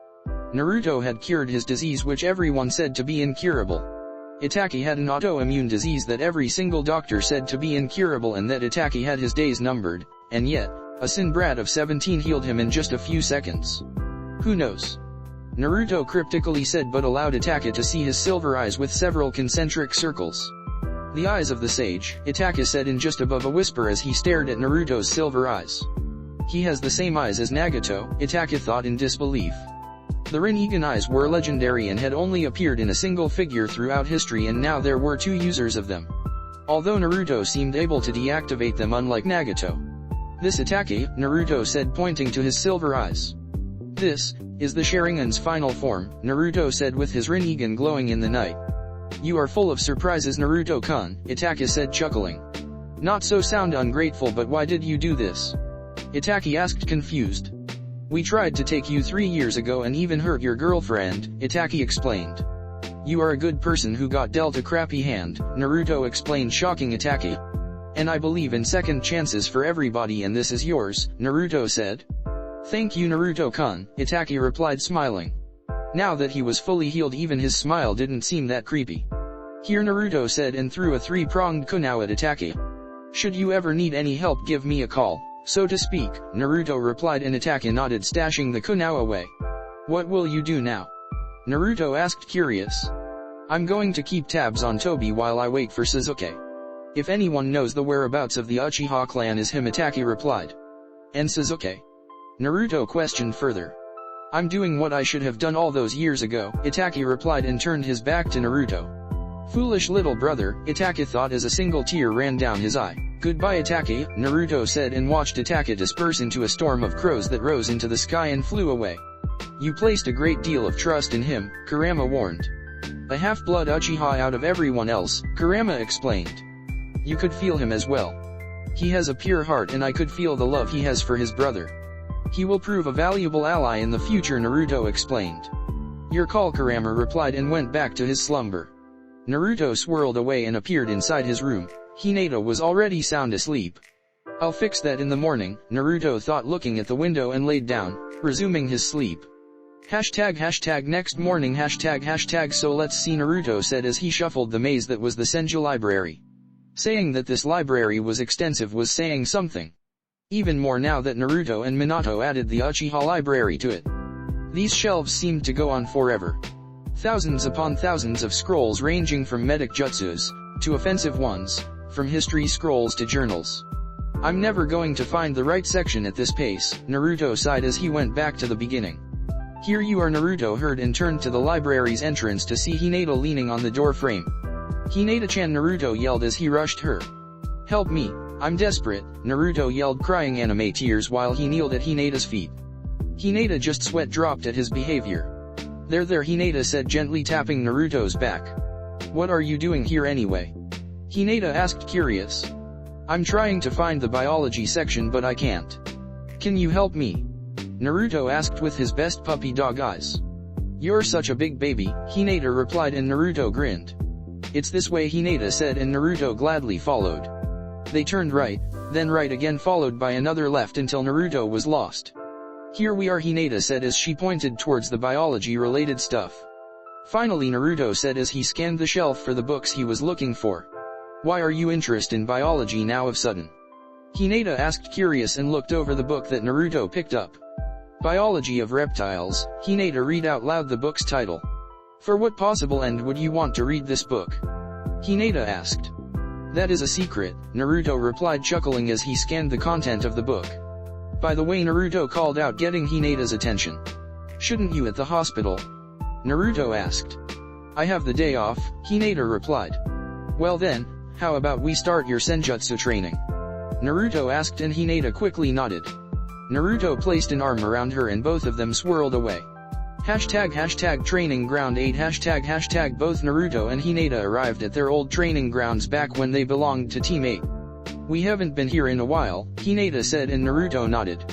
Naruto had cured his disease which everyone said to be incurable. Itachi had an autoimmune disease that every single doctor said to be incurable and that Itachi had his days numbered, and yet, a sin brat of 17 healed him in just a few seconds. Who knows? Naruto cryptically said but allowed Itachi to see his silver eyes with several concentric circles. The eyes of the sage, Itachi said in just above a whisper as he stared at Naruto's silver eyes. He has the same eyes as Nagato, Itachi thought in disbelief. The Rinnegan eyes were legendary and had only appeared in a single figure throughout history and now there were 2 users of them. Although Naruto seemed able to deactivate them unlike Nagato. This Itachi, Naruto said pointing to his silver eyes. This is the Sharingan's final form, Naruto said with his Rinnegan glowing in the night. You are full of surprises Naruto-kun, Itachi said chuckling. Not so sound ungrateful but why did you do this? Itachi asked confused. We tried to take you 3 years ago and even hurt your girlfriend, Itachi explained. You are a good person who got dealt a crappy hand, Naruto explained shocking Itachi. And I believe in second chances for everybody and this is yours, Naruto said. Thank you Naruto-kun, Itachi replied smiling. Now that he was fully healed even his smile didn't seem that creepy. Here Naruto said and threw a 3-pronged kunao at Itachi. Should you ever need any help give me a call, so to speak, Naruto replied and Itachi nodded stashing the kunao away. What will you do now? Naruto asked curious. I'm going to keep tabs on Tobi while I wait for Sasuke. If anyone knows the whereabouts of the Uchiha clan is him Itachi replied. And Sasuke? Naruto questioned further. I'm doing what I should have done all those years ago, Itachi replied and turned his back to Naruto. Foolish little brother, Itachi thought as a single tear ran down his eye. Goodbye Itachi, Naruto said and watched Itachi disperse into a storm of crows that rose into the sky and flew away. You placed a great deal of trust in him, Kurama warned. A half-blood Uchiha out of everyone else, Kurama explained. You could feel him as well. He has a pure heart and I could feel the love he has for his brother. He will prove a valuable ally in the future Naruto explained. Your call Kurama replied and went back to his slumber. Naruto swirled away and appeared inside his room. Hinata was already sound asleep. I'll fix that in the morning, Naruto thought looking at the window and laid down, resuming his sleep. Next morning so let's see Naruto said as he shuffled the maze that was the Senju library. Saying that this library was extensive was saying something. Even more now that Naruto and Minato added the Uchiha library to it. These shelves seemed to go on forever. Thousands upon thousands of scrolls ranging from medic jutsus, to offensive ones, from history scrolls to journals. I'm never going to find the right section at this pace, Naruto sighed as he went back to the beginning. Here you are Naruto heard and turned to the library's entrance to see Hinata leaning on the door frame. Hinata-chan Naruto yelled as he rushed her. Help me, I'm desperate, Naruto yelled crying anime tears while he kneeled at Hinata's feet. Hinata just sweat dropped at his behavior. There Hinata said gently tapping Naruto's back. What are you doing here anyway? Hinata asked curious. I'm trying to find the biology section but I can't. Can you help me? Naruto asked with his best puppy dog eyes. You're such a big baby, Hinata replied and Naruto grinned. It's this way Hinata said and Naruto gladly followed. They turned right, then right again followed by another left until Naruto was lost. Here we are, Hinata said as she pointed towards the biology-related stuff. Finally, Naruto said as he scanned the shelf for the books he was looking for. Why are you interested in biology now of sudden? Hinata asked, curious, and looked over the book that Naruto picked up. Biology of Reptiles. Hinata read out loud the book's title. For what possible end would you want to read this book? Hinata asked. That is a secret, Naruto replied, chuckling as he scanned the content of the book. By the way, Naruto called out, getting Hinata's attention. Shouldn't you at the hospital? Naruto asked. I have the day off, Hinata replied. Well then, how about we start your senjutsu training? Naruto asked, and Hinata quickly nodded. Naruto placed an arm around her and both of them swirled away. ## training ground 8 ## both Naruto and Hinata arrived at their old training grounds back when they belonged to Team 8. We haven't been here in a while, Hinata said, and Naruto nodded.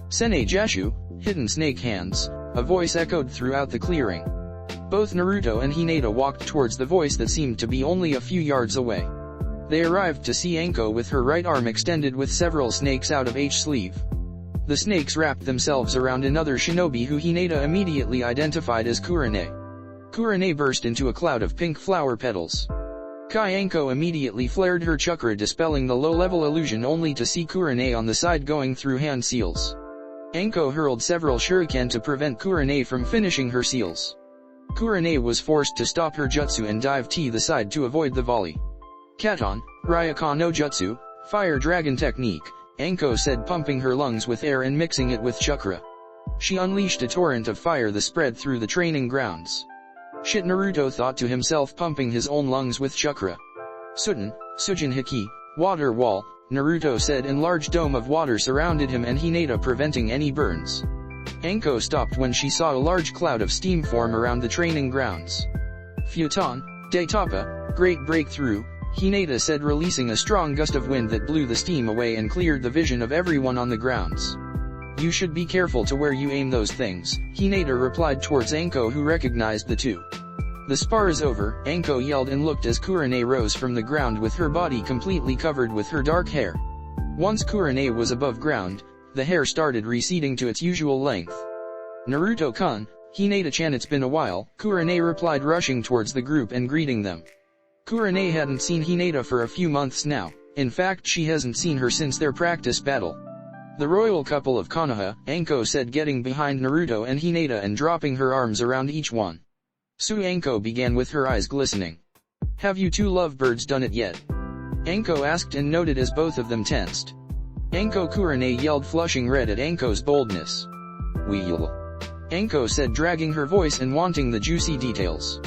Sene Jashu, hidden snake hands, a voice echoed throughout the clearing. Both Naruto and Hinata walked towards the voice that seemed to be only a few yards away. They arrived to see Anko with her right arm extended with several snakes out of each sleeve. The snakes wrapped themselves around another shinobi who Hinata immediately identified as Kurane. Kurane burst into a cloud of pink flower petals. Anko immediately flared her chakra, dispelling the low-level illusion, only to see Kurane on the side going through hand seals. Anko hurled several shuriken to prevent Kurane from finishing her seals. Kurane was forced to stop her jutsu and dive to the side to avoid the volley. Katon, Ryukan no Jutsu, Fire Dragon Technique, Anko said, pumping her lungs with air and mixing it with chakra. She unleashed a torrent of fire that spread through the training grounds. Shit, Naruto thought to himself, pumping his own lungs with chakra. Sujin Hiki, water wall, Naruto said, and large dome of water surrounded him and Hinata, preventing any burns. Anko stopped when she saw a large cloud of steam form around the training grounds. Futon, Daitapa, great breakthrough, Hinata said, releasing a strong gust of wind that blew the steam away and cleared the vision of everyone on the grounds. You should be careful to where you aim those things, Hinata replied towards Anko, who recognized the two. The spar is over, Anko yelled and looked as Kurane rose from the ground with her body completely covered with her dark hair. Once Kurane was above ground, the hair started receding to its usual length. Naruto-kun, Hinata-chan, it's been a while, Kurane replied, rushing towards the group and greeting them. Kurane hadn't seen Hinata for a few months now. In fact, she hasn't seen her since their practice battle. The royal couple of Konoha, Anko said, getting behind Naruto and Hinata and dropping her arms around each one. Anko began with her eyes glistening. Have you two lovebirds done it yet? Anko asked and noted as both of them tensed. Anko, Kurane yelled, flushing red at Anko's boldness. We'll. Anko said, dragging her voice and wanting the juicy details.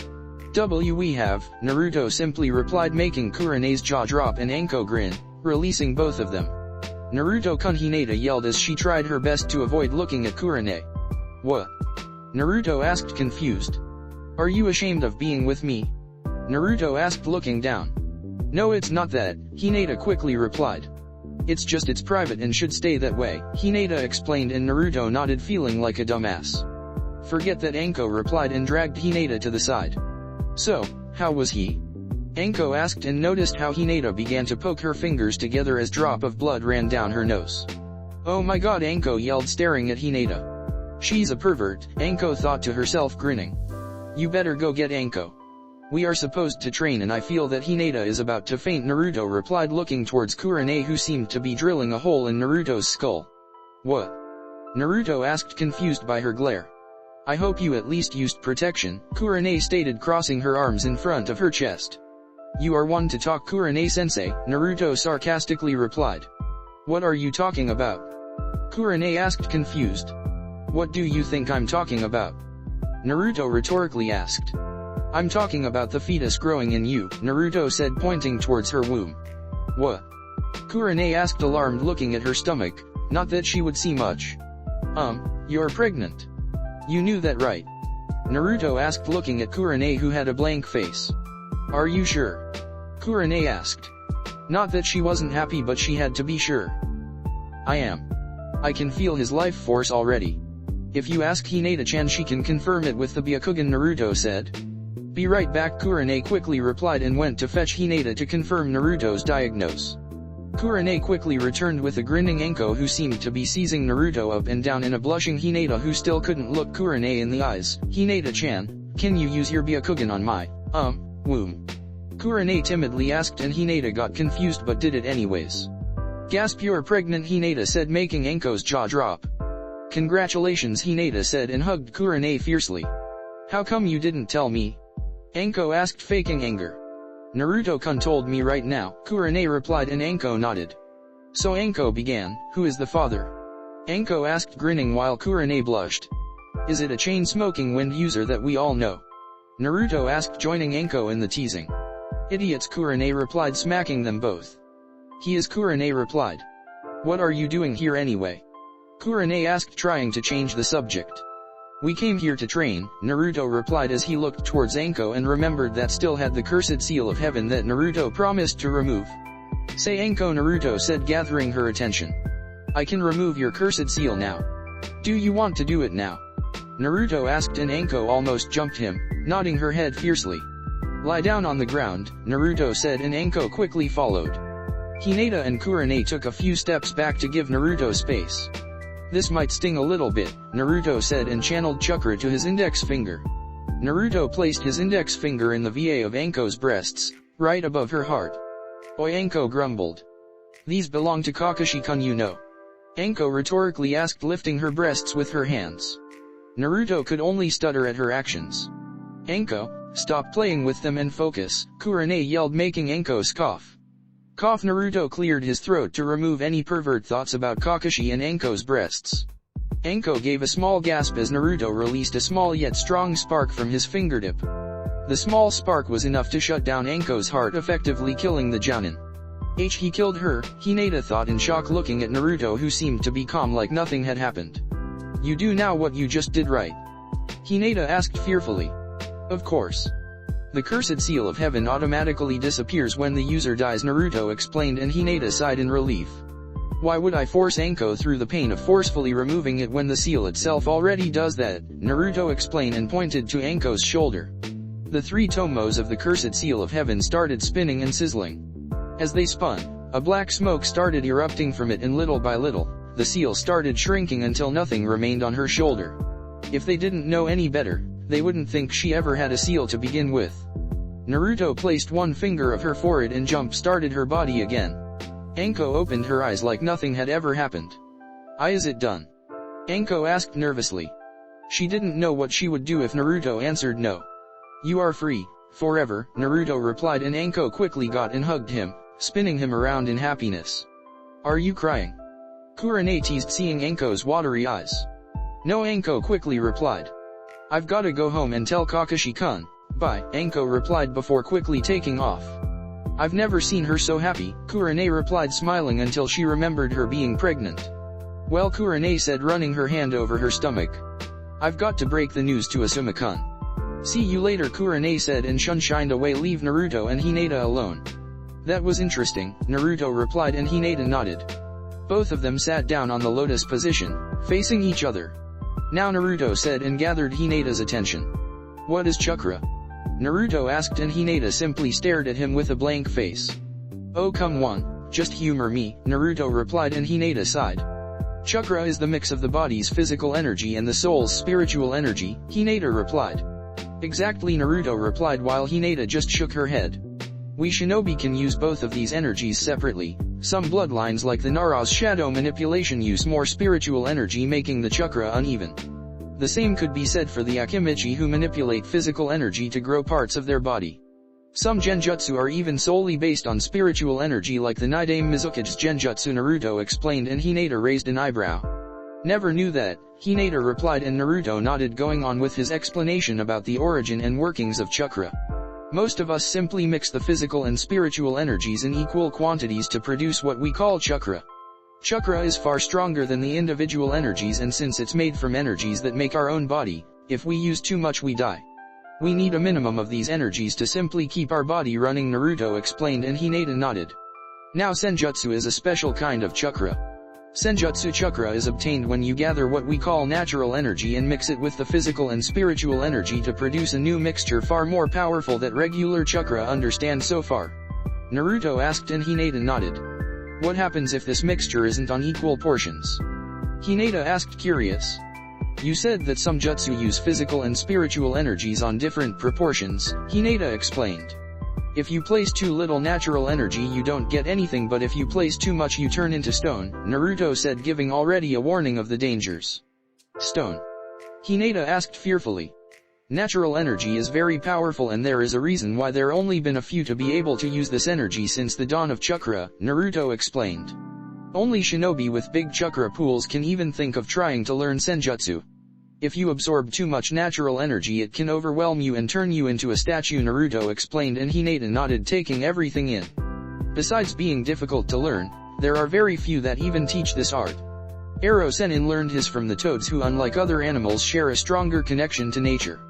We have, Naruto simply replied, making Kurane's jaw drop and Anko grin, releasing both of them. Naruto-kun, Hinata yelled as she tried her best to avoid looking at Kurane. What? Naruto asked, confused. Are you ashamed of being with me? Naruto asked, looking down. No, it's not that, Hinata quickly replied. It's just it's private and should stay that way, Hinata explained, and Naruto nodded, feeling like a dumbass. Forget that, Anko replied and dragged Hinata to the side. So, how was he? Anko asked and noticed how Hinata began to poke her fingers together as drop of blood ran down her nose. Oh my god, Anko yelled, staring at Hinata. She's a pervert, Anko thought to herself, grinning. You better go get Anko. We are supposed to train and I feel that Hinata is about to faint, Naruto replied, looking towards Kurane, who seemed to be drilling a hole in Naruto's skull. What? Naruto asked, confused by her glare. I hope you at least used protection, Kurane stated, crossing her arms in front of her chest. You are one to talk, Kurane-sensei, Naruto sarcastically replied. What are you talking about? Kurane asked, confused. What do you think I'm talking about? Naruto rhetorically asked. I'm talking about the fetus growing in you, Naruto said, pointing towards her womb. What? Kurane asked, alarmed, looking at her stomach. Not that she would see much. You're pregnant. You knew that, right? Naruto asked, looking at Kurane, who had a blank face. Are you sure? Kurane asked. Not that she wasn't happy, but she had to be sure. I am. I can feel his life force already. If you ask Hinata-chan, she can confirm it with the Byakugan, Naruto said. Be right back, Kurane quickly replied and went to fetch Hinata to confirm Naruto's diagnose. Kurenai quickly returned with a grinning Anko who seemed to be seizing Naruto up and down, and a blushing Hinata who still couldn't look Kurenai in the eyes. "Hinata-chan, can you use your Byakugan on my, womb?" Kurenai timidly asked, and Hinata got confused but did it anyways. "Gasp, you're pregnant," Hinata said, making Anko's jaw drop. "Congratulations," Hinata said and hugged Kurenai fiercely. "How come you didn't tell me?" Anko asked, faking anger. "Naruto-kun told me right now," Kurenai replied, and Anko nodded. So Anko began, "Who is the father?" Anko asked, grinning while Kurenai blushed. "Is it a chain-smoking wind user that we all know?" Naruto asked, joining Anko in the teasing. "Idiots," Kurenai replied, smacking them both. "He is," Kurenai replied. "What are you doing here anyway?" Kurenai asked, trying to change the subject. "We came here to train," Naruto replied as he looked towards Anko and remembered that still had the cursed seal of heaven that Naruto promised to remove. "Say Anko," Naruto said, gathering her attention. "I can remove your cursed seal now. Do you want to do it now?" Naruto asked, and Anko almost jumped him, nodding her head fiercely. "Lie down on the ground," Naruto said, and Anko quickly followed. Hinata and Kurenai took a few steps back to give Naruto space. "This might sting a little bit," Naruto said and channeled chakra to his index finger. Naruto placed his index finger in the VA of Anko's breasts, right above her heart. "Oi," Anko grumbled. "These belong to Kakashi-kun, you know." Anko rhetorically asked, lifting her breasts with her hands. Naruto could only stutter at her actions. "Anko, stop playing with them and focus," Kurenai yelled, making Anko scoff. Cough. Naruto cleared his throat to remove any pervert thoughts about Kakashi and Anko's breasts. Anko gave a small gasp as Naruto released a small yet strong spark from his fingertip. The small spark was enough to shut down Anko's heart, effectively killing the Jounin. He killed her, Hinata thought in shock, looking at Naruto, who seemed to be calm like nothing had happened. "You do now what you just did, right?" Hinata asked fearfully. "Of course. The cursed seal of heaven automatically disappears when the user dies," Naruto explained, and Hinata sighed in relief. "Why would I force Anko through the pain of forcefully removing it when the seal itself already does that?" Naruto explained and pointed to Anko's shoulder. The 3 tomos of the cursed seal of heaven started spinning and sizzling. As they spun, a black smoke started erupting from it, and little by little, the seal started shrinking until nothing remained on her shoulder. If they didn't know any better, they wouldn't think she ever had a seal to begin with. Naruto placed one finger of her forehead and jump-started her body again. Anko opened her eyes like nothing had ever happened. "Is it done?" Anko asked nervously. She didn't know what she would do if Naruto answered no. "You are free, forever," Naruto replied, and Anko quickly got and hugged him, spinning him around in happiness. "Are you crying?" Kurenai teased, seeing Anko's watery eyes. "No," Anko quickly replied. "I've gotta go home and tell Kakashi-kun. Bye," Anko replied before quickly taking off. "I've never seen her so happy," Kurenai replied, smiling until she remembered her being pregnant. "Well," Kurenai said, running her hand over her stomach. "I've got to break the news to Asuma-kun." "See you later," Kurenai said and shined away, leave Naruto and Hinata alone. "That was interesting," Naruto replied, and Hinata nodded. Both of them sat down on the lotus position, facing each other. "Now," Naruto said and gathered Hinata's attention. "What is chakra?" Naruto asked, and Hinata simply stared at him with a blank face. "Oh come on, just humor me," Naruto replied, and Hinata sighed. "Chakra is the mix of the body's physical energy and the soul's spiritual energy," Hinata replied. "Exactly," Naruto replied while Hinata just shook her head. "We shinobi can use both of these energies separately. Some bloodlines like the Nara's shadow manipulation use more spiritual energy, making the chakra uneven. The same could be said for the Akimichi, who manipulate physical energy to grow parts of their body. Some genjutsu are even solely based on spiritual energy, like the Nidame Mizukage's genjutsu," Naruto explained, and Hinata raised an eyebrow. "Never knew that," Hinata replied, and Naruto nodded, going on with his explanation about the origin and workings of chakra. "Most of us simply mix the physical and spiritual energies in equal quantities to produce what we call chakra. Chakra is far stronger than the individual energies, and since it's made from energies that make our own body, if we use too much we die. We need a minimum of these energies to simply keep our body running," Naruto explained, and Hinata nodded. "Now senjutsu is a special kind of chakra. Senjutsu chakra is obtained when you gather what we call natural energy and mix it with the physical and spiritual energy to produce a new mixture far more powerful than regular chakra. Understand so far?" Naruto asked, and Hinata nodded. What happens if this mixture isn't on equal portions? Hinata asked, curious. You said that some jutsu use physical and spiritual energies on different proportions, Hinata explained. If you place too little natural energy you don't get anything, but if you place too much you turn into stone, Naruto said, giving already a warning of the dangers. Stone? Hinata asked fearfully. Natural energy is very powerful and there is a reason why there only been a few to be able to use this energy since the dawn of chakra, Naruto explained. Only shinobi with big chakra pools can even think of trying to learn senjutsu. If you absorb too much natural energy it can overwhelm you and turn you into a statue, Naruto explained, and Hinata nodded, taking everything in. Besides being difficult to learn, there are very few that even teach this art. Ero Sennin learned his from the toads, who unlike other animals share a stronger connection to nature.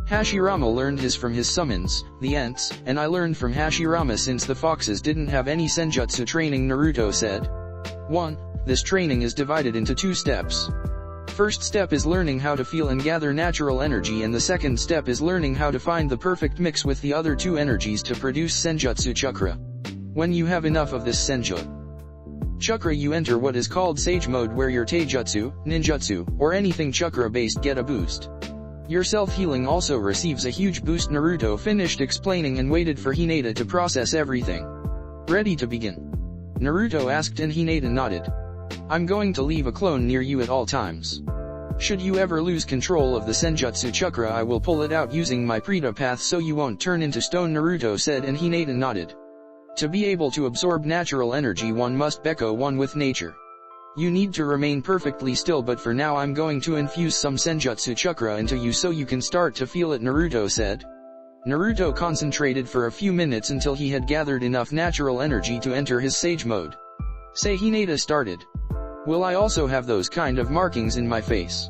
Hashirama learned his from his summons, the ants, and I learned from Hashirama since the foxes didn't have any senjutsu training, Naruto said. 1. This training is divided into 2 steps. First step is learning how to feel and gather natural energy, and the second step is learning how to find the perfect mix with the other 2 energies to produce senjutsu chakra. When you have enough of this senjutsu chakra you enter what is called sage mode, where your taijutsu, ninjutsu, or anything chakra based get a boost. Your self-healing also receives a huge boost. Naruto finished explaining and waited for Hinata to process everything. Ready to begin? Naruto asked, and Hinata nodded. I'm going to leave a clone near you at all times. Should you ever lose control of the senjutsu chakra I will pull it out using my Prita path so you won't turn into stone, Naruto said, and Hinata nodded. To be able to absorb natural energy one must become one with nature. You need to remain perfectly still, but for now I'm going to infuse some senjutsu chakra into you so you can start to feel it, Naruto said. Naruto concentrated for a few minutes until he had gathered enough natural energy to enter his sage mode. Say, Hinata started. Will I also have those kind of markings in my face?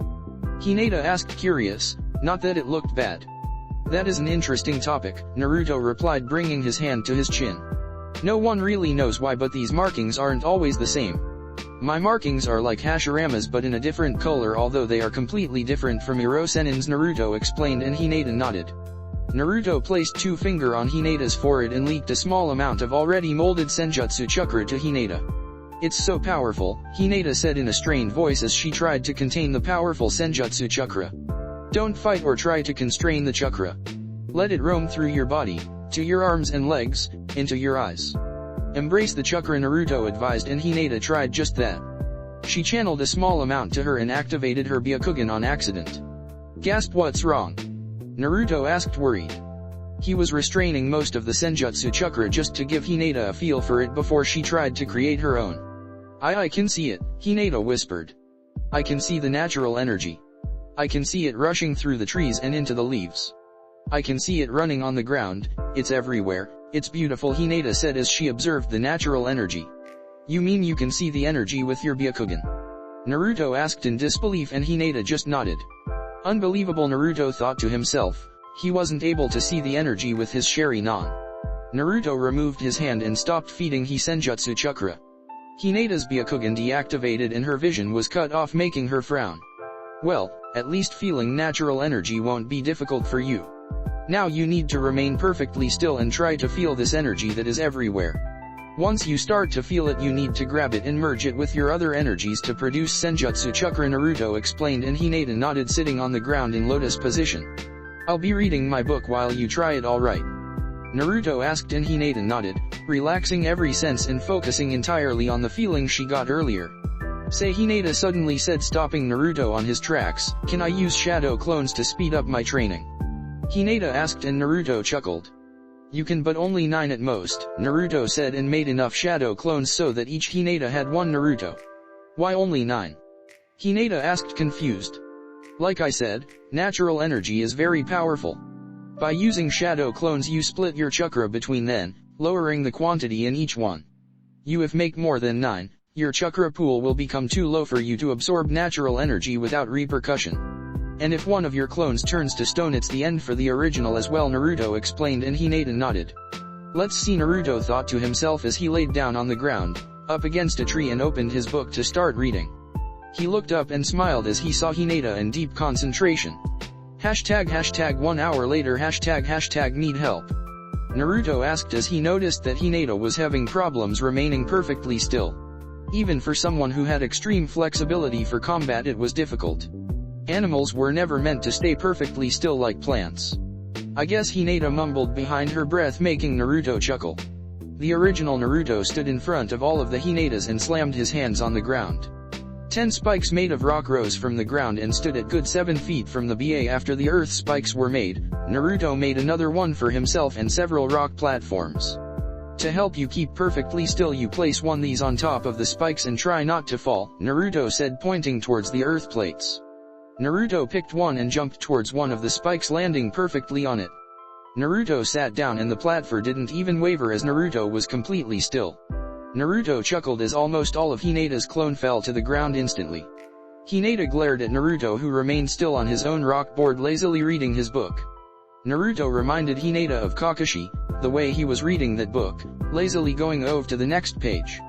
Hinata asked, curious. Not that it looked bad. That is an interesting topic, Naruto replied, bringing his hand to his chin. No one really knows why, but these markings aren't always the same. My markings are like Hashirama's but in a different color, although they are completely different from Ero Sennin's, Naruto explained, and Hinata nodded. Naruto placed 2 fingers on Hinata's forehead and leaked a small amount of already molded senjutsu chakra to Hinata. It's so powerful, Hinata said in a strained voice as she tried to contain the powerful senjutsu chakra. Don't fight or try to constrain the chakra. Let it roam through your body, to your arms and legs, into your eyes. Embrace the chakra, Naruto advised, and Hinata tried just that. She channeled a small amount to her and activated her Byakugan on accident. Gasped, what's wrong? Naruto asked, worried. He was restraining most of the senjutsu chakra just to give Hinata a feel for it before she tried to create her own. I can see it, Hinata whispered. I can see the natural energy. I can see it rushing through the trees and into the leaves. I can see it running on the ground, it's everywhere, it's beautiful, Hinata said as she observed the natural energy. You mean you can see the energy with your Byakugan? Naruto asked in disbelief, and Hinata just nodded. Unbelievable, Naruto thought to himself. He wasn't able to see the energy with his Sharingan. Naruto removed his hand and stopped feeding his senjutsu chakra. Hinata's Byakugan deactivated and her vision was cut off, making her frown. Well, at least feeling natural energy won't be difficult for you. Now you need to remain perfectly still and try to feel this energy that is everywhere. Once you start to feel it you need to grab it and merge it with your other energies to produce senjutsu chakra, Naruto explained, and Hinata nodded, sitting on the ground in lotus position. I'll be reading my book while you try it, alright? Naruto asked, and Hinata nodded, relaxing every sense and focusing entirely on the feeling she got earlier. Say, Hinata suddenly said, stopping Naruto on his tracks, can I use shadow clones to speed up my training? Hinata asked, and Naruto chuckled. You can, but only 9 at most, Naruto said, and made enough shadow clones so that each Hinata had 1 Naruto. Why only 9? Hinata asked, confused. Like I said, natural energy is very powerful. By using shadow clones you split your chakra between them, lowering the quantity in each one. You if make more than 9, your chakra pool will become too low for you to absorb natural energy without repercussion. And if one of your clones turns to stone it's the end for the original as well, Naruto explained, and Hinata nodded. Let's see, Naruto thought to himself as he laid down on the ground, up against a tree, and opened his book to start reading. He looked up and smiled as he saw Hinata in deep concentration. ##1 hour later ##need help. Naruto asked as he noticed that Hinata was having problems remaining perfectly still. Even for someone who had extreme flexibility for combat, it was difficult. Animals were never meant to stay perfectly still like plants. I guess Hinata mumbled behind her breath, making Naruto chuckle. The original Naruto stood in front of all of the Hinatas and slammed his hands on the ground. 10 spikes made of rock rose from the ground and stood at good 7 feet from the BA. After the earth spikes were made, Naruto made another one for himself and several rock platforms. To help you keep perfectly still, you place one these on top of the spikes and try not to fall, Naruto said, pointing towards the earth plates. Naruto picked one and jumped towards one of the spikes, landing perfectly on it. Naruto sat down and the platform didn't even waver as Naruto was completely still. Naruto chuckled as almost all of Hinata's clone fell to the ground instantly. Hinata glared at Naruto, who remained still on his own rock board lazily reading his book. Naruto reminded Hinata of Kakashi, the way he was reading that book, lazily going over to the next page.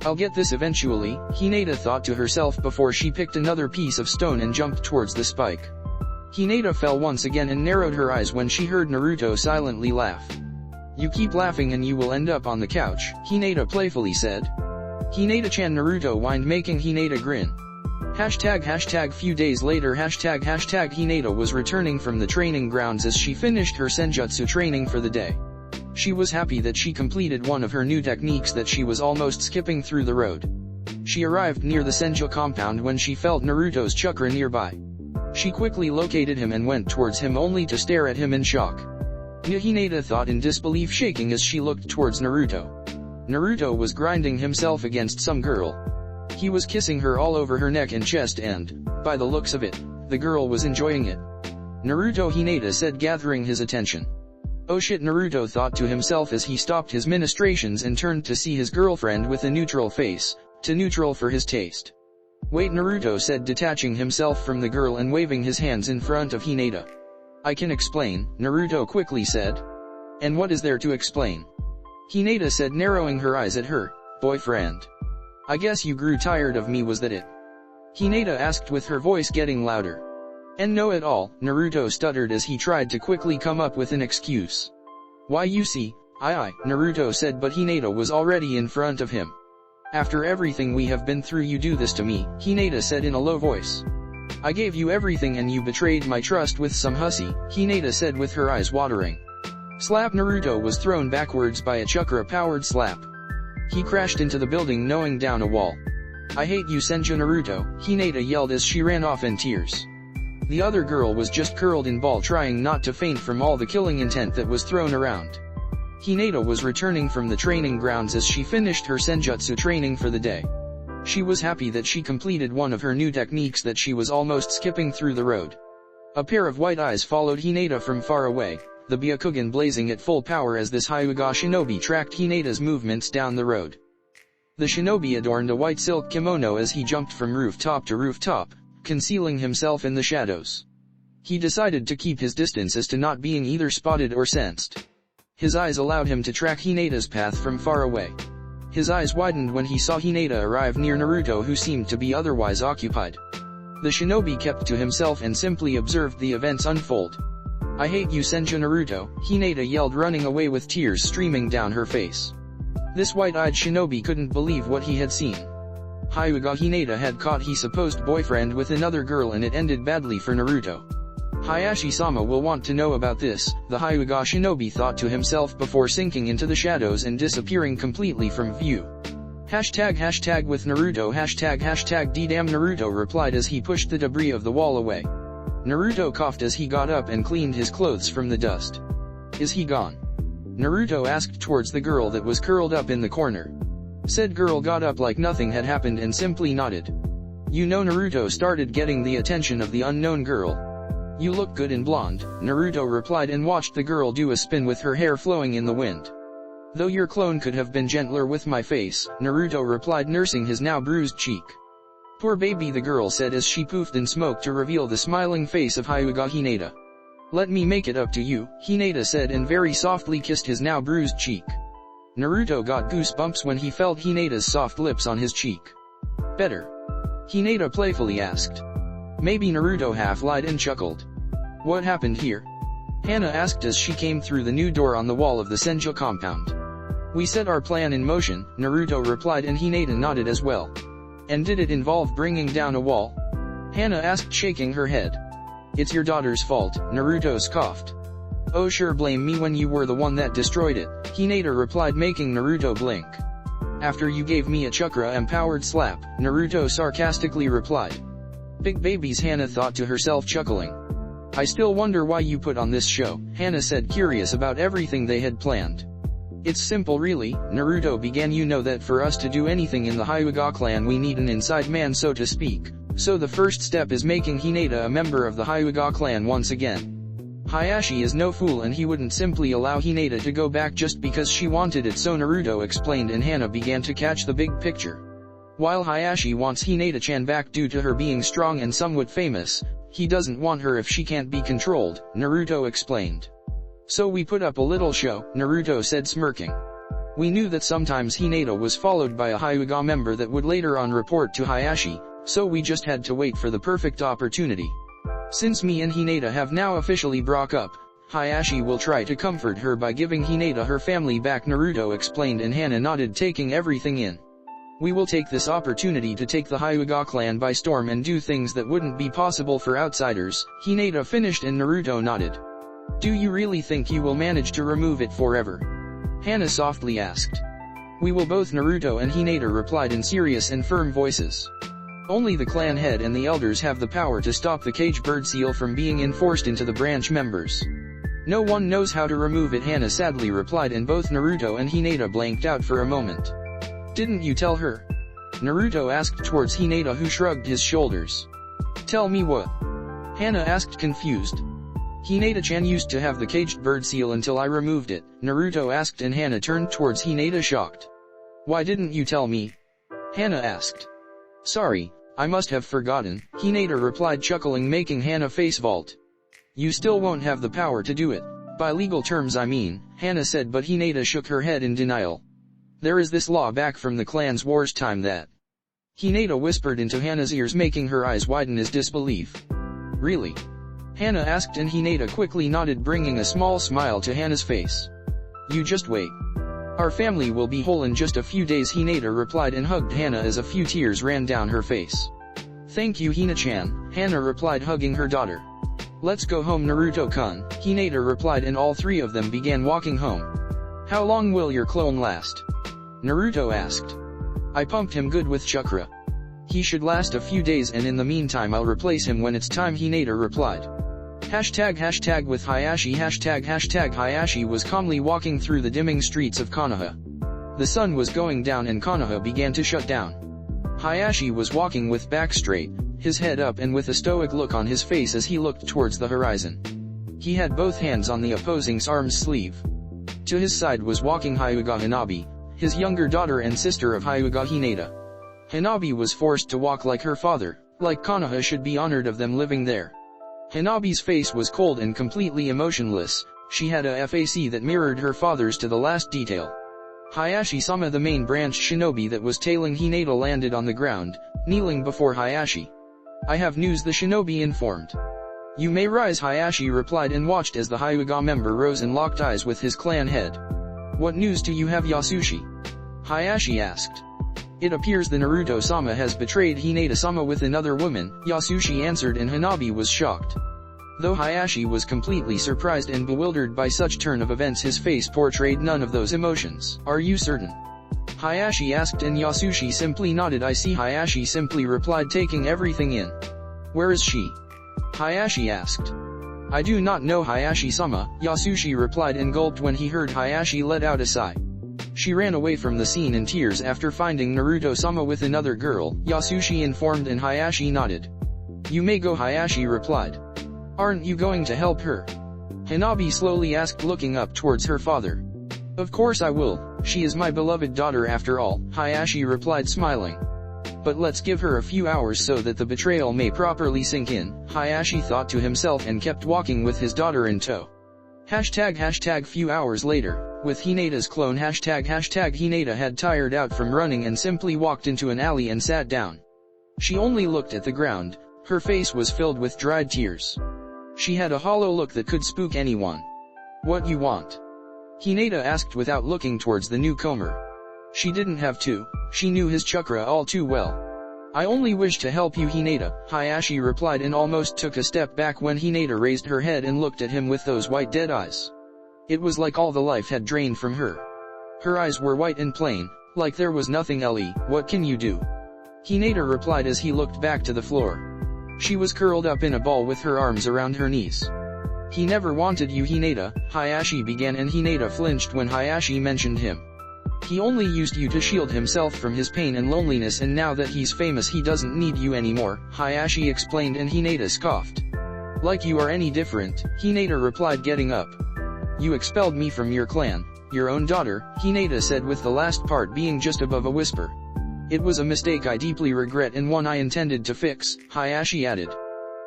I'll get this eventually, Hinata thought to herself before she picked another piece of stone and jumped towards the spike. Hinata fell once again and narrowed her eyes when she heard Naruto silently laugh. You keep laughing and you will end up on the couch, Hinata playfully said. Hinata-chan, Naruto whined, making Hinata grin. Few days later Hinata was returning from the training grounds as she finished her senjutsu training for the day. She was happy that she completed one of her new techniques that she was almost skipping through the road. She arrived near the Senju compound when she felt Naruto's chakra nearby. She quickly located him and went towards him only to stare at him in shock. Hinata thought in disbelief, shaking as she looked towards Naruto. Naruto was grinding himself against some girl. He was kissing her all over her neck and chest and, by the looks of it, the girl was enjoying it. Naruto, Hinata said, gathering his attention. Oh shit, Naruto thought to himself as he stopped his ministrations and turned to see his girlfriend with a neutral face, too neutral for his taste. Wait, Naruto said, detaching himself from the girl and waving his hands in front of Hinata. I can explain, Naruto quickly said. And what is there to explain? Hinata said, narrowing her eyes at her boyfriend. I guess you grew tired of me, was that it? Hinata asked with her voice getting louder. And no at all, Naruto stuttered as he tried to quickly come up with an excuse. Why, you see, I, Naruto said, but Hinata was already in front of him. After everything we have been through, you do this to me, Hinata said in a low voice. I gave you everything and you betrayed my trust with some hussy, Hinata said with her eyes watering. Slap! Naruto was thrown backwards by a chakra-powered slap. He crashed into the building, knowing down a wall. I hate you, Senju Naruto, Hinata yelled as she ran off in tears. The other girl was just curled in ball, trying not to faint from all the killing intent that was thrown around. Hinata was returning from the training grounds as she finished her senjutsu training for the day. She was happy that she completed one of her new techniques that she was almost skipping through the road. A pair of white eyes followed Hinata from far away, the Byakugan blazing at full power as this Hyuga shinobi tracked Hinata's movements down the road. The shinobi adorned a white silk kimono as he jumped from rooftop to rooftop, concealing himself in the shadows. He decided to keep his distance as to not being either spotted or sensed. His eyes allowed him to track Hinata's path from far away. His eyes widened when he saw Hinata arrive near Naruto, who seemed to be otherwise occupied. The shinobi kept to himself and simply observed the events unfold. I hate you, Senju Naruto, Hinata yelled, running away with tears streaming down her face. This white-eyed shinobi couldn't believe what he had seen. Hyuga Hinata had caught his supposed boyfriend with another girl, and it ended badly for Naruto. Hayashi-sama will want to know about this, the Hyuga shinobi thought to himself before sinking into the shadows and disappearing completely from view. Hashtag with Naruto, hashtag ddamn, Naruto replied as he pushed the debris of the wall away. Naruto coughed as he got up and cleaned his clothes from the dust. Is he gone? Naruto asked towards the girl that was curled up in the corner. Said girl got up like nothing had happened and simply nodded. You know, Naruto started getting the attention of the unknown girl. You look good in blonde, Naruto replied and watched the girl do a spin with her hair flowing in the wind. Though your clone could have been gentler with my face, Naruto replied, nursing his now bruised cheek. Poor baby, the girl said as she poofed in smoke to reveal the smiling face of Hyuga Hinata. Let me make it up to you, Hinata said and very softly kissed his now bruised cheek. Naruto got goosebumps when he felt Hinata's soft lips on his cheek. Better? Hinata playfully asked. Maybe, Naruto half lied and chuckled. What happened here? Hana asked as she came through the new door on the wall of the Senju compound. We set our plan in motion, Naruto replied, and Hinata nodded as well. And did it involve bringing down a wall? Hana asked, shaking her head. It's your daughter's fault, Naruto scoffed. Oh sure, blame me when you were the one that destroyed it, Hinata replied, making Naruto blink. After you gave me a chakra-empowered slap, Naruto sarcastically replied. Big babies, Hana thought to herself, chuckling. I still wonder why you put on this show, Hana said, curious about everything they had planned. It's simple really, Naruto began. You know that for us to do anything in the Hyuga clan we need an inside man, so to speak. So the first step is making Hinata a member of the Hyuga clan once again. Hayashi is no fool and he wouldn't simply allow Hinata to go back just because she wanted it, so Naruto explained, and Hana began to catch the big picture. While Hayashi wants Hinata-chan back due to her being strong and somewhat famous, he doesn't want her if she can't be controlled, Naruto explained. So we put up a little show, Naruto said, smirking. We knew that sometimes Hinata was followed by a Hyuga member that would later on report to Hayashi, so we just had to wait for the perfect opportunity. Since me and Hinata have now officially broke up, Hayashi will try to comfort her by giving Hinata her family back, Naruto explained, and Hana nodded, taking everything in. We will take this opportunity to take the Hyuga clan by storm and do things that wouldn't be possible for outsiders, Hinata finished, and Naruto nodded. Do you really think you will manage to remove it forever? Hana softly asked. We will both, Naruto and Hinata replied in serious and firm voices. Only the clan head and the elders have the power to stop the cage bird seal from being enforced into the branch members. No one knows how to remove it, Hana sadly replied, and both Naruto and Hinata blanked out for a moment. Didn't you tell her? Naruto asked towards Hinata, who shrugged his shoulders. Tell me what? Hana asked, confused. Hinata-chan used to have the caged bird seal until I removed it, Naruto asked, and Hana turned towards Hinata, shocked. Why didn't you tell me? Hana asked. Sorry, I must have forgotten, Hinata replied, chuckling, making Hana face vault. You still won't have the power to do it, by legal terms I mean, Hana said, but Hinata shook her head in denial. There is this law back from the clan's wars time that... Hinata whispered into Hana's ears, making her eyes widen as disbelief. Really? Hana asked, and Hinata quickly nodded, bringing a small smile to Hana's face. You just wait. Our family will be whole in just a few days, Hinata replied, and hugged Hana as a few tears ran down her face. Thank you, Hina-chan, Hana replied, hugging her daughter. Let's go home, Naruto-kun, Hinata replied, and all three of them began walking home. How long will your clone last? Naruto asked. I pumped him good with chakra. He should last a few days, and in the meantime I'll replace him when it's time, Hinata replied. Hashtag with Hayashi. Hashtag Hayashi was calmly walking through the dimming streets of Konoha. The sun was going down and Konoha began to shut down. Hayashi was walking with back straight, his head up, and with a stoic look on his face as he looked towards the horizon. He had both hands on the opposing arm's sleeve. To his side was walking Hyuga Hanabi, his younger daughter and sister of Hyuga Hinata. Hanabi was forced to walk like her father, like Konoha should be honored of them living there. Hanabi's face was cold and completely emotionless. She had a face that mirrored her father's to the last detail. Hayashi-sama, the main branch shinobi that was tailing Hinata, landed on the ground, kneeling before Hayashi. I have news, the shinobi informed. You may rise, Hayashi replied, and watched as the Hyuga member rose and locked eyes with his clan head. What news do you have, Yasushi? Hayashi asked. It appears the Naruto-sama has betrayed Hinata-sama with another woman, Yasushi answered, and Hanabi was shocked. Though Hayashi was completely surprised and bewildered by such turn of events, his face portrayed none of those emotions. Are you certain? Hayashi asked, and Yasushi simply nodded. I see, Hayashi simply replied, taking everything in. Where is she? Hayashi asked. I do not know, Hayashi-sama, Yasushi replied, and gulped when he heard Hayashi let out a sigh. She ran away from the scene in tears after finding Naruto-sama with another girl, Yasushi informed, and Hayashi nodded. You may go, Hayashi replied. Aren't you going to help her? Hanabi slowly asked, looking up towards her father. Of course I will, she is my beloved daughter after all, Hayashi replied, smiling. But let's give her a few hours so that the betrayal may properly sink in, Hayashi thought to himself, and kept walking with his daughter in tow. Hashtag few hours later, with Hinata's clone. Hashtag Hinata had tired out from running and simply walked into an alley and sat down. She only looked at the ground, her face was filled with dried tears. She had a hollow look that could spook anyone. What you want? Hinata asked without looking towards the newcomer. She didn't have to, she knew his chakra all too well. I only wish to help you, Hinata, Hayashi replied, and almost took a step back when Hinata raised her head and looked at him with those white dead eyes. It was like all the life had drained from her. Her eyes were white and plain, like there was nothing else. What can you do? Hinata replied as he looked back to the floor. She was curled up in a ball with her arms around her knees. He never wanted you, Hinata, Hayashi began, and Hinata flinched when Hayashi mentioned him. He only used you to shield himself from his pain and loneliness, and now that he's famous he doesn't need you anymore, Hayashi explained, and Hinata scoffed. Like you are any different, Hinata replied, getting up. You expelled me from your clan, your own daughter, Hinata said, with the last part being just above a whisper. It was a mistake I deeply regret and one I intended to fix, Hayashi added.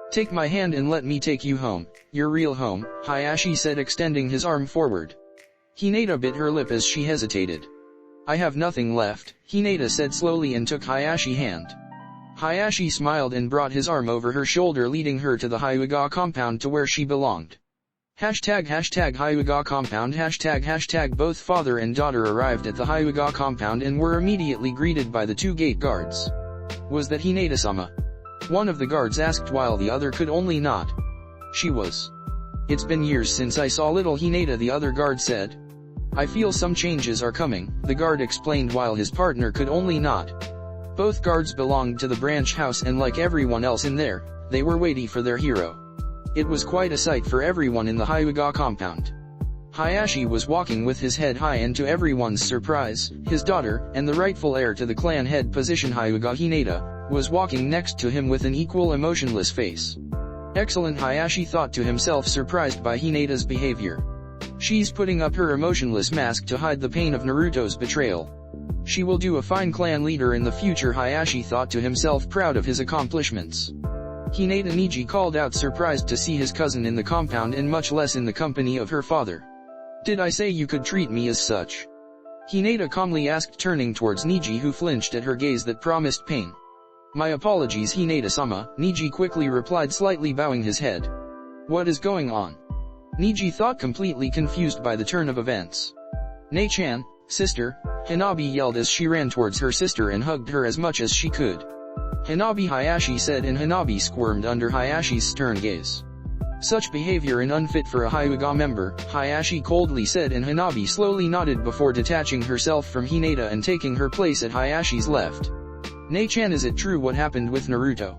Take my hand and let me take you home, your real home, Hayashi said, extending his arm forward. Hinata bit her lip as she hesitated. I have nothing left, Hinata said slowly and took Hayashi's hand. Hayashi smiled and brought his arm over her shoulder, leading her to the Hyuga compound, to where she belonged. Hyuga compound. Both father and daughter arrived at the Hyuga compound and were immediately greeted by the two gate guards. Was that Hinata-sama? One of the guards asked while the other could only nod. She was. It's been years since I saw little Hinata, the other guard said. I feel some changes are coming, the guard explained while his partner could only nod. Both guards belonged to the branch house and like everyone else in there, they were waiting for their hero. It was quite a sight for everyone in the Hyuga compound. Hayashi was walking with his head high, and to everyone's surprise, his daughter, and the rightful heir to the clan head position Hyuga, Hinata, was walking next to him with an equal emotionless face. Excellent, Hayashi thought to himself, surprised by Hinata's behavior. She's putting up her emotionless mask to hide the pain of Naruto's betrayal. She will do a fine clan leader in the future, Hayashi thought to himself, proud of his accomplishments. Hinata Niji called out, surprised to see his cousin in the compound and much less in the company of her father. Did I say you could treat me as such? Hinata calmly asked, turning towards Niji, who flinched at her gaze that promised pain. My apologies, Hinata-sama, Niji quickly replied, slightly bowing his head. What is going on? Niji thought, completely confused by the turn of events. Ne-chan, sister, Hanabi yelled as she ran towards her sister and hugged her as much as she could. Hanabi, Hayashi said, and Hanabi squirmed under Hayashi's stern gaze. Such behavior is unfit for a Hyuga member, Hayashi coldly said, and Hanabi slowly nodded before detaching herself from Hinata and taking her place at Hayashi's left. Ne-chan, is it true what happened with Naruto?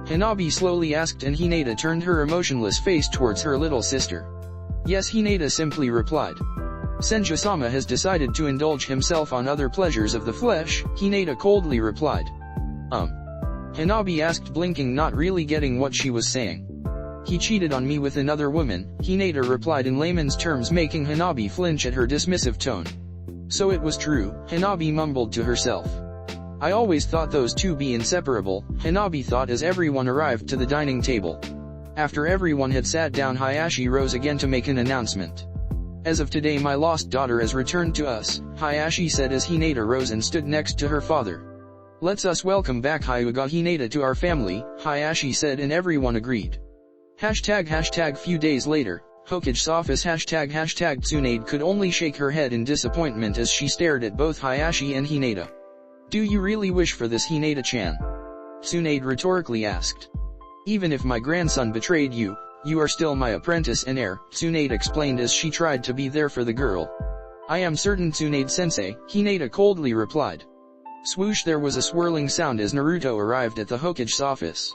Hanabi slowly asked, and Hinata turned her emotionless face towards her little sister. Yes, Hinata simply replied. Senju-sama has decided to indulge himself on other pleasures of the flesh, Hinata coldly replied. Hanabi asked, blinking, not really getting what she was saying. He cheated on me with another woman, Hinata replied in layman's terms, making Hanabi flinch at her dismissive tone. So it was true, Hanabi mumbled to herself. I always thought those two be inseparable, Hanabi thought as everyone arrived to the dining table. After everyone had sat down, Hayashi rose again to make an announcement. As of today my lost daughter has returned to us, Hayashi said as Hinata rose and stood next to her father. Let's us welcome back Hyuga Hinata to our family, Hayashi said, and everyone agreed. Few days later, Hokage's office Tsunade could only shake her head in disappointment as she stared at both Hayashi and Hinata. Do you really wish for this, Hinata-chan? Tsunade rhetorically asked. Even if my grandson betrayed you, you are still my apprentice and heir, Tsunade explained as she tried to be there for the girl. I am certain, Tsunade-sensei, Hinata coldly replied. Swoosh, there was a swirling sound as Naruto arrived at the Hokage's office.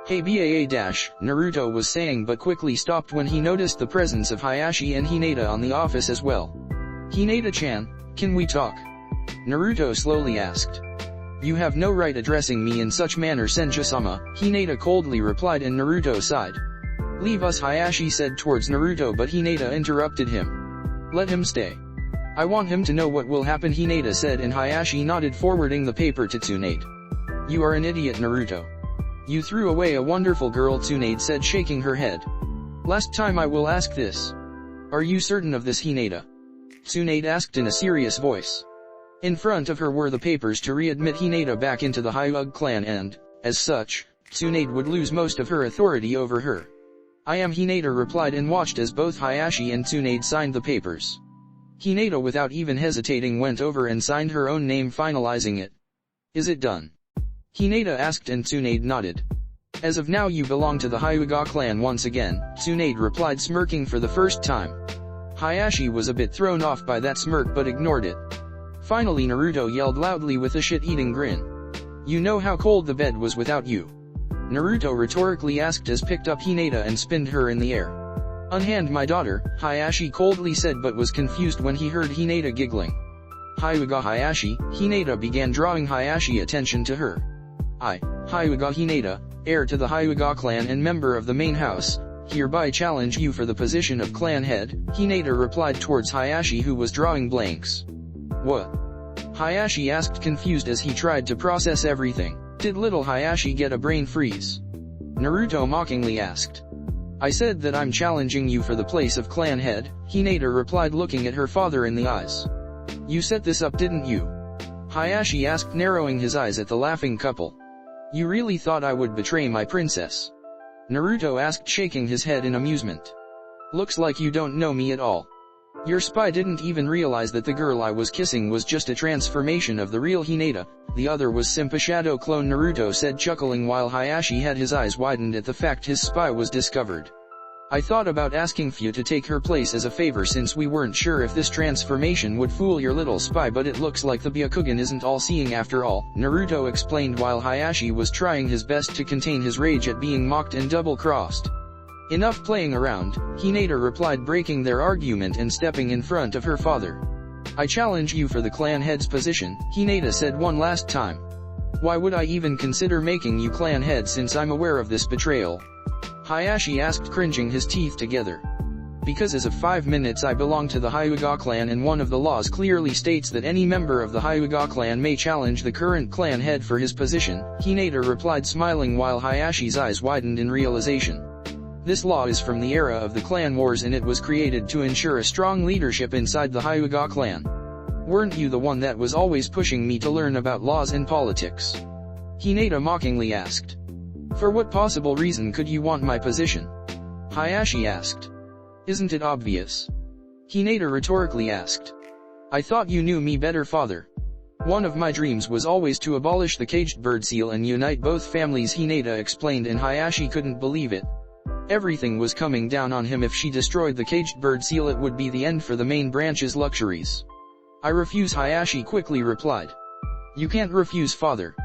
Hey Naruto was saying, but quickly stopped when he noticed the presence of Hayashi and Hinata on the office as well. Hinata-chan, can we talk? Naruto slowly asked. You have no right addressing me in such manner, Senju-sama, Hinata coldly replied, and Naruto sighed. Leave us, Hayashi said towards Naruto, but Hinata interrupted him. Let him stay. I want him to know what will happen, Hinata said, and Hayashi nodded, forwarding the paper to Tsunade. You are an idiot, Naruto. You threw away a wonderful girl, Tsunade said, shaking her head. Last time I will ask this. Are you certain of this, Hinata? Tsunade asked in a serious voice. In front of her were the papers to readmit Hinata back into the Hyuga clan and, as such, Tsunade would lose most of her authority over her. I am Hinata replied and watched as both Hayashi and Tsunade signed the papers. Hinata without even hesitating went over and signed her own name finalizing it. Is it done? Hinata asked and Tsunade nodded. As of now you belong to the Hyuga clan once again, Tsunade replied smirking for the first time. Hayashi was a bit thrown off by that smirk but ignored it. Finally Naruto yelled loudly with a shit-eating grin. You know how cold the bed was without you? Naruto rhetorically asked as picked up Hinata and spinned her in the air. Unhand my daughter, Hayashi coldly said but was confused when he heard Hinata giggling. Hyuga Hayashi, Hinata began drawing Hayashi attention to her. I, Hyuga Hinata, heir to the Hyuga clan and member of the main house, hereby challenge you for the position of clan head, Hinata replied towards Hayashi who was drawing blanks. What? Hayashi asked confused as he tried to process everything. Did little Hayashi get a brain freeze? Naruto mockingly asked. I said that I'm challenging you for the place of clan head, Hinata replied looking at her father in the eyes. You set this up didn't you? Hayashi asked narrowing his eyes at the laughing couple. You really thought I would betray my princess? Naruto asked shaking his head in amusement. Looks like you don't know me at all. Your spy didn't even realize that the girl I was kissing was just a transformation of the real Hinata, the other was Simpa Shadow clone Naruto said chuckling while Hayashi had his eyes widened at the fact his spy was discovered. I thought about asking Fu to take her place as a favor since we weren't sure if this transformation would fool your little spy but it looks like the Byakugan isn't all-seeing after all, Naruto explained while Hayashi was trying his best to contain his rage at being mocked and double-crossed. Enough playing around, Hinata replied breaking their argument and stepping in front of her father. I challenge you for the clan head's position, Hinata said one last time. Why would I even consider making you clan head since I'm aware of this betrayal? Hayashi asked cringing his teeth together. Because as of 5 minutes I belong to the Hyuga clan and one of the laws clearly states that any member of the Hyuga clan may challenge the current clan head for his position, Hinata replied smiling while Hayashi's eyes widened in realization. This law is from the era of the clan wars and it was created to ensure a strong leadership inside the Hyuga clan. Weren't you the one that was always pushing me to learn about laws and politics? Hinata mockingly asked. For what possible reason could you want my position? Hayashi asked. Isn't it obvious? Hinata rhetorically asked. I thought you knew me better father. One of my dreams was always to abolish the caged bird seal and unite both families Hinata explained and Hayashi couldn't believe it. Everything was coming down on him if she destroyed the caged bird seal it would be the end for the main branch's luxuries. I refuse Hayashi quickly replied. You can't refuse father.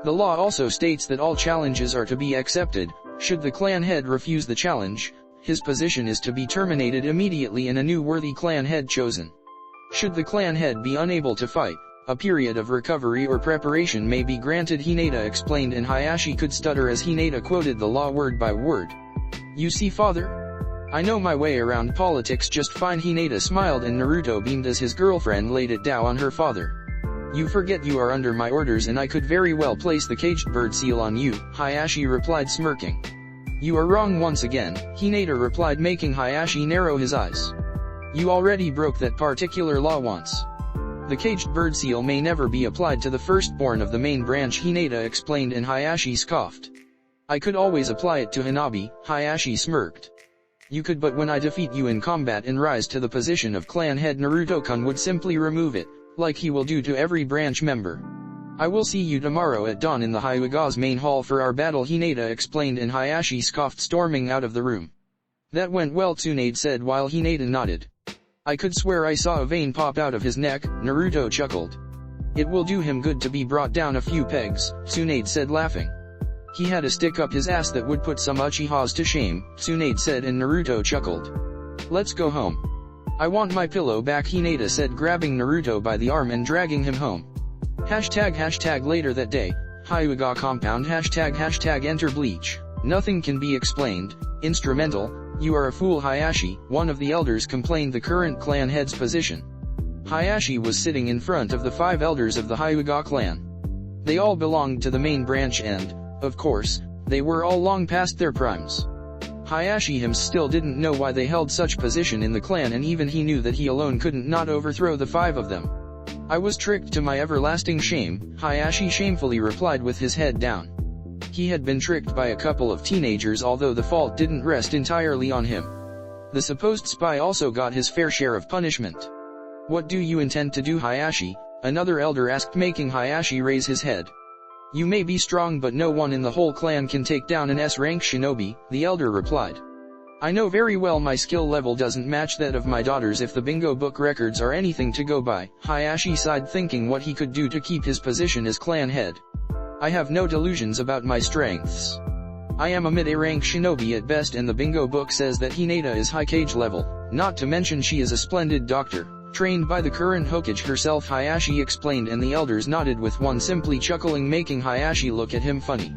The law also states that all challenges are to be accepted, should the clan head refuse the challenge, his position is to be terminated immediately and a new worthy clan head chosen. Should the clan head be unable to fight, a period of recovery or preparation may be granted Hinata explained and Hayashi could stutter as Hinata quoted the law word by word. You see father? I know my way around politics just fine Hinata smiled and Naruto beamed as his girlfriend laid it down on her father. You forget you are under my orders and I could very well place the caged bird seal on you, Hayashi replied smirking. You are wrong once again, Hinata replied making Hayashi narrow his eyes. You already broke that particular law once. The caged bird seal may never be applied to the firstborn of the main branch Hinata explained and Hayashi scoffed. I could always apply it to Hanabi, Hayashi smirked. You could but when I defeat you in combat and rise to the position of clan head Naruto-kun would simply remove it, like he will do to every branch member. I will see you tomorrow at dawn in the Hyuga's main hall for our battle Hinata explained and Hayashi scoffed storming out of the room. That went well Tsunade said while Hinata nodded. I could swear I saw a vein pop out of his neck, Naruto chuckled. It will do him good to be brought down a few pegs, Tsunade said laughing. He had a stick up his ass that would put some Uchihas to shame, Tsunade said and Naruto chuckled. Let's go home. I want my pillow back Hinata said grabbing Naruto by the arm and dragging him home. Hashtag later that day, Hyuga compound hashtag enter bleach. Nothing can be explained, instrumental, you are a fool Hayashi, one of the elders complained the current clan head's position. Hayashi was sitting in front of the 5 elders of the Hyuga clan. They all belonged to the main branch and, of course, they were all long past their primes. Hayashi himself still didn't know why they held such position in the clan and even he knew that he alone couldn't not overthrow the 5 of them. I was tricked to my everlasting shame, Hayashi shamefully replied with his head down. He had been tricked by a couple of teenagers, although the fault didn't rest entirely on him. The supposed spy also got his fair share of punishment. "What do you intend to do, Hayashi?" another elder asked, making Hayashi raise his head. "You may be strong, but no one in the whole clan can take down an S-rank shinobi," the elder replied. "I know very well my skill level doesn't match that of my daughters if the bingo book records are anything to go by." Hayashi sighed, thinking what he could do to keep his position as clan head. "I have no delusions about my strengths. I am a mid-A rank shinobi at best, and the bingo book says that Hinata is high Kage level, not to mention she is a splendid doctor, trained by the current Hokage herself," Hayashi explained, and the elders nodded with one simply chuckling, making Hayashi look at him funny.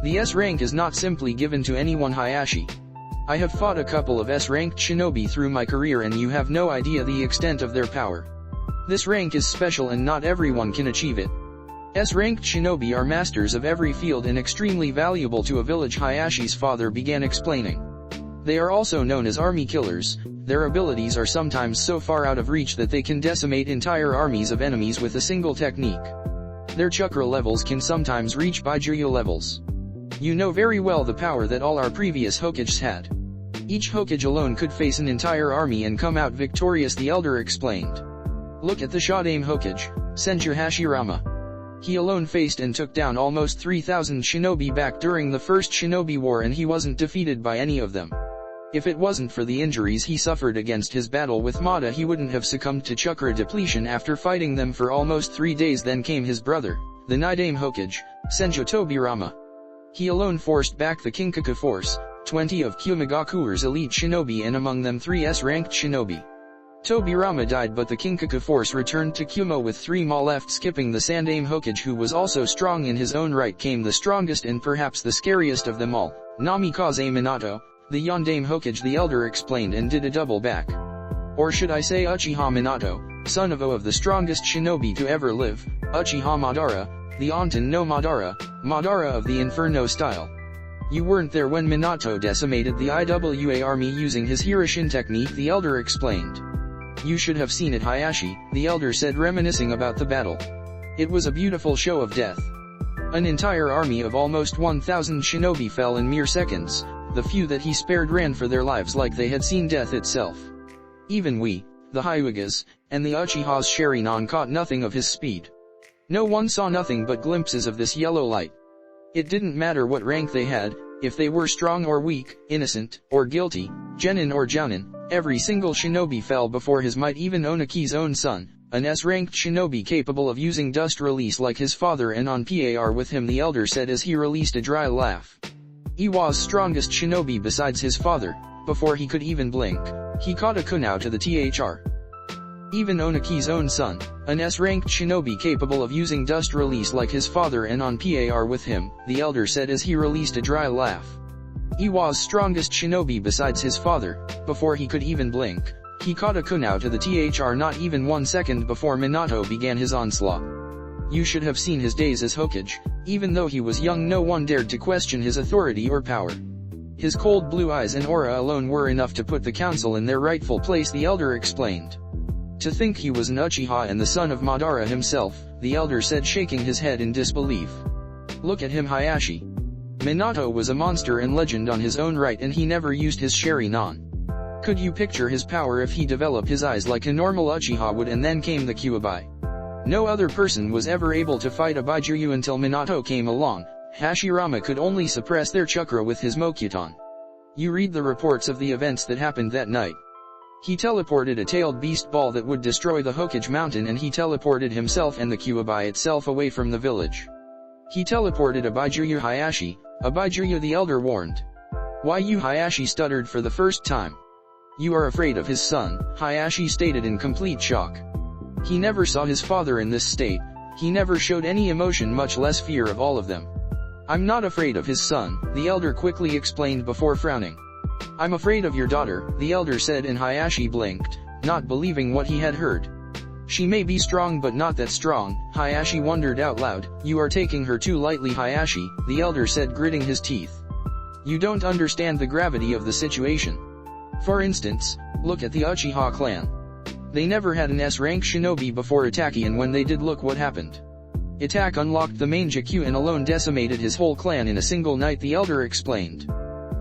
"The S rank is not simply given to anyone, Hayashi. I have fought a couple of S-ranked shinobi through my career, and you have no idea the extent of their power. This rank is special and not everyone can achieve it. S-ranked shinobi are masters of every field and extremely valuable to a village," Hayashi's father began explaining. "They are also known as army killers. Their abilities are sometimes so far out of reach that they can decimate entire armies of enemies with a single technique. Their chakra levels can sometimes reach Baijuya levels. You know very well the power that all our previous Hokages had. Each Hokage alone could face an entire army and come out victorious," the elder explained. "Look at the Shodaime Hokage, Senju Hashirama. He alone faced and took down almost 3,000 shinobi back during the first shinobi war, and he wasn't defeated by any of them. If it wasn't for the injuries he suffered against his battle with Mada, he wouldn't have succumbed to chakra depletion after fighting them for almost 3 days. Then came his brother, the Nidaime Hokage, Senju Tobirama. He alone forced back the Kinkaku force, 20 of Kyumigaku's elite shinobi, and among them 3 S-ranked shinobi. Tobirama died, but the Kinkaku force returned to Kyumo with 3 more left. Skipping the Sandaime Hokage, who was also strong in his own right, came the strongest and perhaps the scariest of them all, Namikaze Minato, the Yondaime Hokage," the elder explained, and did a double back. "Or should I say Uchiha Minato, son of the strongest shinobi to ever live, Uchiha Madara, the Onten no Madara, Madara of the Inferno style. You weren't there when Minato decimated the IWA army using his Hiroshin technique," the elder explained. "You should have seen it, Hayashi," the elder said, reminiscing about the battle. "It was a beautiful show of death. An entire army of almost 1,000 shinobi fell in mere seconds. The few that he spared ran for their lives like they had seen death itself. Even we, the Hyugas, and the Uchiha's Sharingan caught nothing of his speed. No one saw nothing but glimpses of this yellow light. It didn't matter what rank they had, if they were strong or weak, innocent or guilty, genin or jounin, every single shinobi fell before his might. Even Onaki's own son, an S-ranked shinobi capable of using dust release like his father and on par with him," the elder said as he released a dry laugh. "Iwa's strongest shinobi besides his father, before he could even blink, he caught a kunao to the thr. Even Onaki's own son, an S-ranked shinobi capable of using dust release like his father and on par with him," the elder said as he released a dry laugh. "Iwa's strongest shinobi besides his father, before he could even blink, he caught a kunao to the thr not even 1 second before Minato began his onslaught. You should have seen his days as Hokage. Even though he was young, no one dared to question his authority or power. His cold blue eyes and aura alone were enough to put the council in their rightful place," the elder explained. "To think he was an Uchiha and the son of Madara himself," the elder said, shaking his head in disbelief. "Look at him, Hayashi. Minato was a monster and legend on his own right, and he never used his Sharingan. Could you picture his power if he developed his eyes like a normal Uchiha would and then came the Kyuubi? No other person was ever able to fight a Baijuyu until Minato came along. Hashirama could only suppress their chakra with his Mokuton. You read the reports of the events that happened that night. He teleported a tailed beast ball that would destroy the Hokage mountain, and he teleported himself and the Kyuubi itself away from the village. He teleported a Baijuyu, Hayashi, a Baijuyu," the elder warned. "Why, you?" Hayashi stuttered for the first time. "You are afraid of his son," Hayashi stated in complete shock. He never saw his father in this state. He never showed any emotion, much less fear of all of them. "I'm not afraid of his son," the elder quickly explained before frowning. "I'm afraid of your daughter," the elder said, and Hayashi blinked, not believing what he had heard. "She may be strong but not that strong," Hayashi wondered out loud. "You are taking her too lightly, Hayashi," the elder said, gritting his teeth. "You don't understand the gravity of the situation. For instance, look at the Uchiha clan. They never had an S-rank shinobi before Itaki, and when they did, look what happened. Attack unlocked the main Jakku and alone decimated his whole clan in a single night, the elder explained.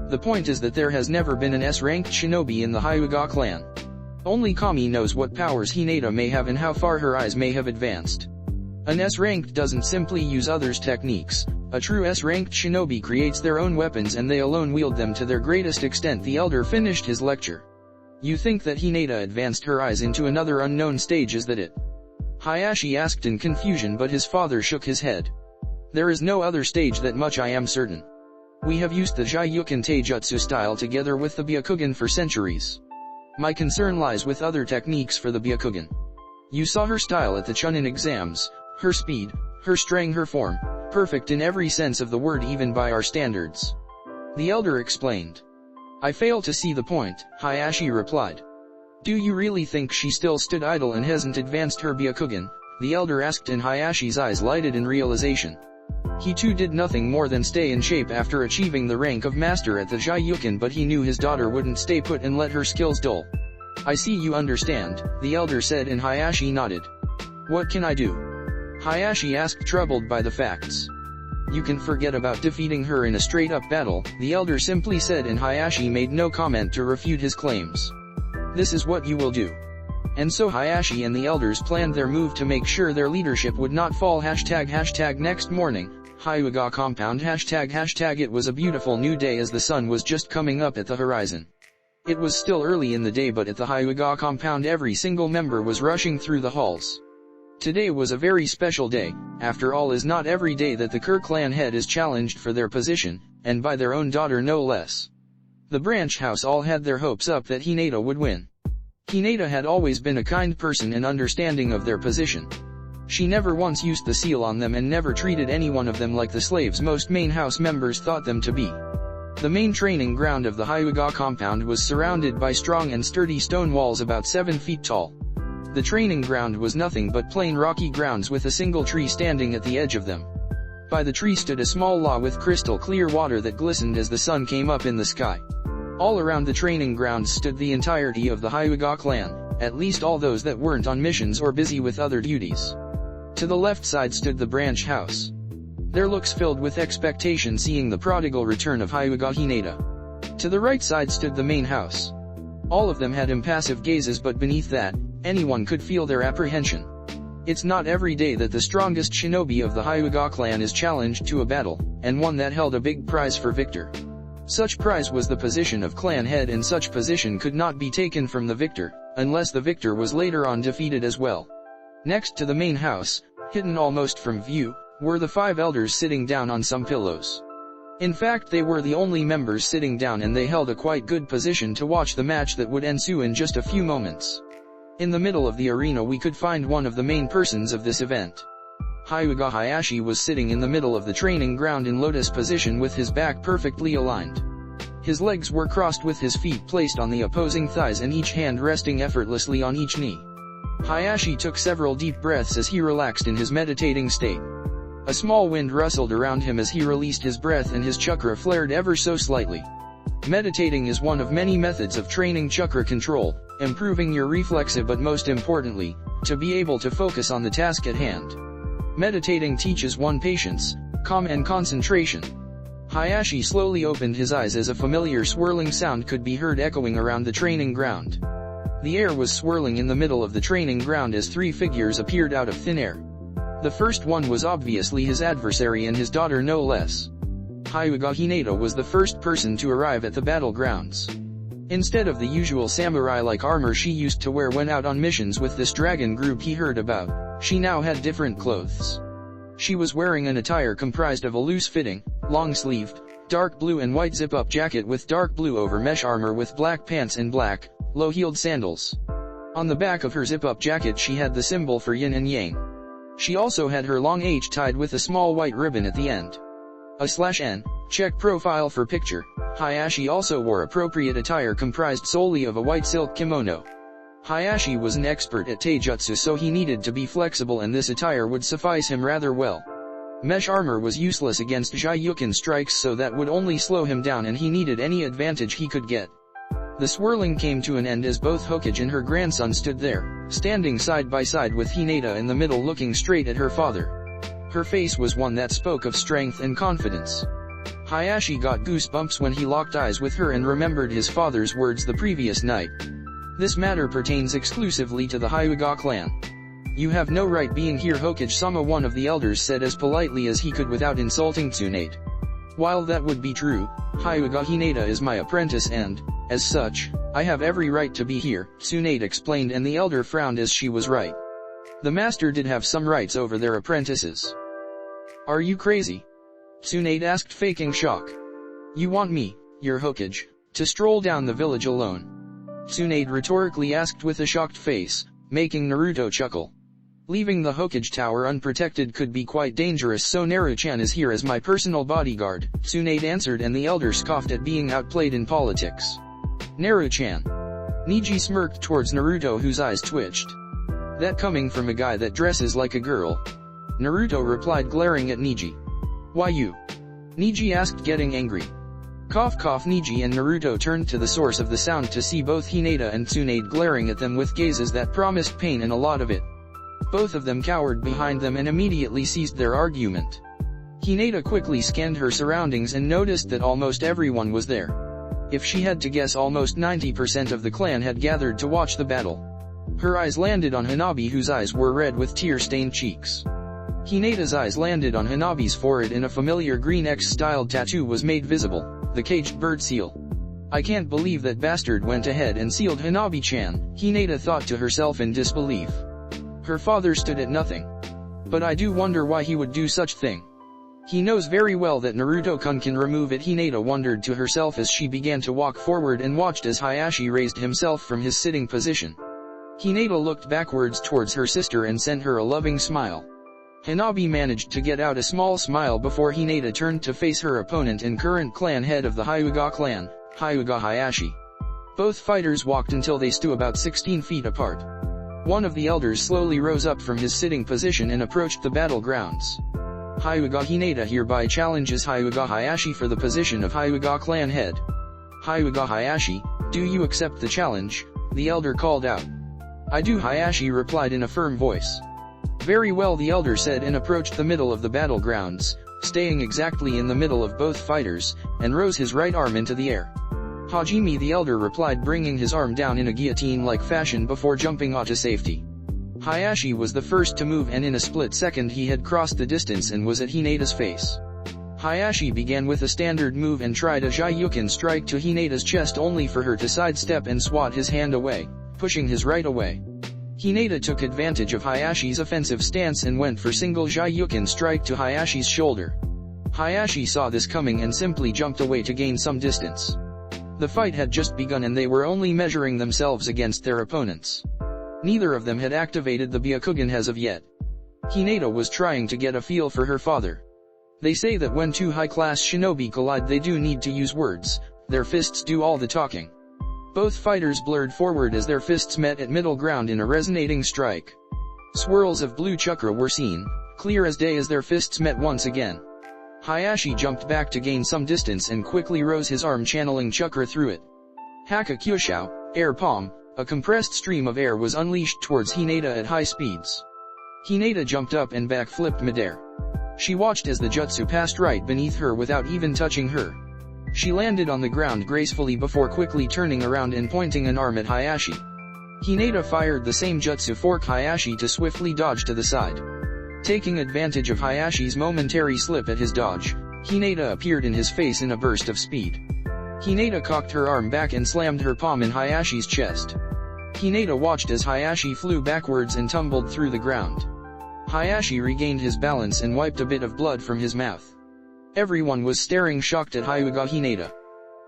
The point is that there has never been an S-ranked shinobi in the Hyuga clan. Only Kami knows what powers Hinata may have and how far her eyes may have advanced. An S-ranked doesn't simply use others' techniques. A true S-ranked shinobi creates their own weapons and they alone wield them to their greatest extent, the elder finished his lecture. You think that Hinata advanced her eyes into another unknown stage, is that it? Hayashi asked in confusion, but his father shook his head. There is no other stage, that much I am certain. We have used the Jyuken Taijutsu style together with the Byakugan for centuries. My concern lies with other techniques for the Byakugan. You saw her style at the Chunin exams, her speed, her strength, her form, perfect in every sense of the word even by our standards. The elder explained. I fail to see the point, Hayashi replied. Do you really think she still stood idle and hasn't advanced her Byakugan? The elder asked, and Hayashi's eyes lighted in realization. He too did nothing more than stay in shape after achieving the rank of master at the Jyuken, but he knew his daughter wouldn't stay put and let her skills dull. I see you understand, the elder said, and Hayashi nodded. What can I do? Hayashi asked, troubled by the facts. You can forget about defeating her in a straight-up battle, the elder simply said, and Hayashi made no comment to refute his claims. This is what you will do. And so Hayashi and the elders planned their move to make sure their leadership would not fall. Next morning, Hyuga compound. It was a beautiful new day as the sun was just coming up at the horizon. It was still early in the day, but at the Hyuga compound every single member was rushing through the halls. Today was a very special day. After all, is not every day that the Kerr clan head is challenged for their position, and by their own daughter no less. The branch house all had their hopes up that Hinata would win. Hinata had always been a kind person and understanding of their position. She never once used the seal on them and never treated any one of them like the slaves most main house members thought them to be. The main training ground of the Hyuga compound was surrounded by strong and sturdy stone walls about 7 feet tall. The training ground was nothing but plain rocky grounds with a single tree standing at the edge of them. By the tree stood a small law with crystal clear water that glistened as the sun came up in the sky. All around the training grounds stood the entirety of the Hyuga clan, at least all those that weren't on missions or busy with other duties. To the left side stood the branch house. Their looks filled with expectation, seeing the prodigal return of Hyuga Hinata. To the right side stood the main house. All of them had impassive gazes, but beneath that, anyone could feel their apprehension. It's not every day that the strongest shinobi of the Hyuga clan is challenged to a battle, and one that held a big prize for victor. Such prize was the position of clan head, and such position could not be taken from the victor, unless the victor was later on defeated as well. Next to the main house, hidden almost from view, were the 5 elders sitting down on some pillows. In fact, they were the only members sitting down, and they held a quite good position to watch the match that would ensue in just a few moments. In the middle of the arena we could find one of the main persons of this event. Hyuga Hayashi was sitting in the middle of the training ground in lotus position with his back perfectly aligned. His legs were crossed with his feet placed on the opposing thighs and each hand resting effortlessly on each knee. Hayashi took several deep breaths as he relaxed in his meditating state. A small wind rustled around him as he released his breath, and his chakra flared ever so slightly. Meditating is one of many methods of training chakra control, improving your reflexes, but most importantly, to be able to focus on the task at hand. Meditating teaches one patience, calm and concentration. Hayashi slowly opened his eyes as a familiar swirling sound could be heard echoing around the training ground. The air was swirling in the middle of the training ground as 3 figures appeared out of thin air. The first one was obviously his adversary and his daughter no less. Hyuga Hinata was the first person to arrive at the battlegrounds. Instead of the usual samurai-like armor she used to wear when out on missions with this dragon group he heard about, she now had different clothes. She was wearing an attire comprised of a loose-fitting, long-sleeved, dark blue and white zip-up jacket with dark blue over mesh armor with black pants and black, low-heeled sandals. On the back of her zip-up jacket she had the symbol for yin and yang. She also had her long H tied with a small white ribbon at the end. /N, check profile for picture. Hayashi also wore appropriate attire comprised solely of a white silk kimono. Hayashi was an expert at taijutsu, so he needed to be flexible, and this attire would suffice him rather well. Mesh armor was useless against Jyuken strikes, so that would only slow him down, and he needed any advantage he could get. The swirling came to an end as both Hokage and her grandson stood there, standing side by side with Hinata in the middle looking straight at her father. Her face was one that spoke of strength and confidence. Hayashi got goosebumps when he locked eyes with her and remembered his father's words the previous night. This matter pertains exclusively to the Hyuga clan. You have no right being here, Hokage-sama, one of the elders said as politely as he could without insulting Tsunade. While that would be true, Hyuga Hinata is my apprentice and, as such, I have every right to be here, Tsunade explained, and the elder frowned as she was right. The master did have some rights over their apprentices. Are you crazy? Tsunade asked, faking shock. You want me, your Hokage, to stroll down the village alone? Tsunade rhetorically asked with a shocked face, making Naruto chuckle. Leaving the Hokage tower unprotected could be quite dangerous, so Naru-chan is here as my personal bodyguard, Tsunade answered, and the elder scoffed at being outplayed in politics. Naru-chan. Niji smirked towards Naruto, whose eyes twitched. That coming from a guy that dresses like a girl? Naruto replied, glaring at Niji. Why you? Niji asked, getting angry. Cough cough. Niji and Naruto turned to the source of the sound to see both Hinata and Tsunade glaring at them with gazes that promised pain and a lot of it. Both of them cowered behind them and immediately ceased their argument. Hinata quickly scanned her surroundings and noticed that almost everyone was there. If she had to guess, almost 90% of the clan had gathered to watch the battle. Her eyes landed on Hanabi, whose eyes were red with tear-stained cheeks. Hinata's eyes landed on Hanabi's forehead, and a familiar green X-styled tattoo was made visible, the caged bird seal. I can't believe that bastard went ahead and sealed Hanabi-chan, Hinata thought to herself in disbelief. Her father stood at nothing. But I do wonder why he would do such thing. He knows very well that Naruto-kun can remove it, Hinata wondered to herself as she began to walk forward and watched as Hayashi raised himself from his sitting position. Hinata looked backwards towards her sister and sent her a loving smile. Hanabi managed to get out a small smile before Hinata turned to face her opponent and current clan head of the Hyuga clan, Hyuga Hayashi. Both fighters walked until they stood about 16 feet apart. One of the elders slowly rose up from his sitting position and approached the battlegrounds. Hyuga Hinata hereby challenges Hyuga Hayashi for the position of Hyuga clan head. Hyuga Hayashi, do you accept the challenge? The elder called out. I do, Hayashi replied in a firm voice. Very well, the elder said, and approached the middle of the battlegrounds, staying exactly in the middle of both fighters, and rose his right arm into the air. Hajime, the elder replied, bringing his arm down in a guillotine-like fashion before jumping to safety. Hayashi was the first to move, and in a split second he had crossed the distance and was at Hinata's face. Hayashi began with a standard move and tried a Jyuken strike to Hinata's chest, only for her to sidestep and swat his hand away, pushing his right away. Hinata took advantage of Hayashi's offensive stance and went for single Jyuken strike to Hayashi's shoulder. Hayashi saw this coming and simply jumped away to gain some distance. The fight had just begun and they were only measuring themselves against their opponents. Neither of them had activated the Byakugan as of yet. Hinata was trying to get a feel for her father. They say that when two high-class shinobi collide they do need to use words, their fists do all the talking. Both fighters blurred forward as their fists met at middle ground in a resonating strike. Swirls of blue chakra were seen, clear as day as their fists met once again. Hayashi jumped back to gain some distance and quickly rose his arm, channeling chakra through it. Haka Kyushao, air palm, a compressed stream of air was unleashed towards Hinata at high speeds. Hinata jumped up and back-flipped midair. She watched as the jutsu passed right beneath her without even touching her. She landed on the ground gracefully before quickly turning around and pointing an arm at Hayashi. Hinata fired the same jutsu fork Hayashi to swiftly dodge to the side. Taking advantage of Hayashi's momentary slip at his dodge, Hinata appeared in his face in a burst of speed. Hinata cocked her arm back and slammed her palm in Hayashi's chest. Hinata watched as Hayashi flew backwards and tumbled through the ground. Hayashi regained his balance and wiped a bit of blood from his mouth. Everyone was staring shocked at Hyuga Hinata.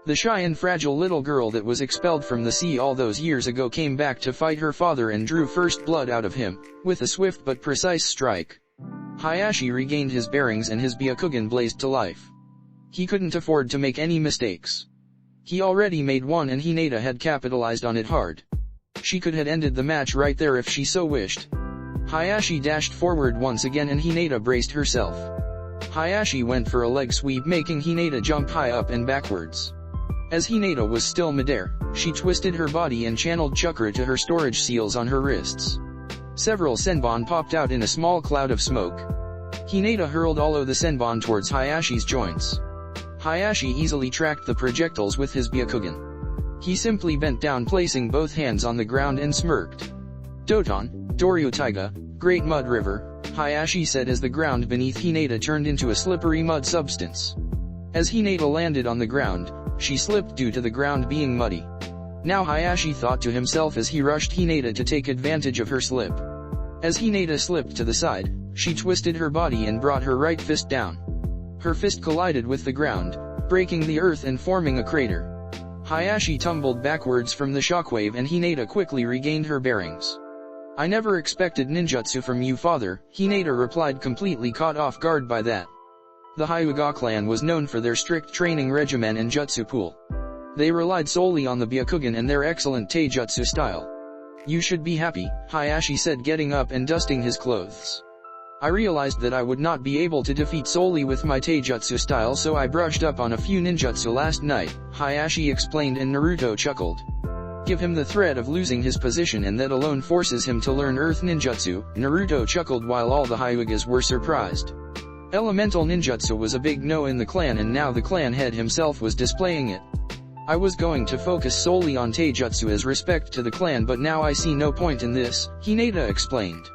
The shy and fragile little girl that was expelled from the sea all those years ago came back to fight her father and drew first blood out of him, with a swift but precise strike. Hayashi regained his bearings and his Byakugan blazed to life. He couldn't afford to make any mistakes. He already made one and Hinata had capitalized on it hard. She could have ended the match right there if she so wished. Hayashi dashed forward once again and Hinata braced herself. Hayashi went for a leg sweep, making Hinata jump high up and backwards. As Hinata was still midair, she twisted her body and channeled chakra to her storage seals on her wrists. Several senbon popped out in a small cloud of smoke. Hinata hurled all of the senbon towards Hayashi's joints. Hayashi easily tracked the projectiles with his Byakugan. He simply bent down, placing both hands on the ground, and smirked. Doton, Doryu Taiga, Great Mud River, Hayashi said as the ground beneath Hinata turned into a slippery mud substance. As Hinata landed on the ground, she slipped due to the ground being muddy. Now Hayashi thought to himself as he rushed Hinata to take advantage of her slip. As Hinata slipped to the side, she twisted her body and brought her right fist down. Her fist collided with the ground, breaking the earth and forming a crater. Hayashi tumbled backwards from the shockwave and Hinata quickly regained her bearings. "I never expected ninjutsu from you, father," Hinata replied, completely caught off guard by that. The Hyuga clan was known for their strict training regimen and jutsu pool. They relied solely on the Byakugan and their excellent taijutsu style. "You should be happy," Hayashi said, getting up and dusting his clothes. "I realized that I would not be able to defeat solely with my taijutsu style, so I brushed up on a few ninjutsu last night," Hayashi explained, and Naruto chuckled. "Give him the threat of losing his position and that alone forces him to learn earth ninjutsu," Naruto chuckled while all the Hyugas were surprised. Elemental ninjutsu was a big no in the clan, and now the clan head himself was displaying it. "I was going to focus solely on taijutsu as respect to the clan, but now I see no point in this," Hinata explained.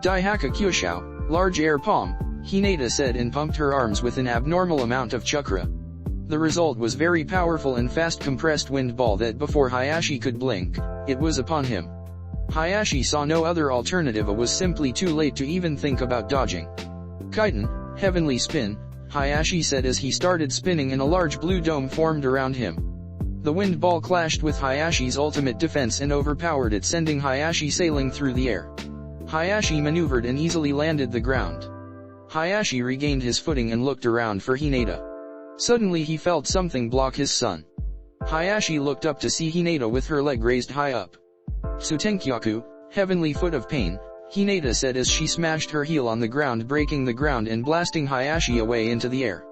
"Daihaka Kyushao, large air palm," Hinata said, and pumped her arms with an abnormal amount of chakra. The result was very powerful and fast compressed wind ball that before Hayashi could blink, it was upon him. Hayashi saw no other alternative. It was simply too late to even think about dodging. "Kaiten, heavenly spin," Hayashi said as he started spinning and a large blue dome formed around him. The wind ball clashed with Hayashi's ultimate defense and overpowered it, sending Hayashi sailing through the air. Hayashi maneuvered and easily landed the ground. Hayashi regained his footing and looked around for Hinata. Suddenly he felt something block his sun. Hayashi looked up to see Hinata with her leg raised high up. "Tsutenkyaku, heavenly foot of pain," Hinata said as she smashed her heel on the ground, breaking the ground and blasting Hayashi away into the air.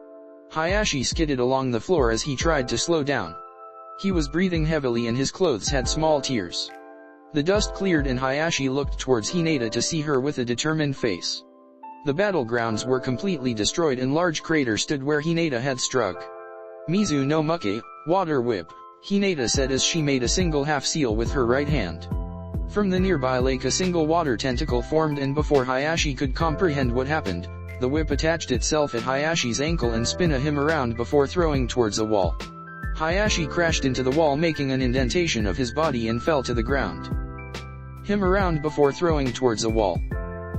Hayashi skidded along the floor as he tried to slow down. He was breathing heavily and his clothes had small tears. The dust cleared and Hayashi looked towards Hinata to see her with a determined face. The battlegrounds were completely destroyed and large crater stood where Hinata had struck. "Mizu no Muke, water whip," Hinata said as she made a single half seal with her right hand. From the nearby lake a single water tentacle formed, and before Hayashi could comprehend what happened, the whip attached itself at Hayashi's ankle and spun him around before throwing towards a wall. Hayashi crashed into the wall, making an indentation of his body, and fell to the ground. Him around before throwing towards a wall.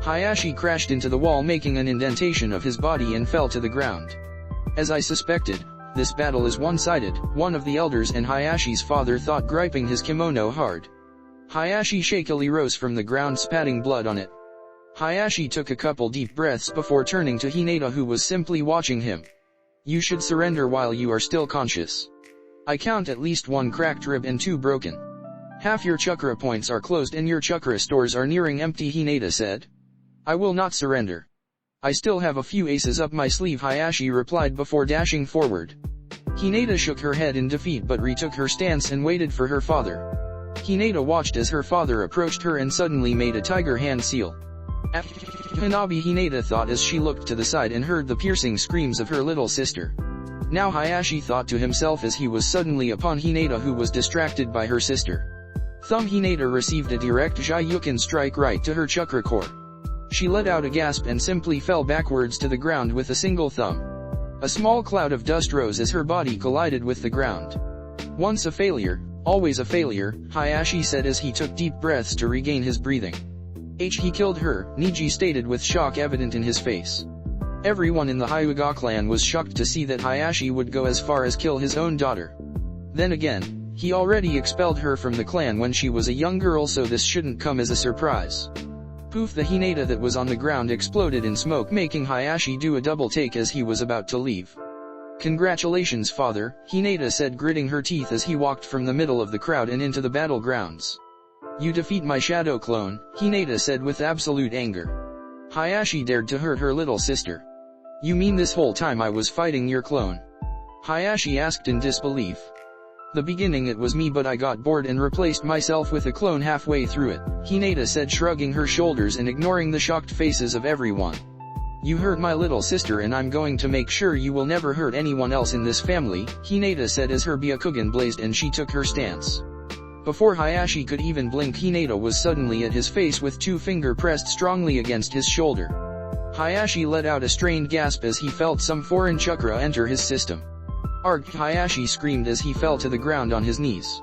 Hayashi crashed into the wall, making an indentation of his body, and fell to the ground. "As I suspected, this battle is one-sided," one of the elders and Hayashi's father thought, griping his kimono hard. Hayashi shakily rose from the ground, spatting blood on it. Hayashi took a couple deep breaths before turning to Hinata, who was simply watching him. "You should surrender while you are still conscious. I count at least 1 cracked rib and 2 broken. Half your chakra points are closed and your chakra stores are nearing empty," Hinata said. "I will not surrender. I still have a few aces up my sleeve," Hayashi replied before dashing forward. Hinata shook her head in defeat but retook her stance and waited for her father. Hinata watched as her father approached her and suddenly made a tiger hand seal. "Hanabi," Hinata thought as she looked to the side and heard the piercing screams of her little sister. Now Hayashi thought to himself as he was suddenly upon Hinata, who was distracted by her sister. Thumb Hinata received a direct Jayuken strike right to her chakra core. She let out a gasp and simply fell backwards to the ground with a single thumb. A small cloud of dust rose as her body collided with the ground. "Once a failure, always a failure," Hayashi said as he took deep breaths to regain his breathing. "He killed her," Niji stated with shock evident in his face. Everyone in the Hyuga clan was shocked to see that Hayashi would go as far as kill his own daughter. Then again, he already expelled her from the clan when she was a young girl, so this shouldn't come as a surprise. Poof! The Hinata that was on the ground exploded in smoke, making Hayashi do a double take as he was about to leave. "Congratulations, father," Hinata said, gritting her teeth as he walked from the middle of the crowd and into the battlegrounds. "You defeat my shadow clone," Hinata said with absolute anger. Hayashi dared to hurt her little sister. "You mean this whole time I was fighting your clone?" Hayashi asked in disbelief. "The beginning it was me, but I got bored and replaced myself with a clone halfway through it," Hinata said, shrugging her shoulders and ignoring the shocked faces of everyone. You hurt my little sister and I'm going to make sure you will never hurt anyone else in this family, Hinata said as her Byakugan blazed and she took her stance. Before Hayashi could even blink, Hinata was suddenly at his face with two fingers pressed strongly against his shoulder. Hayashi let out a strained gasp as he felt some foreign chakra enter his system. Arg! Hayashi screamed as he fell to the ground on his knees.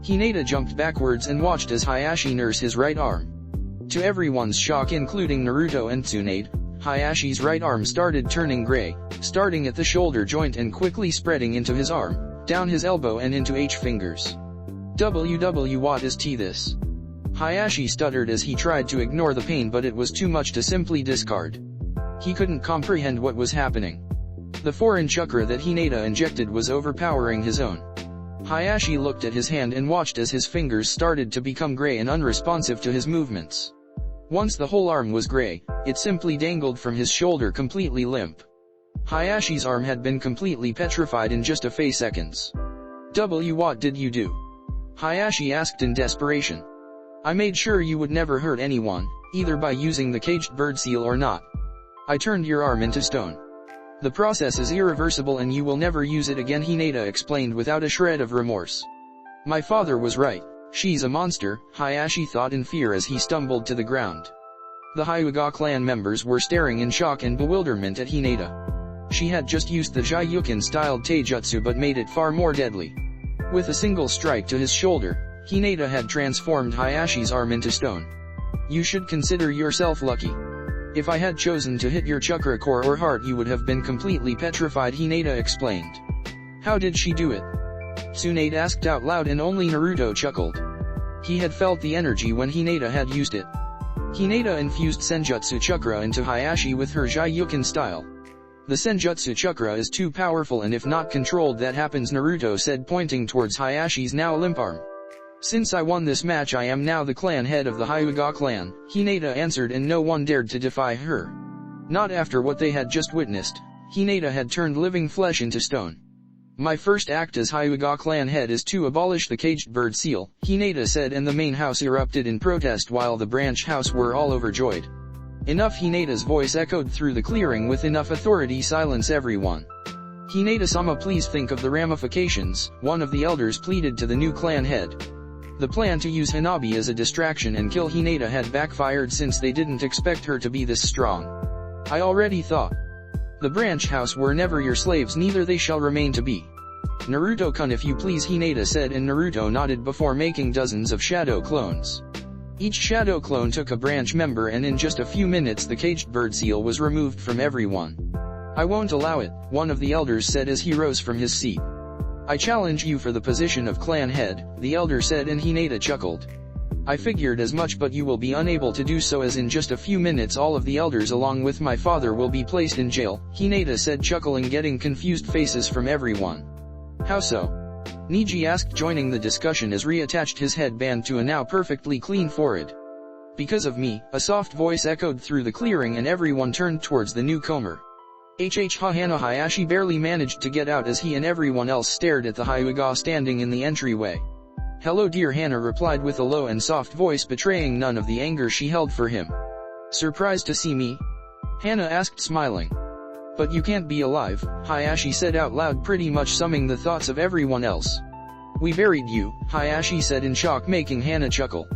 Hinata jumped backwards and watched as Hayashi nursed his right arm. To everyone's shock, including Naruto and Tsunade, Hayashi's right arm started turning gray, starting at the shoulder joint and quickly spreading into his arm, down his elbow and into H fingers. What is this? Hayashi stuttered as he tried to ignore the pain, but it was too much to simply discard. He couldn't comprehend what was happening. The foreign chakra that Hinata injected was overpowering his own. Hayashi looked at his hand and watched as his fingers started to become gray and unresponsive to his movements. Once the whole arm was gray, it simply dangled from his shoulder completely limp. Hayashi's arm had been completely petrified in just a few seconds. What did you do? Hayashi asked in desperation. I made sure you would never hurt anyone, either by using the caged bird seal or not. I turned your arm into stone. The process is irreversible and you will never use it again, Hinata explained without a shred of remorse. My father was right. She's a monster, Hayashi thought in fear as he stumbled to the ground. The Hyuga clan members were staring in shock and bewilderment at Hinata. She had just used the Jayukin-styled taijutsu but made it far more deadly. With a single strike to his shoulder, Hinata had transformed Hayashi's arm into stone. You should consider yourself lucky. If I had chosen to hit your chakra core or heart, you would have been completely petrified, Hinata explained. How did she do it? Tsunade asked out loud and only Naruto chuckled. He had felt the energy when Hinata had used it. Hinata infused Senjutsu chakra into Hayashi with her Jayukin style. The Senjutsu chakra is too powerful and if not controlled that happens, Naruto said pointing towards Hayashi's now limp arm. Since I won this match I am now the clan head of the Hyuga clan, Hinata answered, and no one dared to defy her. Not after what they had just witnessed. Hinata had turned living flesh into stone. My first act as Hyuga clan head is to abolish the caged bird seal, Hinata said, and the main house erupted in protest while the branch house were all overjoyed. Enough, Hinata's voice echoed through the clearing with enough authority. Silence everyone. Hinata-sama, please think of the ramifications, one of the elders pleaded to the new clan head. The plan to use Hanabi as a distraction and kill Hinata had backfired since they didn't expect her to be this strong. I already thought. The branch house were never your slaves, neither they shall remain to be. Naruto-kun, if you please, Hinata said, and Naruto nodded before making dozens of shadow clones. Each shadow clone took a branch member and in just a few minutes the caged bird seal was removed from everyone. I won't allow it, one of the elders said as he rose from his seat. I challenge you for the position of clan head, the elder said, and Hinata chuckled. I figured as much, but you will be unable to do so as in just a few minutes all of the elders along with my father will be placed in jail, Hinata said, chuckling, getting confused faces from everyone. How so? Niji asked, joining the discussion as reattached his headband to a now perfectly clean forehead. Because of me, a soft voice echoed through the clearing and everyone turned towards the newcomer. Hana Hayashi barely managed to get out as he and everyone else stared at the Hyuga standing in the entryway. Hello dear, Hana replied with a low and soft voice betraying none of the anger she held for him. Surprised to see me? Hana asked, smiling. But you can't be alive, Hayashi said out loud, pretty much summing the thoughts of everyone else. We buried you, Hayashi said in shock, making Hana chuckle.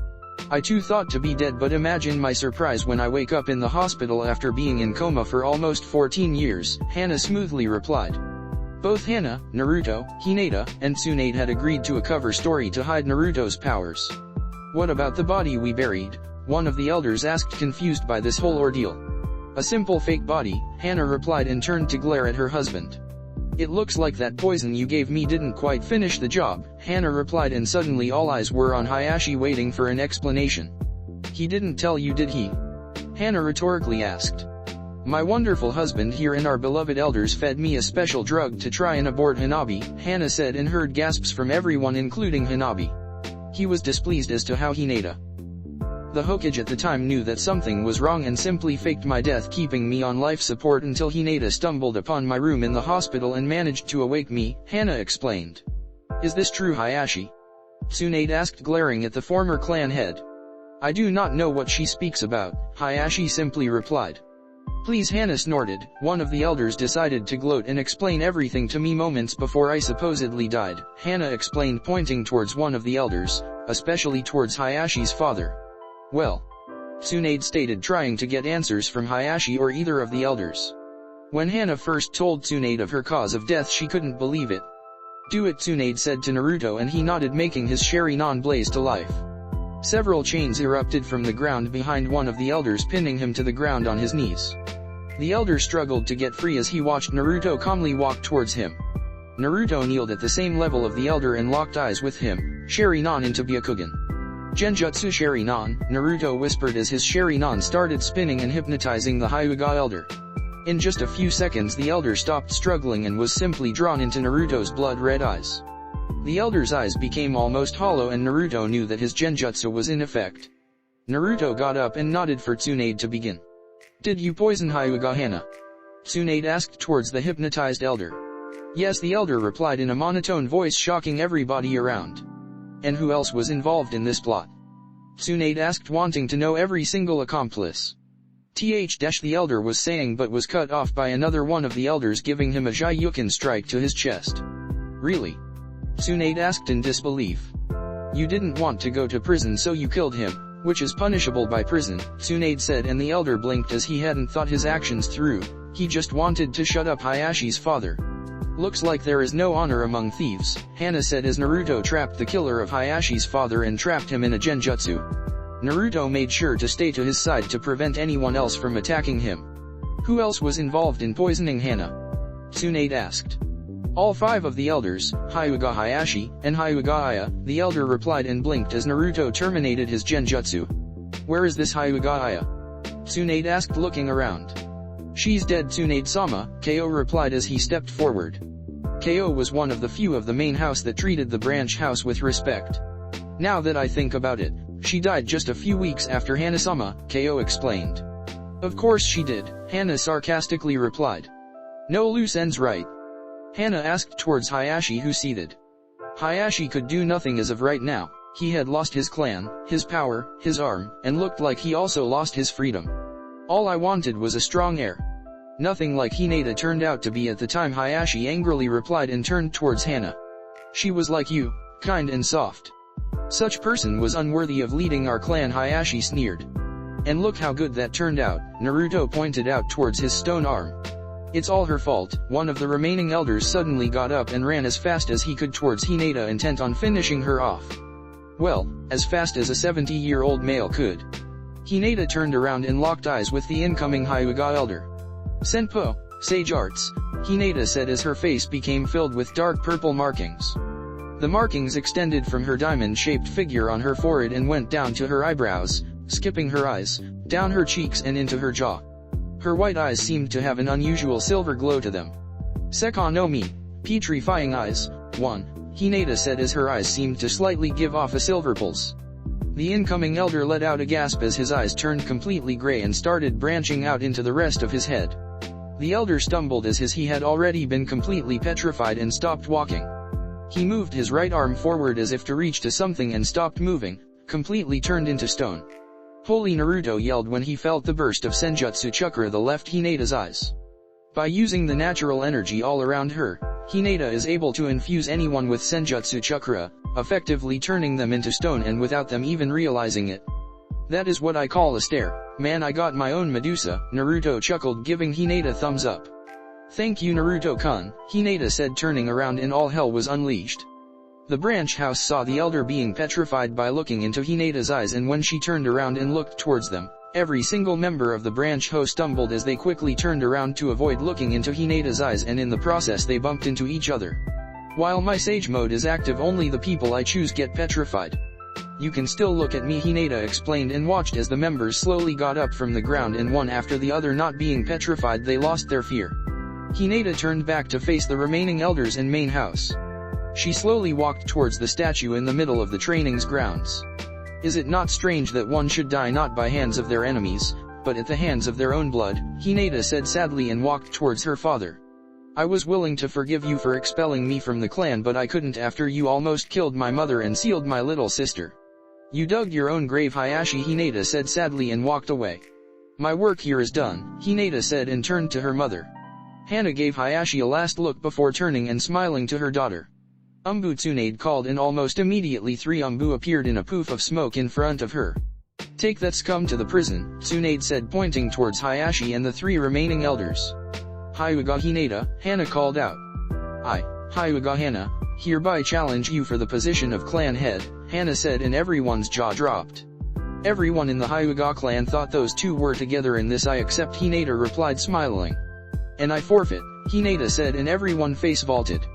I too thought to be dead, but imagine my surprise when I wake up in the hospital after being in coma for almost 14 years, Hana smoothly replied. Both Hana, Naruto, Hinata, and Tsunade had agreed to a cover story to hide Naruto's powers. What about the body we buried? One of the elders asked, confused by this whole ordeal. A simple fake body, Hana replied and turned to glare at her husband. It looks like that poison you gave me didn't quite finish the job, Hana replied, and suddenly all eyes were on Hayashi waiting for an explanation. He didn't tell you, did he? Hana rhetorically asked. My wonderful husband here and our beloved elders fed me a special drug to try and abort Hanabi, Hana said, and heard gasps from everyone including Hanabi. He was displeased as to how Hinata, the Hokage at the time, knew that something was wrong and simply faked my death, keeping me on life support until Hinata stumbled upon my room in the hospital and managed to awake me, Hana explained. Is this true, Hayashi? Tsunade asked, glaring at the former clan head. I do not know what she speaks about, Hayashi simply replied. Please, Hana snorted. One of the elders decided to gloat and explain everything to me moments before I supposedly died. Hana explained, pointing towards one of the elders, especially towards Hayashi's father. Well, Tsunade stated, trying to get answers from Hayashi or either of the elders. When Hana first told Tsunade of her cause of death, she couldn't believe it. Do it, Tsunade said to Naruto, and he nodded, making his Sharingan blaze to life. Several chains erupted from the ground behind one of the elders, pinning him to the ground on his knees. The elder struggled to get free as he watched Naruto calmly walk towards him. Naruto kneeled at the same level of the elder and locked eyes with him, Sharingan into Byakugan. Genjutsu Sharingan, Naruto whispered as his Sharingan started spinning and hypnotizing the Hyuga elder. In just a few seconds the elder stopped struggling and was simply drawn into Naruto's blood-red eyes. The elder's eyes became almost hollow and Naruto knew that his genjutsu was in effect. Naruto got up and nodded for Tsunade to begin. Did you poison Hyuga, Hana? Tsunade asked towards the hypnotized elder. Yes, the elder replied in a monotone voice, shocking everybody around. And who else was involved in this plot? Tsunade asked, wanting to know every single accomplice. The elder was saying, but was cut off by another one of the elders giving him a Jyuken strike to his chest. Really? Tsunade asked in disbelief. You didn't want to go to prison, so you killed him, which is punishable by prison, Tsunade said, and the elder blinked as he hadn't thought his actions through. He just wanted to shut up Hayashi's father. Looks like there is no honor among thieves, Hana said as Naruto trapped the killer of Hayashi's father and trapped him in a genjutsu. Naruto made sure to stay to his side to prevent anyone else from attacking him. Who else was involved in poisoning Hana? Tsunade asked. All 5 of the elders, Hyuga Hayashi, and Hyuga Aya, the elder replied and blinked as Naruto terminated his genjutsu. Where is this Hyuga Aya? Tsunade asked, looking around. She's dead, Tsunade-sama, Ko replied as he stepped forward. Ko was one of the few of the main house that treated the branch house with respect. Now that I think about it, she died just a few weeks after Hana-sama, Ko explained. Of course she did, Hana sarcastically replied. No loose ends, right? Hana asked towards Hayashi, who seethed. Hayashi could do nothing as of right now. He had lost his clan, his power, his arm, and looked like he also lost his freedom. All I wanted was a strong heir. Nothing like Hinata turned out to be at the time, Hayashi angrily replied and turned towards Hana. She was like you, kind and soft. Such person was unworthy of leading our clan, Hayashi sneered. And look how good that turned out, Naruto pointed out towards his stone arm. It's all her fault. One of the remaining elders suddenly got up and ran as fast as he could towards Hinata, intent on finishing her off. Well, as fast as a 70-year-old male could. Hinata turned around and locked eyes with the incoming Hyuga elder. Senpo, Sage Arts, Hinata said as her face became filled with dark purple markings. The markings extended from her diamond-shaped figure on her forehead and went down to her eyebrows, skipping her eyes, down her cheeks and into her jaw. Her white eyes seemed to have an unusual silver glow to them. Sekka no Mi, petrifying eyes, 1, Hinata said as her eyes seemed to slightly give off a silver pulse. The incoming elder let out a gasp as his eyes turned completely gray and started branching out into the rest of his head. The elder stumbled as he had already been completely petrified and stopped walking. He moved his right arm forward as if to reach to something and stopped moving, completely turned into stone. Holy, Naruto yelled when he felt the burst of Senjutsu Chakra that left Hinata's eyes. By using the natural energy all around her, Hinata is able to infuse anyone with Senjutsu Chakra, effectively turning them into stone and without them even realizing it. That is what I call a stare. Man, I got my own Medusa, Naruto chuckled, giving Hinata thumbs up. Thank you, Naruto-kun, Hinata said, turning around and all hell was unleashed. The branch house saw the elder being petrified by looking into Hinata's eyes, and when she turned around and looked towards them, every single member of the branch house stumbled as they quickly turned around to avoid looking into Hinata's eyes, and in the process they bumped into each other. While my sage mode is active, only the people I choose get petrified. You can still look at me, Hinata explained, and watched as the members slowly got up from the ground, and one after the other, not being petrified, they lost their fear. Hinata turned back to face the remaining elders in main house. She slowly walked towards the statue in the middle of the training's grounds. Is it not strange that one should die not by hands of their enemies, but at the hands of their own blood? Hinata said sadly and walked towards her father. I was willing to forgive you for expelling me from the clan, but I couldn't after you almost killed my mother and sealed my little sister. You dug your own grave, Hayashi, Hinata said sadly and walked away. My work here is done, Hinata said and turned to her mother. Hana gave Hayashi a last look before turning and smiling to her daughter. Tsunade called and almost immediately 3 Umbu appeared in a poof of smoke in front of her. Take that scum to the prison, Tsunade said pointing towards Hayashi and the 3 remaining elders. Hyuga Hinata, Hana called out. I, Hyuga Hana, hereby challenge you for the position of clan head, Hana said and everyone's jaw dropped. Everyone in the Hyuga clan thought those 2 were together in this. I accept, Hinata replied smiling. And I forfeit, Hinata said and everyone face vaulted.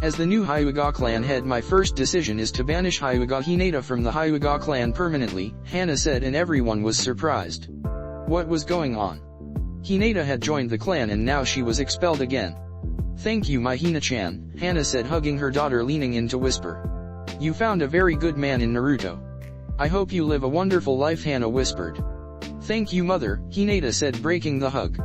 As the new Hyuga clan head, my first decision is to banish Hyuga Hinata from the Hyuga clan permanently, Hana said and everyone was surprised. What was going on? Hinata had joined the clan and now she was expelled again. Thank you, my Hina-chan, Hana said hugging her daughter leaning in to whisper. You found a very good man in Naruto. I hope you live a wonderful life, Hana whispered. Thank you, mother, Hinata said breaking the hug.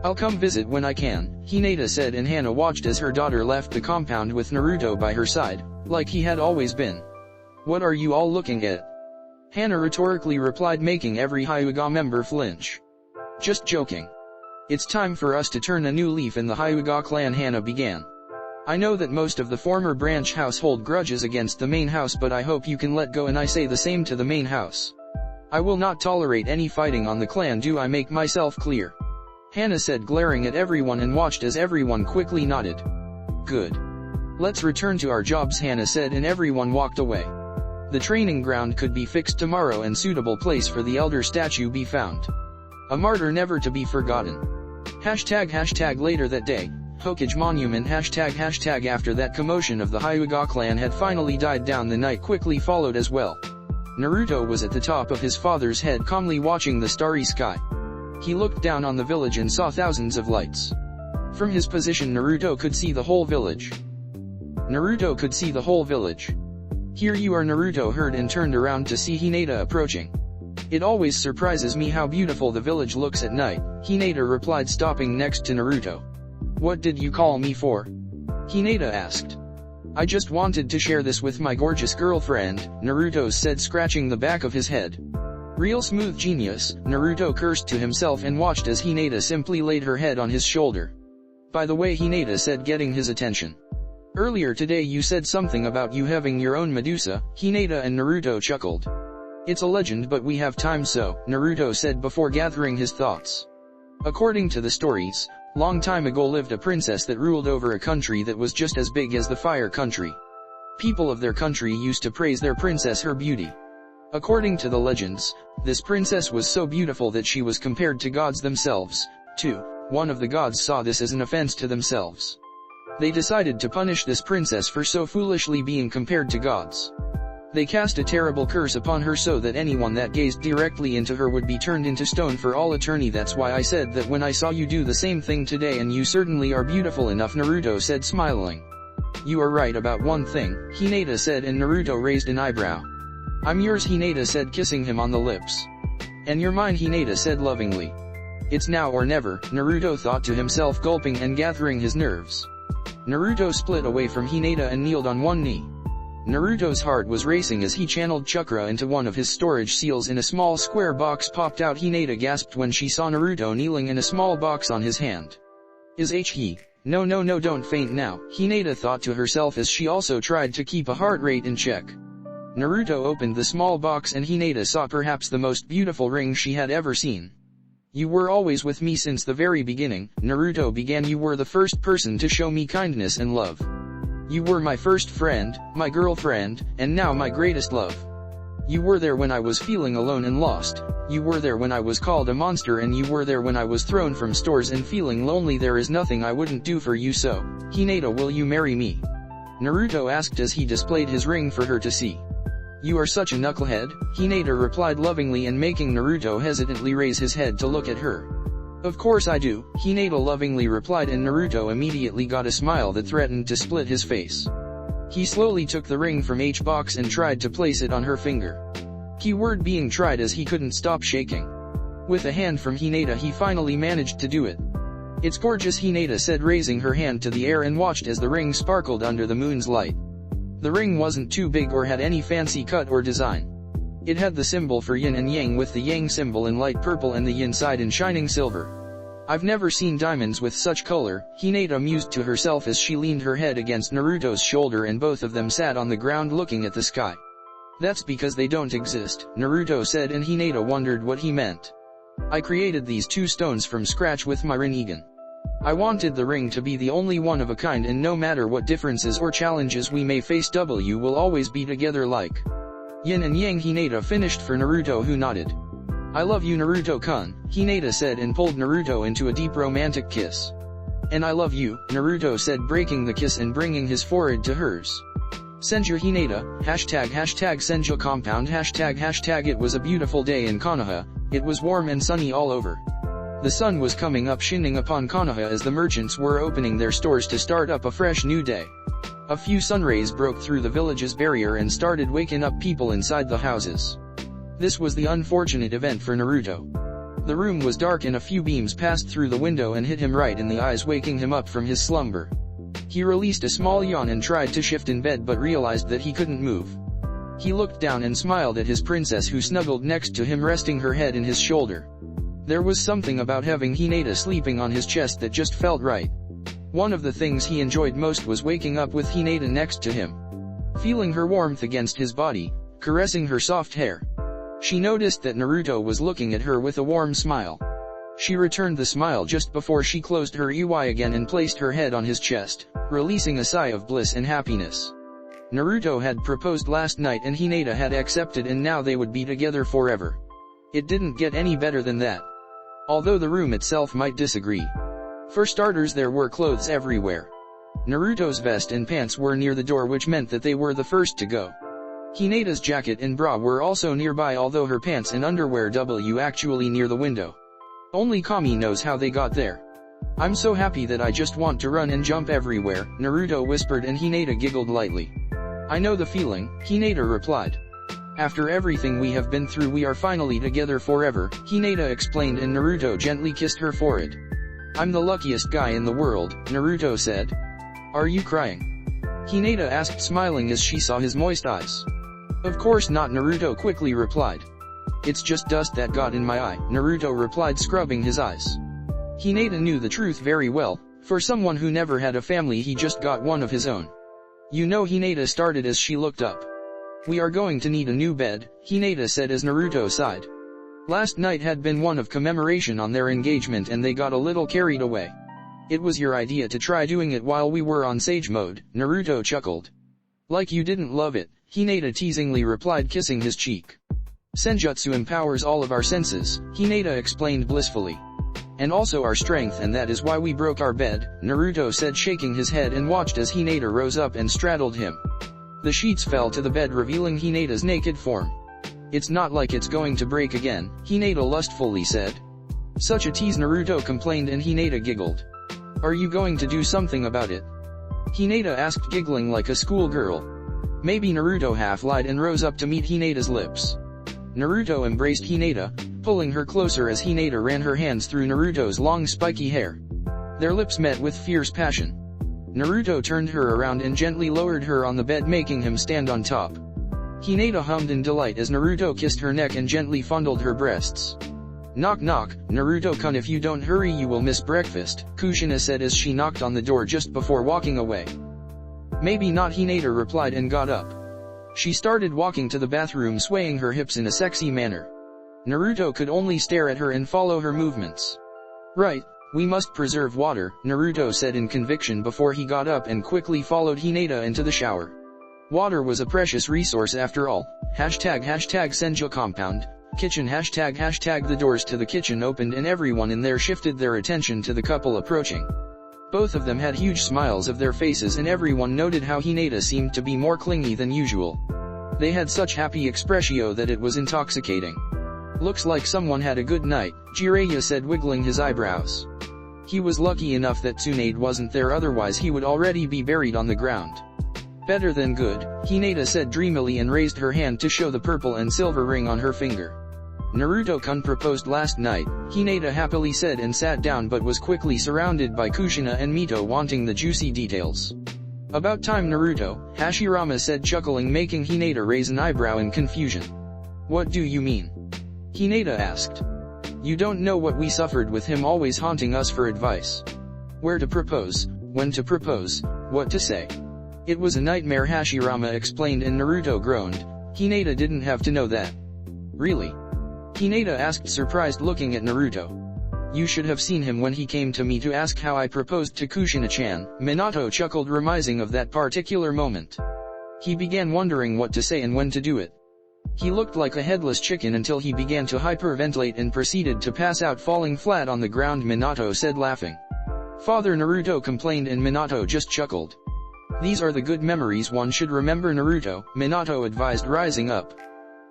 I'll come visit when I can, Hinata said and Hana watched as her daughter left the compound with Naruto by her side, like he had always been. What are you all looking at? Hana rhetorically replied, making every Hyuga member flinch. Just joking. It's time for us to turn a new leaf in the Hyuga clan, Hana began. I know that most of the former branch house hold grudges against the main house, but I hope you can let go, and I say the same to the main house. I will not tolerate any fighting on the clan. Do I make myself clear? Hana said glaring at everyone and watched as everyone quickly nodded. Good. Let's return to our jobs, Hana said and everyone walked away. The training ground could be fixed tomorrow and suitable place for the elder statue be found. A martyr never to be forgotten. Hashtag later that day, Hokage Monument hashtag after that commotion of the Hyuga clan had finally died down, the night quickly followed as well. Naruto was at the top of his father's head calmly watching the starry sky. He looked down on the village and saw thousands of lights. From his position Naruto could see the whole village. Here you are, Naruto heard and turned around to see Hinata approaching. It always surprises me how beautiful the village looks at night, Hinata replied stopping next to Naruto. What did you call me for? Hinata asked. I just wanted to share this with my gorgeous girlfriend, Naruto said scratching the back of his head. Real smooth genius, Naruto cursed to himself and watched as Hinata simply laid her head on his shoulder. By the way, Hinata said getting his attention. Earlier today you said something about you having your own Medusa, Hinata and Naruto chuckled. It's a legend but we have time, so, Naruto said before gathering his thoughts. According to the stories, long time ago lived a princess that ruled over a country that was just as big as the Fire Country. People of their country used to praise their princess her beauty. According to the legends, this princess was so beautiful that she was compared to gods themselves, too. One of the gods saw this as an offense to themselves. They decided to punish this princess for so foolishly being compared to gods. They cast a terrible curse upon her so that anyone that gazed directly into her would be turned into stone for all eternity. That's why I said that when I saw you do the same thing today, and you certainly are beautiful enough, Naruto said smiling. You are right about one thing, Hinata said and Naruto raised an eyebrow. I'm yours, Hinata said kissing him on the lips. And you're mine, Hinata said lovingly. It's now or never, Naruto thought to himself gulping and gathering his nerves. Naruto split away from Hinata and kneeled on one knee. Naruto's heart was racing as he channeled chakra into one of his storage seals in a small square box popped out. Hinata gasped when she saw Naruto kneeling in a small box on his hand. Is he? No, don't faint now, Hinata thought to herself as she also tried to keep a heart rate in check. Naruto opened the small box and Hinata saw perhaps the most beautiful ring she had ever seen. You were always with me since the very beginning, Naruto began. You were the first person to show me kindness and love. You were my first friend, my girlfriend, and now my greatest love. You were there when I was feeling alone and lost. You were there when I was called a monster, and you were there when I was thrown from stores and feeling lonely. There is nothing I wouldn't do for you, so, Hinata, will you marry me? Naruto asked as he displayed his ring for her to see. You are such a knucklehead, Hinata replied lovingly and making Naruto hesitantly raise his head to look at her. Of course I do, Hinata lovingly replied and Naruto immediately got a smile that threatened to split his face. He slowly took the ring from H box and tried to place it on her finger. Keyword being tried as he couldn't stop shaking. With a hand from Hinata he finally managed to do it. It's gorgeous, Hinata said raising her hand to the air and watched as the ring sparkled under the moon's light. The ring wasn't too big or had any fancy cut or design. It had the symbol for yin and yang with the yang symbol in light purple and the yin side in shining silver. I've never seen diamonds with such color, Hinata mused to herself as she leaned her head against Naruto's shoulder and both of them sat on the ground looking at the sky. That's because they don't exist, Naruto said, and Hinata wondered what he meant. I created these 2 stones from scratch with my Rinnegan. I wanted the ring to be the only one of a kind, and no matter what differences or challenges we may face, we will always be together like yin and yang. Hinata finished for Naruto, who nodded. I love you, Naruto-kun, Hinata said and pulled Naruto into a deep romantic kiss. And I love you, Naruto said, breaking the kiss and bringing his forehead to hers. Senju Hinata, #Senju compound, #. It was a beautiful day in Konoha. It was warm and sunny all over. The sun was coming up, shining upon Konoha as the merchants were opening their stores to start up a fresh new day. A few sunrays broke through the village's barrier and started waking up people inside the houses. This was the unfortunate event for Naruto. The room was dark and a few beams passed through the window and hit him right in the eyes, waking him up from his slumber. He released a small yawn and tried to shift in bed but realized that he couldn't move. He looked down and smiled at his princess, who snuggled next to him, resting her head in his shoulder. There was something about having Hinata sleeping on his chest that just felt right. One of the things he enjoyed most was waking up with Hinata next to him. Feeling her warmth against his body, caressing her soft hair. She noticed that Naruto was looking at her with a warm smile. She returned the smile just before she closed her eye again and placed her head on his chest, releasing a sigh of bliss and happiness. Naruto had proposed last night and Hinata had accepted, and now they would be together forever. It didn't get any better than that. Although the room itself might disagree. For starters, there were clothes everywhere. Naruto's vest and pants were near the door, which meant that they were the first to go. Hinata's jacket and bra were also nearby, although her pants and underwear were actually near the window. Only Kami knows how they got there. I'm so happy that I just want to run and jump everywhere, Naruto whispered, and Hinata giggled lightly. I know the feeling, Hinata replied. After everything we have been through, we are finally together forever, Hinata explained, and Naruto gently kissed her forehead. I'm the luckiest guy in the world, Naruto said. Are you crying? Hinata asked, smiling as she saw his moist eyes. Of course not, Naruto quickly replied. It's just dust that got in my eye, Naruto replied, scrubbing his eyes. Hinata knew the truth very well. For someone who never had a family, he just got one of his own. You know, Hinata started as she looked up. We are going to need a new bed, Hinata said as Naruto sighed. Last night had been one of commemoration on their engagement and they got a little carried away. It was your idea to try doing it while we were on sage mode, Naruto chuckled. Like you didn't love it, Hinata teasingly replied, kissing his cheek. Senjutsu empowers all of our senses, Hinata explained blissfully. And also our strength, and that is why we broke our bed, Naruto said, shaking his head, and watched as Hinata rose up and straddled him. The sheets fell to the bed, revealing Hinata's naked form. It's not like it's going to break again, Hinata lustfully said. Such a tease, Naruto complained, and Hinata giggled. Are you going to do something about it? Hinata asked, giggling like a schoolgirl. Maybe, Naruto half lied and rose up to meet Hinata's lips. Naruto embraced Hinata, pulling her closer as Hinata ran her hands through Naruto's long spiky hair. Their lips met with fierce passion. Naruto turned her around and gently lowered her on the bed, making him stand on top. Hinata hummed in delight as Naruto kissed her neck and gently fondled her breasts. Knock knock, Naruto-kun, if you don't hurry you will miss breakfast, Kushina said as she knocked on the door just before walking away. Maybe not, Hinata replied and got up. She started walking to the bathroom, swaying her hips in a sexy manner. Naruto could only stare at her and follow her movements. Right, we must preserve water, Naruto said in conviction before he got up and quickly followed Hinata into the shower. Water was a precious resource after all. #Senju compound, kitchen, #. The doors to the kitchen opened and everyone in there shifted their attention to the couple approaching. Both of them had huge smiles of their faces and everyone noted how Hinata seemed to be more clingy than usual. They had such happy expressio that it was intoxicating. Looks like someone had a good night, Jiraiya said, wiggling his eyebrows. He was lucky enough that Tsunade wasn't there, otherwise he would already be buried on the ground. Better than good, Hinata said dreamily and raised her hand to show the purple and silver ring on her finger. Naruto-kun proposed last night, Hinata happily said and sat down, but was quickly surrounded by Kushina and Mito wanting the juicy details. About time, Naruto, Hashirama said, chuckling, making Hinata raise an eyebrow in confusion. What do you mean? Hinata asked. You don't know what we suffered with him always haunting us for advice. Where to propose, when to propose, what to say. It was a nightmare, Hashirama explained, and Naruto groaned. Hinata didn't have to know that. Really? Hinata asked, surprised, looking at Naruto. You should have seen him when he came to me to ask how I proposed to Kushina-chan. Minato chuckled, reminiscing of that particular moment. He began wondering what to say and when to do it. He looked like a headless chicken until he began to hyperventilate and proceeded to pass out, falling flat on the ground, Minato said, laughing. Father, Naruto complained, and Minato just chuckled. These are the good memories one should remember, Naruto, Minato advised, rising up.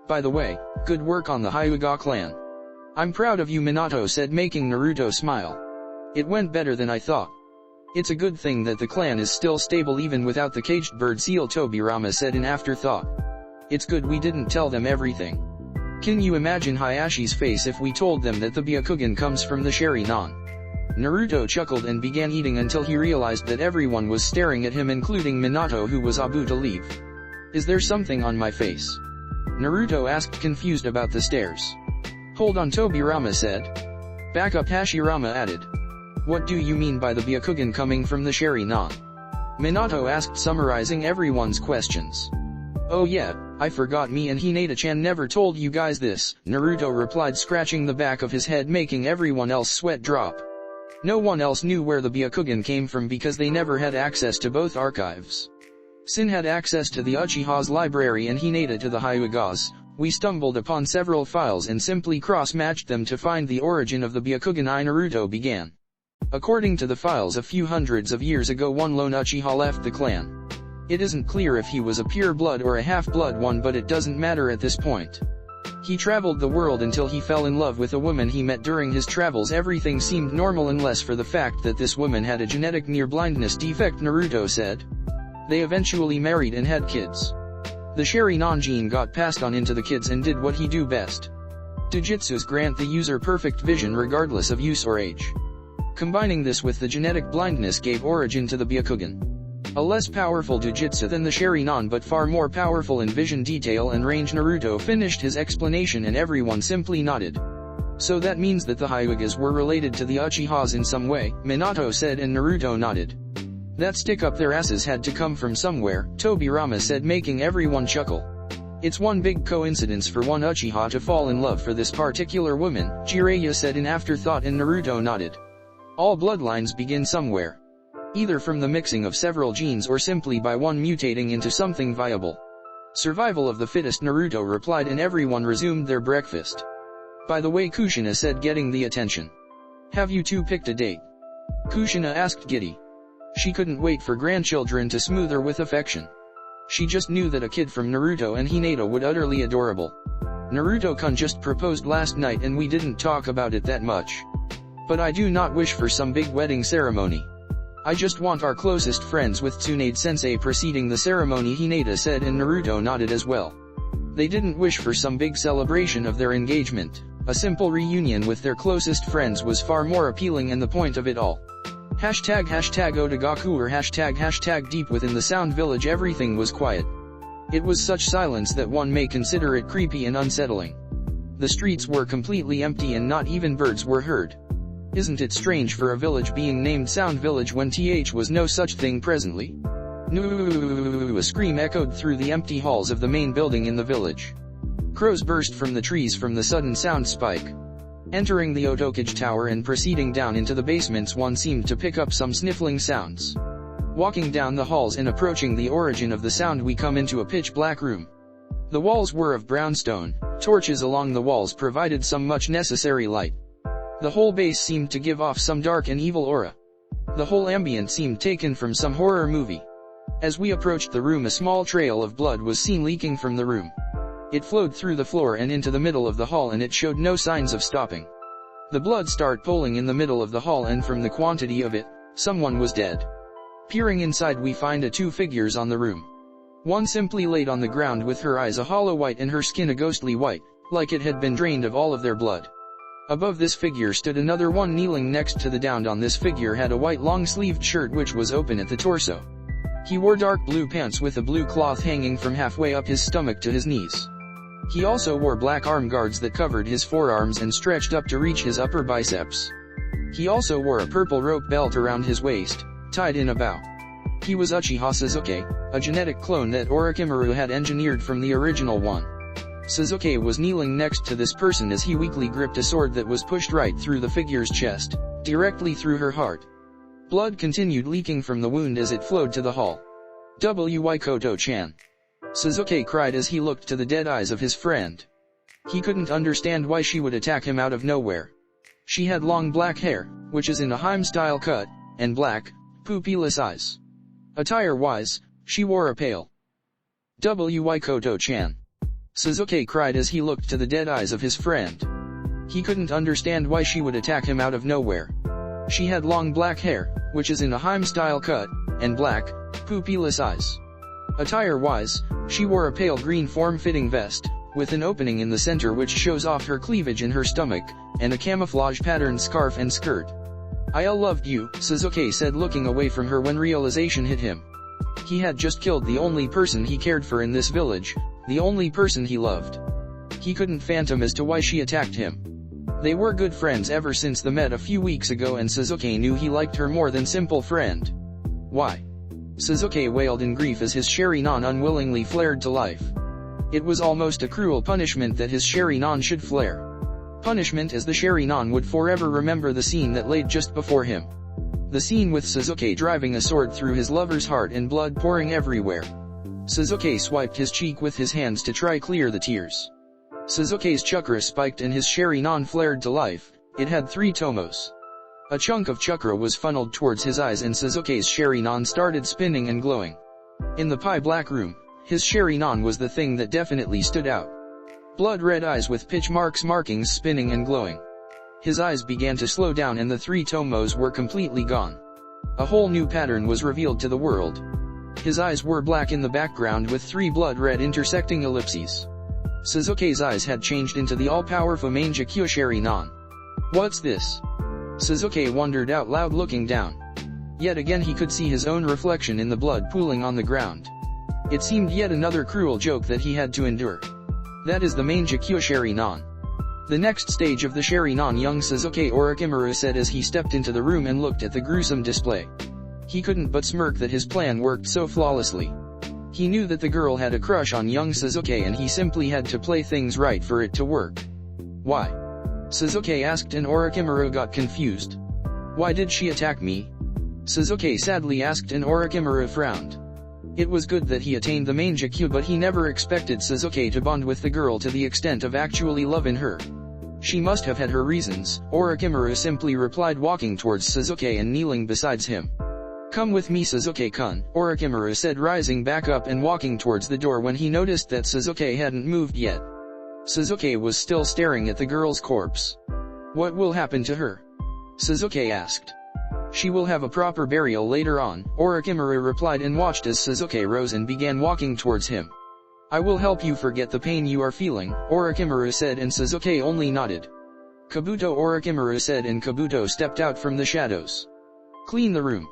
By the way, good work on the Hyuga clan. I'm proud of you, Minato said, making Naruto smile. It went better than I thought. It's a good thing that the clan is still stable even without the caged bird seal, Tobirama said in afterthought. It's good we didn't tell them everything. Can you imagine Hayashi's face if we told them that the Byakugan comes from the Sharingan? Naruto chuckled and began eating until he realized that everyone was staring at him, including Minato, who was about to leave. Is there something on my face? Naruto asked, confused about the stares. Hold on, Tobirama said. Back up, Hashirama added. What do you mean by the Byakugan coming from the Sharingan? Minato asked, summarizing everyone's questions. Oh yeah, I forgot, me and Hinata-chan never told you guys this, Naruto replied, scratching the back of his head, making everyone else sweat drop. No one else knew where the Byakugan came from because they never had access to both archives. Sin had access to the Uchiha's library and Hinata to the Hyuga's. We stumbled upon several files and simply cross-matched them to find the origin of the Byakugan. Naruto began. According to the files, a few hundreds of years ago one lone Uchiha left the clan. It isn't clear if he was a pure blood or a half-blood one, but it doesn't matter at this point. He traveled the world until he fell in love with a woman he met during his travels. Everything seemed normal unless for the fact that this woman had a genetic near-blindness defect, Naruto said. They eventually married and had kids. The Sharingan gene got passed on into the kids and did what he do best. Jujutsus grant the user perfect vision regardless of use or age. Combining this with the genetic blindness gave origin to the Byakugan. A less powerful Jujutsu than the Sharingan but far more powerful in vision, detail and range. Naruto finished his explanation and everyone simply nodded. So that means that the Hyugas were related to the Uchihas in some way, Minato said, and Naruto nodded. That stick up their asses had to come from somewhere, Tobirama said, making everyone chuckle. It's one big coincidence for one Uchiha to fall in love for this particular woman, Jiraiya said in afterthought, and Naruto nodded. All bloodlines begin somewhere. Either from the mixing of several genes or simply by one mutating into something viable. Survival of the fittest, Naruto replied, and everyone resumed their breakfast. By the way, Kushina said, getting the attention. Have you two picked a date? Kushina asked giddy. She couldn't wait for grandchildren to smooth her with affection. She just knew that a kid from Naruto and Hinata would utterly adorable. Naruto-kun just proposed last night and we didn't talk about it that much. But I do not wish for some big wedding ceremony. I just want our closest friends with Tsunade-sensei preceding the ceremony, Hinata said, and Naruto nodded as well. They didn't wish for some big celebration of their engagement. A simple reunion with their closest friends was far more appealing and the point of it all. Hashtag Otagaku or hashtag deep within the Sound Village everything was quiet. It was such silence that one may consider it creepy and unsettling. The streets were completely empty and not even birds were heard. Isn't it strange for a village being named Sound Village when was no such thing presently? No, a scream echoed through the empty halls of the main building in the village. Crows burst from the trees from the sudden sound spike. Entering the Otokage Tower and proceeding down into the basements, one seemed to pick up some sniffling sounds. Walking down the halls and approaching the origin of the sound, we come into a pitch-black room. The walls were of brown stone. Torches along the walls provided some much necessary light. The whole base seemed to give off some dark and evil aura. The whole ambient seemed taken from some horror movie. As we approached the room, a small trail of blood was seen leaking from the room. It flowed through the floor and into the middle of the hall, and it showed no signs of stopping. The blood started pooling in the middle of the hall, and from the quantity of it, someone was dead. Peering inside, we find two figures on the room. One simply laid on the ground with her eyes a hollow white and her skin a ghostly white, like it had been drained of all of their blood. Above this figure stood another one kneeling next to the downed. On this figure had a white long-sleeved shirt which was open at the torso. He wore dark blue pants with a blue cloth hanging from halfway up his stomach to his knees. He also wore black arm guards that covered his forearms and stretched up to reach his upper biceps. He also wore a purple rope belt around his waist, tied in a bow. He was Uchiha Sasuke, a genetic clone that Orochimaru had engineered from the original one. Sasuke was kneeling next to this person as he weakly gripped a sword that was pushed right through the figure's chest, directly through her heart. Blood continued leaking from the wound as it flowed to the hall. "Why Koto-chan?" Sasuke cried as he looked to the dead eyes of his friend. He couldn't understand why she would attack him out of nowhere. She had long black hair, which is in a Heim-style cut, and black, pupilless eyes. Attire-wise, she wore a pale. "Why Koto-chan?" Sasuke cried as he looked to the dead eyes of his friend. He couldn't understand why she would attack him out of nowhere. She had long black hair, which is in a Heim-style cut, and black, pupilless eyes. Attire-wise, she wore a pale green form-fitting vest, with an opening in the center which shows off her cleavage in her stomach, and a camouflage-patterned scarf and skirt. "I loved you," Sasuke said, looking away from her when realization hit him. He had just killed the only person he cared for in this village, the only person he loved. He couldn't fathom as to why she attacked him. They were good friends ever since they met a few weeks ago, and Sasuke knew he liked her more than simple friend. "Why?" Sasuke wailed in grief as his Sharingan unwillingly flared to life. It was almost a cruel punishment that his Sharingan should flare. Punishment as the Sharingan would forever remember the scene that laid just before him. The scene with Sasuke driving a sword through his lover's heart and blood pouring everywhere. Sasuke swiped his cheek with his hands to try clear the tears. Sasuke's chakra spiked and his Sharingan flared to life. It had 3 tomos. A chunk of chakra was funneled towards his eyes and Sasuke's Sharingan started spinning and glowing. In the pie black room, his Sharingan was the thing that definitely stood out. Blood-red eyes with pitch markings spinning and glowing. His eyes began to slow down and the 3 tomos were completely gone. A whole new pattern was revealed to the world. His eyes were black in the background with 3 blood-red intersecting ellipses. Sasuke's eyes had changed into the all-powerful Mangekyo Sharingan. "What's this?" Sasuke wondered out loud, looking down. Yet again he could see his own reflection in the blood pooling on the ground. It seemed yet another cruel joke that he had to endure. "That is the Mangekyo Sharingan." "The next stage of the Sharingan," young Sasuke Orochimaru said as he stepped into the room and looked at the gruesome display. He couldn't but smirk that his plan worked so flawlessly. He knew that the girl had a crush on young Sasuke and he simply had to play things right for it to work. "Why?" Sasuke asked and Orochimaru got confused. "Why did she attack me?" Sasuke sadly asked and Orochimaru frowned. It was good that he attained the Mangekyo, but he never expected Sasuke to bond with the girl to the extent of actually loving her. She must have had her reasons, Orochimaru simply replied, walking towards Sasuke and kneeling beside him. "Come with me, Sasuke-kun," Orochimaru said, rising back up and walking towards the door when he noticed that Sasuke hadn't moved yet. Sasuke was still staring at the girl's corpse. "What will happen to her?" Sasuke asked. "She will have a proper burial later on," Orochimaru replied and watched as Sasuke rose and began walking towards him. "I will help you forget the pain you are feeling," Orochimaru said and Sasuke only nodded. "Kabuto," Orochimaru said and Kabuto stepped out from the shadows. "Clean the room."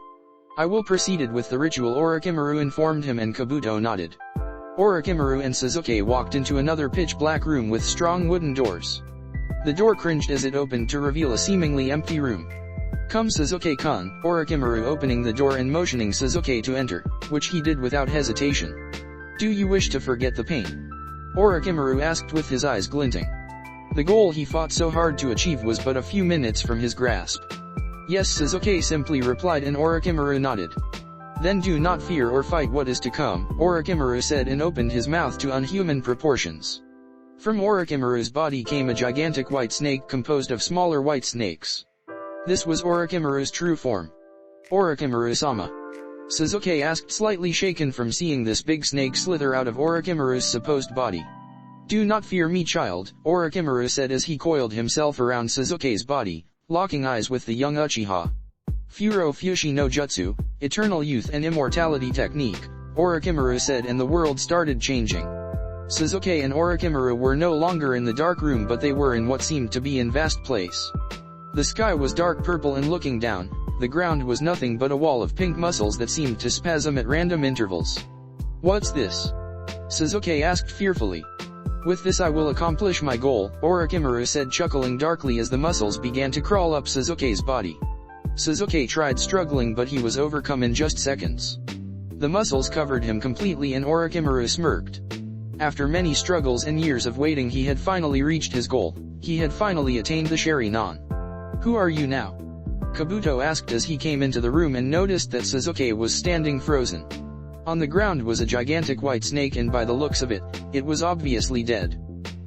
"I will proceed with the ritual," Orochimaru informed him and Kabuto nodded. Orochimaru and Sasuke walked into another pitch-black room with strong wooden doors. The door cringed as it opened to reveal a seemingly empty room. "Come, Sasuke-kun," Orochimaru opening the door and motioning Sasuke to enter, which he did without hesitation. "Do you wish to forget the pain?" Orochimaru asked with his eyes glinting. The goal he fought so hard to achieve was but a few minutes from his grasp. "Yes," Sasuke simply replied and Orochimaru nodded. "Then do not fear or fight what is to come," Orochimaru said and opened his mouth to unhuman proportions. From Orochimaru's body came a gigantic white snake composed of smaller white snakes. This was Orochimaru's true form. "Orochimaru-sama?" Sasuke asked, slightly shaken from seeing this big snake slither out of Orochimaru's supposed body. "Do not fear me, child," Orochimaru said as he coiled himself around Sasuke's body, locking eyes with the young Uchiha. "Furo Fushi no Jutsu, eternal youth and immortality technique," Orochimaru said, and the world started changing. Sasuke and Orochimaru were no longer in the dark room, but they were in what seemed to be a vast place. The sky was dark purple and looking down, the ground was nothing but a wall of pink muscles that seemed to spasm at random intervals. "What's this?" Sasuke asked fearfully. With this I will accomplish my goal, Orochimaru said, chuckling darkly as the muscles began to crawl up Sasuke's body. Sasuke tried struggling, but he was overcome in just seconds. The muscles covered him completely and Orochimaru smirked. After many struggles and years of waiting, he had finally reached his goal. He had finally attained the Sharingan. Who are you now? Kabuto asked as he came into the room and noticed that Sasuke was standing frozen. On the ground was a gigantic white snake, and by the looks of it, it was obviously dead.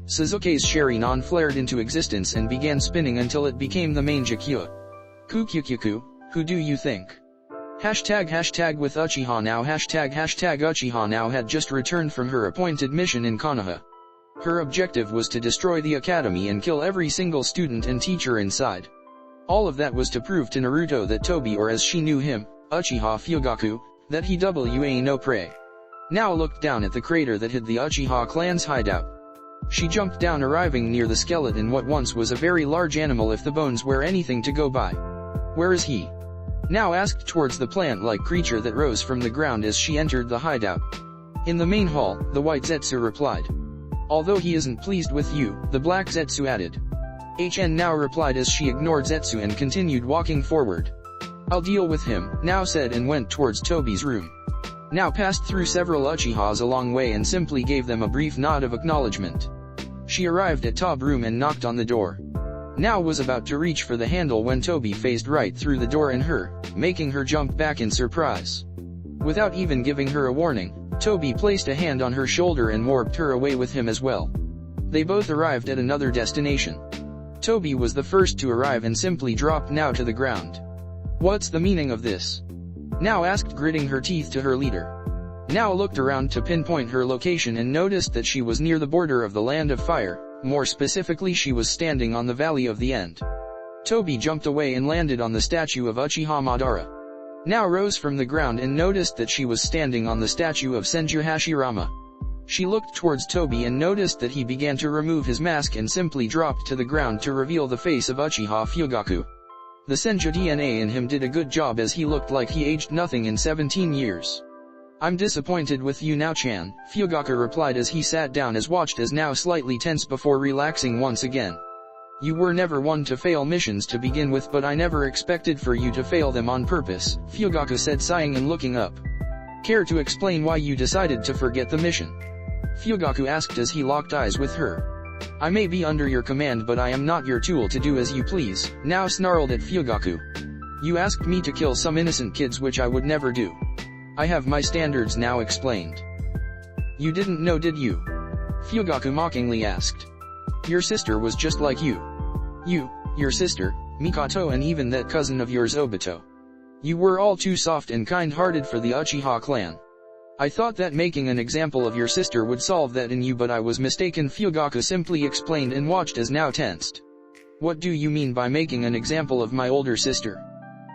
Sasuke's Sharingan flared into existence and began spinning until it became the main Jakkyuha. Kukyukyuku, who do you think? Hashtag with Uchiha now. Hashtag Uchiha now had just returned from her appointed mission in Konoha. Her objective was to destroy the academy and kill every single student and teacher inside. All of that was to prove to Naruto that Tobi, or as she knew him, Uchiha Fugaku, that he was no prey. Now looked down at the crater that hid the Uchiha clan's hideout. She jumped down, arriving near the skeleton what once was a very large animal, if the bones were anything to go by. Where is he? Now asked towards the plant-like creature that rose from the ground as she entered the hideout. In the main hall, the white Zetsu replied. Although he isn't pleased with you, the black Zetsu added. HN now replied as she ignored Zetsu and continued walking forward. I'll deal with him, now said, and went towards Tobi's room. Now passed through several Uchihas a long way and simply gave them a brief nod of acknowledgement. She arrived at Tobi's room and knocked on the door. Now was about to reach for the handle when Tobi phased right through the door and her, making her jump back in surprise. Without even giving her a warning, Tobi placed a hand on her shoulder and warped her away with him as well. They both arrived at another destination. Tobi was the first to arrive and simply dropped now to the ground. What's the meaning of this? Now asked, gritting her teeth to her leader. Now looked around to pinpoint her location and noticed that she was near the border of the Land of Fire. More specifically, she was standing on the Valley of the End. Tobi jumped away and landed on the statue of Uchiha Madara. Now rose from the ground and noticed that she was standing on the statue of Senju Hashirama. She looked towards Tobi and noticed that he began to remove his mask and simply dropped to the ground to reveal the face of Uchiha Fugaku. The Senju DNA in him did a good job, as he looked like he aged nothing in 17 years. I'm disappointed with you now, Chan, Fugaku replied as he sat down, as watched as now slightly tense before relaxing once again. You were never one to fail missions to begin with, but I never expected for you to fail them on purpose, Fugaku said, sighing and looking up. Care to explain why you decided to forget the mission? Fugaku asked as he locked eyes with her. I may be under your command, but I am not your tool to do as you please, now snarled at Fugaku. You asked me to kill some innocent kids, which I would never do. I have my standards now, explained. You didn't know, did you? Fugaku mockingly asked. Your sister was just like you. You, your sister, Mikoto, and even that cousin of yours Obito. You were all too soft and kind-hearted for the Uchiha clan. I thought that making an example of your sister would solve that in you, but I was mistaken, Fugaku simply explained and watched as now tensed. What do you mean by making an example of my older sister?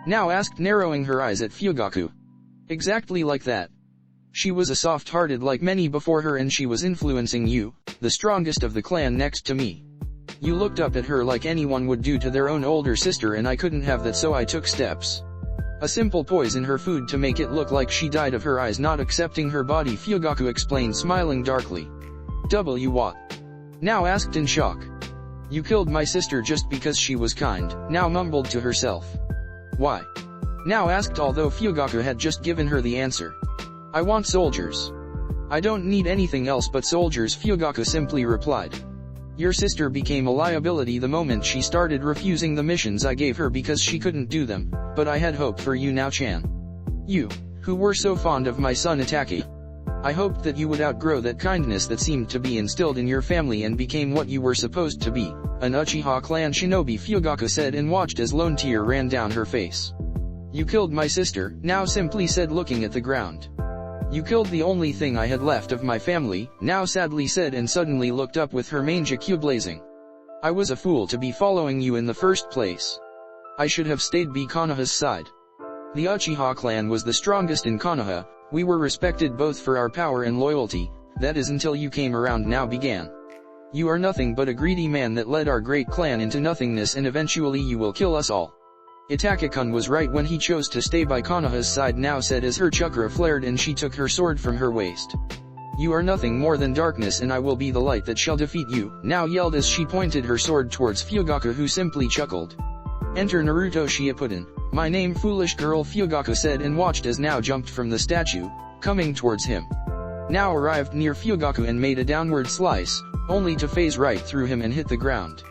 Now asked, narrowing her eyes at Fugaku. Exactly like that. She was a soft-hearted like many before her, and she was influencing you, the strongest of the clan next to me. You looked up at her like anyone would do to their own older sister, and I couldn't have that, so I took steps. A simple poison her food to make it look like she died of her eyes not accepting her body, Fugaku explained, smiling darkly. What? Now asked in shock. You killed my sister just because she was kind, now mumbled to herself. Why? Now asked, although Fugaku had just given her the answer. I want soldiers. I don't need anything else but soldiers, Fugaku simply replied. Your sister became a liability the moment she started refusing the missions I gave her because she couldn't do them, but I had hope for you now, Chan. You, who were so fond of my son Itachi. I hoped that you would outgrow that kindness that seemed to be instilled in your family and became what you were supposed to be, an Uchiha clan shinobi, Fugaku said, and watched as lone tear ran down her face. You killed my sister, now simply said, looking at the ground. You killed the only thing I had left of my family, now sadly said, and suddenly looked up with her main Jakkyuha blazing. I was a fool to be following you in the first place. I should have stayed by Konoha's side. The Uchiha clan was the strongest in Konoha, we were respected both for our power and loyalty, that is until you came around now began. You are nothing but a greedy man that led our great clan into nothingness, and eventually you will kill us all. Itachi-kun was right when he chose to stay by Konoha's side, now said as her chakra flared and she took her sword from her waist. You are nothing more than darkness and I will be the light that shall defeat you, now yelled as she pointed her sword towards Fugaku, who simply chuckled. Enter Naruto Shippuden. My name foolish girl, Fugaku said and watched as Now jumped from the statue, coming towards him. Now arrived near Fugaku and made a downward slice, only to phase right through him and hit the ground.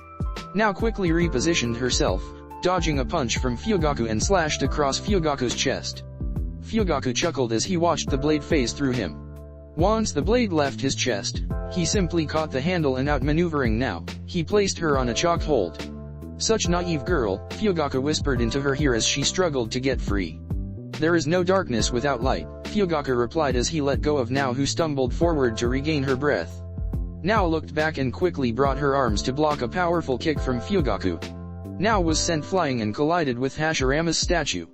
Now quickly repositioned herself, dodging a punch from Fugaku and slashed across Fugaku's chest. Fugaku chuckled as he watched the blade phase through him. Once the blade left his chest, he simply caught the handle and outmaneuvering Now, he placed her on a choke hold. Such naive girl, Fugaku whispered into her ear as she struggled to get free. There is no darkness without light, Fugaku replied as he let go of Now, who stumbled forward to regain her breath. Now looked back and quickly brought her arms to block a powerful kick from Fugaku. Now was sent flying and collided with Hashirama's statue.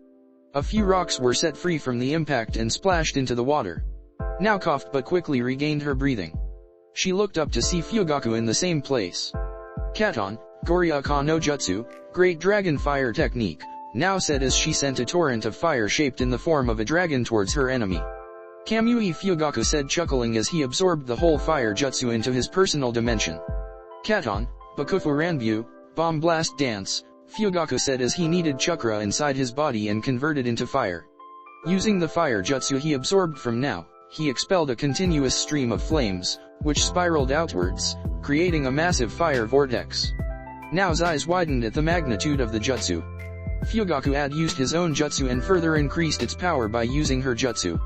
A few rocks were set free from the impact and splashed into the water. Now coughed but quickly regained her breathing. She looked up to see Fugaku in the same place. Katon, Goryaka no Jutsu, Great Dragon Fire Technique, Now said as she sent a torrent of fire shaped in the form of a dragon towards her enemy. Kamui, Fugaku said, chuckling as he absorbed the whole fire jutsu into his personal dimension. Katon, Bakufu Ranbyu, Bomb Blast Dance, Fugaku said as he needed chakra inside his body and converted into fire. Using the fire jutsu he absorbed from Now, he expelled a continuous stream of flames, which spiraled outwards, creating a massive fire vortex. Now's eyes widened at the magnitude of the jutsu. Fugaku had used his own jutsu and further increased its power by using her jutsu.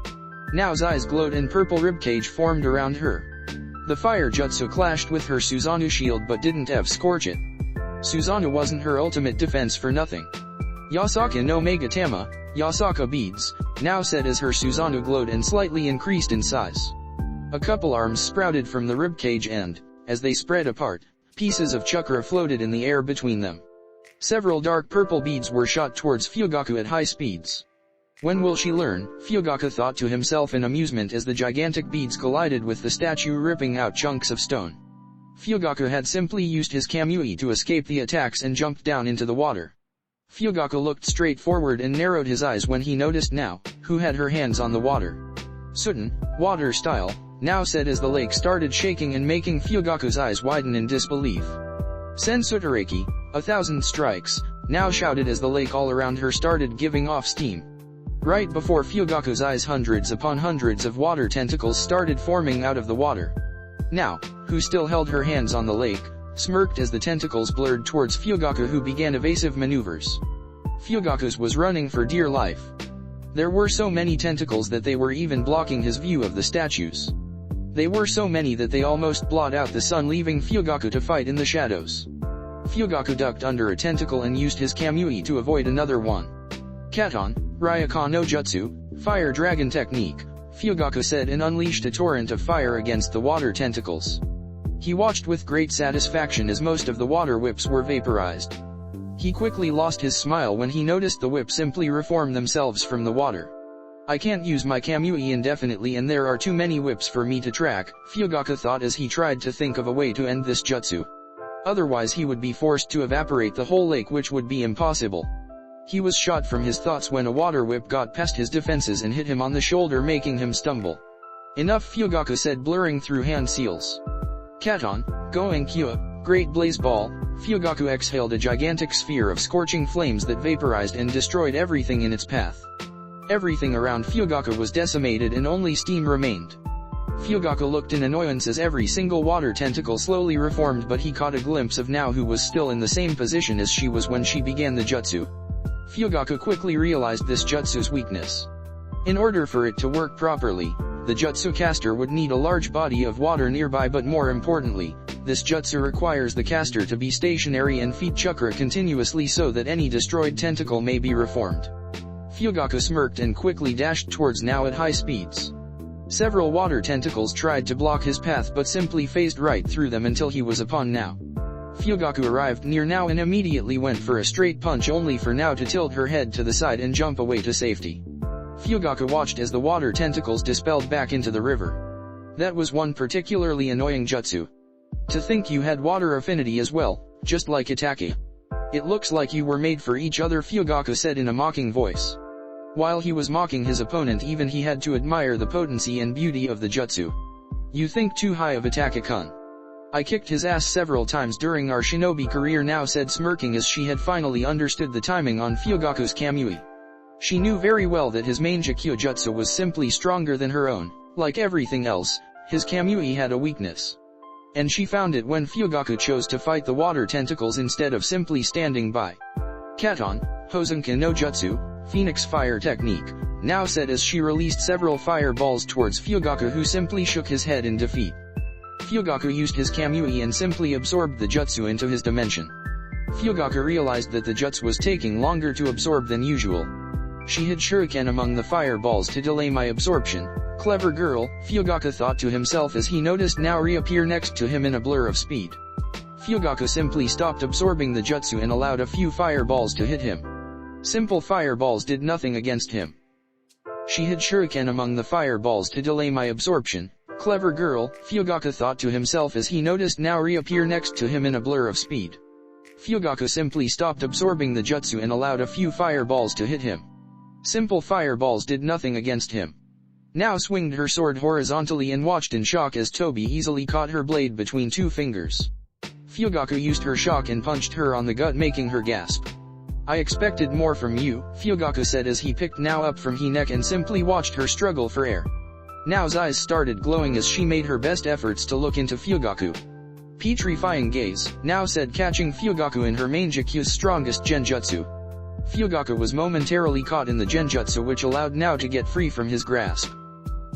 Now's eyes glowed and purple ribcage formed around her. The fire jutsu clashed with her Susanoo shield but didn't have scorch it. Susanoo wasn't her ultimate defense for nothing. Yasaka no Megatama, Yasaka beads, Now said as her Susanoo glowed and slightly increased in size. A couple arms sprouted from the ribcage and, as they spread apart, pieces of chakra floated in the air between them. Several dark purple beads were shot towards Fugaku at high speeds. When will she learn? Fugaku thought to himself in amusement as the gigantic beads collided with the statue, ripping out chunks of stone. Fugaku had simply used his Kamui to escape the attacks and jumped down into the water. Fugaku looked straight forward and narrowed his eyes when he noticed Now, who had her hands on the water. Sudden, water style, Now said as the lake started shaking and making Fugaku's eyes widen in disbelief. Sensutareki, 1,000 strikes, Now shouted as the lake all around her started giving off steam. Right before Fugaku's eyes hundreds upon hundreds of water tentacles started forming out of the water. Now, who still held her hands on the lake, smirked as the tentacles blurred towards Fugaku, who began evasive maneuvers. Fugaku's was running for dear life. There were so many tentacles that they were even blocking his view of the statues. They were so many that they almost blot out the sun, leaving Fugaku to fight in the shadows. Fugaku ducked under a tentacle and used his Kamui to avoid another one. Katon, Ryaka no Jutsu, Fire Dragon Technique, Fugaku said and unleashed a torrent of fire against the water tentacles. He watched with great satisfaction as most of the water whips were vaporized. He quickly lost his smile when he noticed the whips simply reform themselves from the water. I can't use my Kamui indefinitely and there are too many whips for me to track, Fugaku thought as he tried to think of a way to end this jutsu. Otherwise he would be forced to evaporate the whole lake, which would be impossible. He was shot from his thoughts when a water whip got past his defenses and hit him on the shoulder, making him stumble. Enough, Fugaku said, blurring through hand seals. Katon, Going Kyo, Great Blaze Ball, Fugaku exhaled a gigantic sphere of scorching flames that vaporized and destroyed everything in its path. Everything around Fugaku was decimated and only steam remained. Fugaku looked in annoyance as every single water tentacle slowly reformed, but he caught a glimpse of Now, who was still in the same position as she was when she began the jutsu. Fugaku quickly realized this jutsu's weakness. In order for it to work properly, the jutsu caster would need a large body of water nearby, but more importantly, this jutsu requires the caster to be stationary and feed chakra continuously so that any destroyed tentacle may be reformed. Fugaku smirked and quickly dashed towards Now at high speeds. Several water tentacles tried to block his path but simply phased right through them until he was upon Now. Fugaku arrived near Now and immediately went for a straight punch, only for Now to tilt her head to the side and jump away to safety. Fugaku watched as the water tentacles dispelled back into the river. That was one particularly annoying jutsu. To think you had water affinity as well, just like Itake. It looks like you were made for each other, Fugaku said in a mocking voice. While he was mocking his opponent, even he had to admire the potency and beauty of the jutsu. You think too high of Attack-a-kun. I kicked his ass several times during our shinobi career, now said, smirking as she had finally understood the timing on Fyogaku's Kamui. She knew very well that his main Jutsu was simply stronger than her own. Like everything else, his Kamui had a weakness. And she found it when Fyogaku chose to fight the water tentacles instead of simply standing by. Katon, Hosenka no Jutsu, Phoenix Fire Technique, now said as she released several fireballs towards Fyogaku, who simply shook his head in defeat. Fyogaku used his Kamui and simply absorbed the jutsu into his dimension. Fyogaku realized that the jutsu was taking longer to absorb than usual. She hid shuriken among the fireballs to delay my absorption. Clever girl, Fyogaku thought to himself as he noticed now reappear next to him in a blur of speed. Fyogaku simply stopped absorbing the jutsu and allowed a few fireballs to hit him. Simple fireballs did nothing against him. She hid shuriken among the fireballs to delay my absorption. Clever girl, Fyogaku thought to himself as he noticed now reappear next to him in a blur of speed. Fyogaku simply stopped absorbing the jutsu and allowed a few fireballs to hit him. Simple fireballs did nothing against him. Now swinged her sword horizontally and watched in shock as Tobi easily caught her blade between two fingers. Fyogaku used her shock and punched her on the gut, making her gasp. I expected more from you, Fyogaku said as he picked now up from her neck and simply watched her struggle for air. Now's eyes started glowing as she made her best efforts to look into Fyogaku. Petrifying gaze, now said, catching Fyogaku in her main Jakyu's strongest genjutsu. Fyogaku was momentarily caught in the genjutsu, which allowed now to get free from his grasp.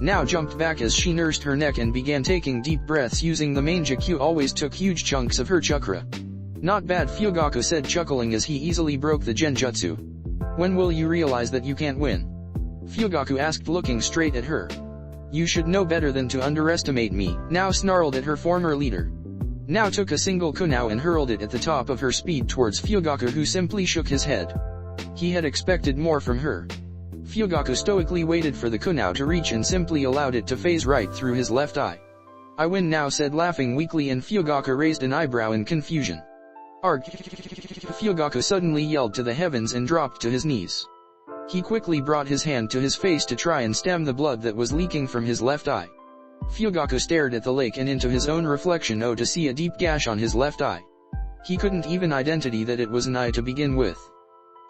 Now jumped back as she nursed her neck and began taking deep breaths using the main Jakyu. Always took huge chunks of her chakra. Not bad, Fyogaku said, chuckling as he easily broke the genjutsu. When will you realize that you can't win? Fyogaku asked, looking straight at her. You should know better than to underestimate me, now snarled at her former leader. Now took a single kunao and hurled it at the top of her speed towards Fyogaku, who simply shook his head. He had expected more from her. Fyogaku stoically waited for the kunao to reach and simply allowed it to phase right through his left eye. I win now, said, laughing weakly, and Fyogaku raised an eyebrow in confusion. Arg! Fyogaku suddenly yelled to the heavens and dropped to his knees. He quickly brought his hand to his face to try and stem the blood that was leaking from his left eye. Fyogaku stared at the lake and into his own reflection, to see a deep gash on his left eye. He couldn't even identify that it was an eye to begin with.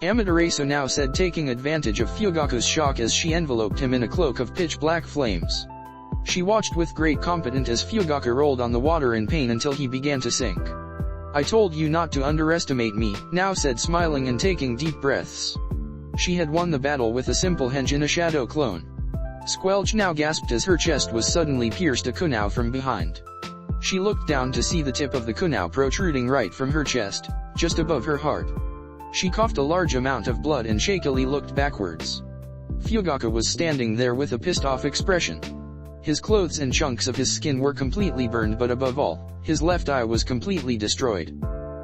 Amaterasu now said, taking advantage of Fyogaku's shock as she enveloped him in a cloak of pitch-black flames. She watched with great competence as Fyogaku rolled on the water in pain until he began to sink. I told you not to underestimate me, now said, smiling and taking deep breaths. She had won the battle with a simple henge in a shadow clone. Squelch now gasped as her chest was suddenly pierced a kunao from behind. She looked down to see the tip of the kunao protruding right from her chest, just above her heart. She coughed a large amount of blood and shakily looked backwards. Fyogaku was standing there with a pissed-off expression. His clothes and chunks of his skin were completely burned, but above all, his left eye was completely destroyed.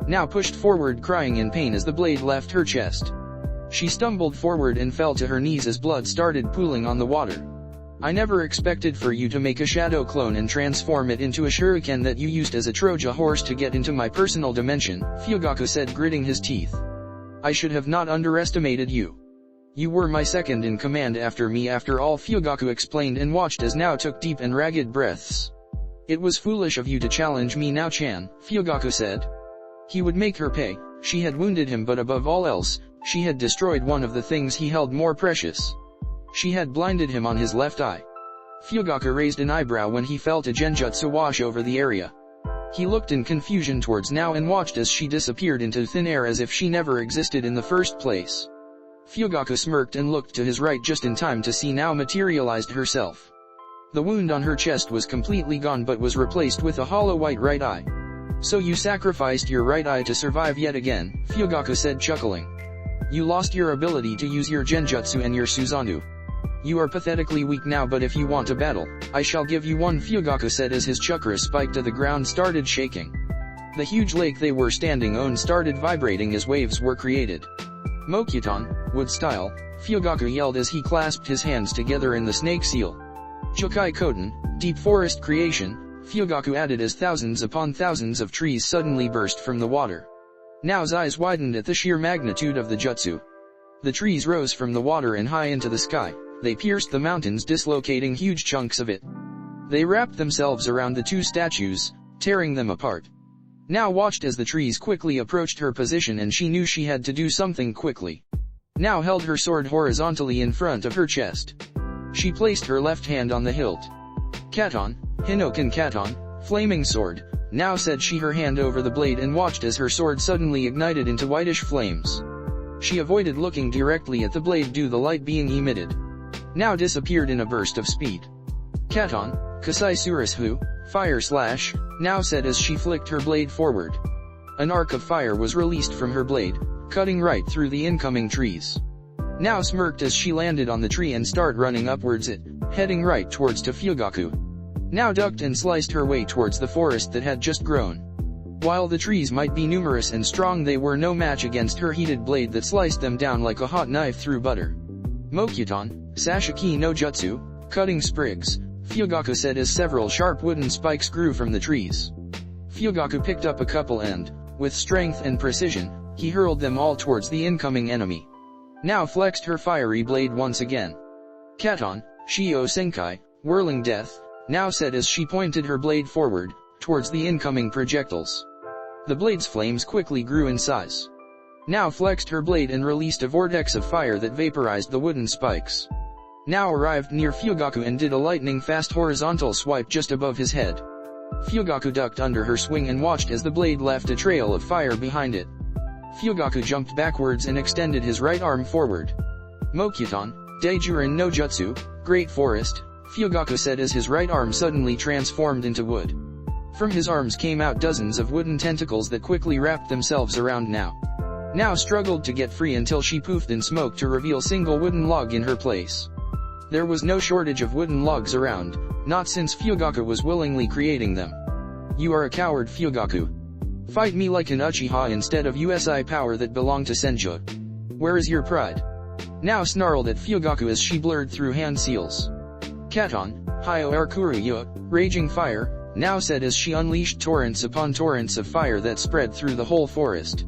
Now pushed forward, crying in pain as the blade left her chest. She stumbled forward and fell to her knees as blood started pooling on the water. I never expected for you to make a shadow clone and transform it into a shuriken that you used as a Troja horse to get into my personal dimension, Fyogaku said, gritting his teeth. I should have not underestimated you. You were my second in command after me, after all, Fyogaku explained and watched as Nao took deep and ragged breaths. It was foolish of you to challenge me, Nao-chan, Fyogaku said. He would make her pay. She had wounded him, but above all else, she had destroyed one of the things he held more precious. She had blinded him on his left eye. Fyogaku raised an eyebrow when he felt a genjutsu wash over the area. He looked in confusion towards Nao and watched as she disappeared into thin air as if she never existed in the first place. Fyogaku smirked and looked to his right just in time to see Nao materialized herself. The wound on her chest was completely gone but was replaced with a hollow white right eye. So you sacrificed your right eye to survive yet again, Fyogaku said, chuckling. You lost your ability to use your genjutsu and your Susanoo. You are pathetically weak now, but if you want to battle, I shall give you one, Fyogaku said as his chakra spiked to the ground started shaking. The huge lake they were standing on started vibrating as waves were created. Mokyuton, wood style, Fyogaku yelled as he clasped his hands together in the snake seal. Jokai Koten, deep forest creation, Fyogaku added as thousands upon thousands of trees suddenly burst from the water. Nao's eyes widened at the sheer magnitude of the jutsu. The trees rose from the water and high into the sky. They pierced the mountains, dislocating huge chunks of it. They wrapped themselves around the two statues, tearing them apart. Now watched as the trees quickly approached her position and she knew she had to do something quickly. Now held her sword horizontally in front of her chest. She placed her left hand on the hilt. Katon, Hinokan Katon, flaming sword, now said she, her hand over the blade, and watched as her sword suddenly ignited into whitish flames. She avoided looking directly at the blade due to the light being emitted. Now disappeared in a burst of speed. Katon, Kasai Surashu, fire slash, now said as she flicked her blade forward. An arc of fire was released from her blade, cutting right through the incoming trees. Now smirked as she landed on the tree and started running upwards it, heading right towards to Fugaku. Now ducked and sliced her way towards the forest that had just grown. While the trees might be numerous and strong, they were no match against her heated blade that sliced them down like a hot knife through butter. Mokuton, Sashiki no Jutsu, cutting sprigs, Fugaku said as several sharp wooden spikes grew from the trees. Fugaku picked up a couple and, with strength and precision, he hurled them all towards the incoming enemy. Now flexed her fiery blade once again. Katon, Shio Senkai, whirling death, now said as she pointed her blade forward, towards the incoming projectiles. The blade's flames quickly grew in size. Now flexed her blade and released a vortex of fire that vaporized the wooden spikes. Now arrived near Fugaku and did a lightning-fast horizontal swipe just above his head. Fugaku ducked under her swing and watched as the blade left a trail of fire behind it. Fugaku jumped backwards and extended his right arm forward. Mokuton, Daijurin no Jutsu, Great Forest, Fugaku said as his right arm suddenly transformed into wood. From his arms came out dozens of wooden tentacles that quickly wrapped themselves around Now struggled to get free until she poofed in smoke to reveal single wooden log in her place. There was no shortage of wooden logs around, not since Fugaku was willingly creating them. You are a coward, Fugaku. Fight me like an Uchiha instead of USI power that belonged to Senju. Where is your pride? Now snarled at Fugaku as she blurred through hand seals. Katon, Hyo Arkuruya, raging fire, now said as she unleashed torrents upon torrents of fire that spread through the whole forest.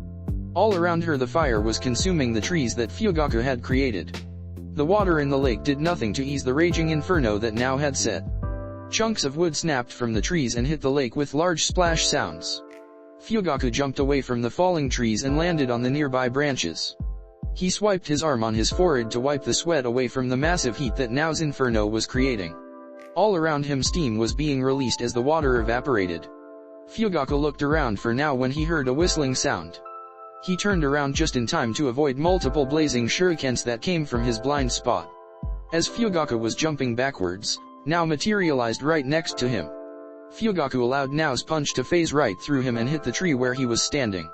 All around her the fire was consuming the trees that Fugaku had created. The water in the lake did nothing to ease the raging inferno that now had set. Chunks of wood snapped from the trees and hit the lake with large splash sounds. Fugaku jumped away from the falling trees and landed on the nearby branches. He swiped his arm on his forehead to wipe the sweat away from the massive heat that now's inferno was creating. All around him steam was being released as the water evaporated. Fugaku looked around for now when he heard a whistling sound. He turned around just in time to avoid multiple blazing shurikens that came from his blind spot. As Fugaku was jumping backwards, now materialized right next to him. Fugaku allowed Now's punch to phase right through him and hit the tree where he was standing.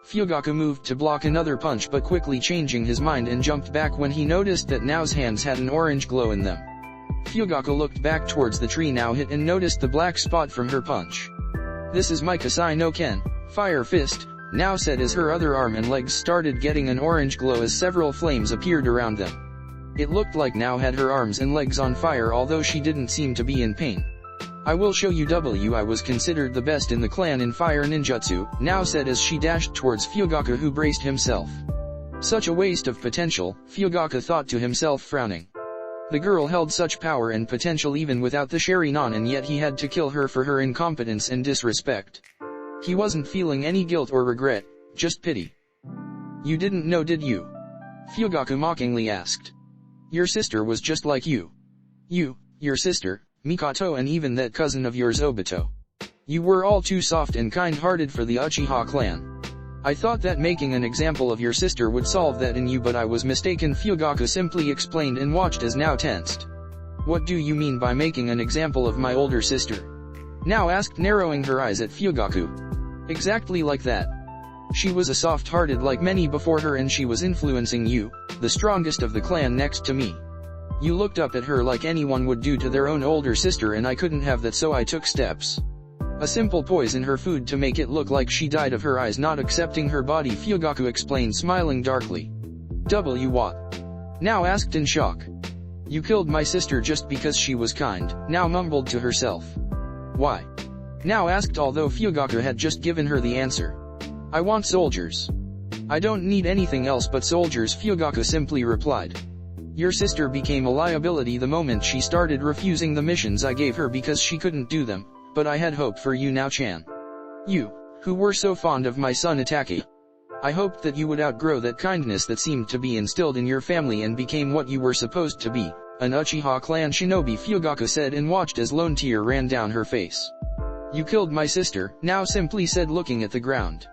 Fugaku moved to block another punch but quickly changing his mind and jumped back when he noticed that Now's hands had an orange glow in them. Fugaku looked back towards the tree Now hit and noticed the black spot from her punch. This is my Kasai no Ken, Fire Fist, Now said as her other arm and legs started getting an orange glow as several flames appeared around them. It looked like Now had her arms and legs on fire, although she didn't seem to be in pain. I will show you I was considered the best in the clan in fire ninjutsu, Now said as she dashed towards Fugaku, who braced himself. Such a waste of potential, Fugaku thought to himself, frowning. The girl held such power and potential even without the Sharingan, and yet he had to kill her for her incompetence and disrespect. He wasn't feeling any guilt or regret, just pity. You didn't know, did you? Fugaku mockingly asked. Your sister was just like you. You, your sister, Mikoto, and even that cousin of yours Obito. You were all too soft and kind-hearted for the Uchiha clan. I thought that making an example of your sister would solve that in you, but I was mistaken, Fugaku simply explained and watched as Now tensed. What do you mean by making an example of my older sister? Now asked, narrowing her eyes at Fugaku. Exactly like that. She was a soft-hearted like many before her, and she was influencing you, the strongest of the clan next to me. You looked up at her like anyone would do to their own older sister, and I couldn't have that, so I took steps. A simple poison her food to make it look like she died of her eyes not accepting her body, Fugaku explained, smiling darkly. What? Now asked in shock. You killed my sister just because she was kind, Now mumbled to herself. Why? Now asked, although Fugaku had just given her the answer. I want soldiers. I don't need anything else but soldiers, Fugaku simply replied. Your sister became a liability the moment she started refusing the missions I gave her because she couldn't do them, but I had hope for you now, Chan. You, who were so fond of my son Itachi. I hoped that you would outgrow that kindness that seemed to be instilled in your family and became what you were supposed to be, an Uchiha clan shinobi, Fugaku said and watched as lone tear ran down her face. You killed my sister, Now simply said looking at the ground.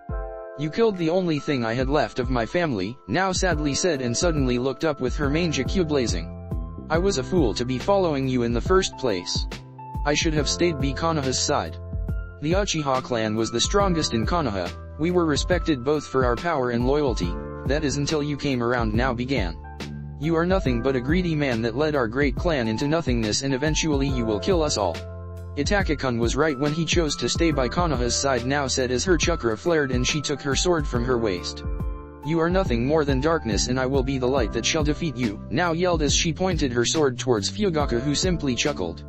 You killed the only thing I had left of my family, Now sadly said and suddenly looked up with her manga Q blazing. I was a fool to be following you in the first place. I should have stayed by Konoha's side. The Uchiha clan was the strongest in Konoha, we were respected both for our power and loyalty, that is until you came around Now began. You are nothing but a greedy man that led our great clan into nothingness and eventually you will kill us all. Itachi-kun was right when he chose to stay by Konoha's side, Now said as her chakra flared and she took her sword from her waist. You are nothing more than darkness and I will be the light that shall defeat you, Now yelled as she pointed her sword towards Fugaku who simply chuckled.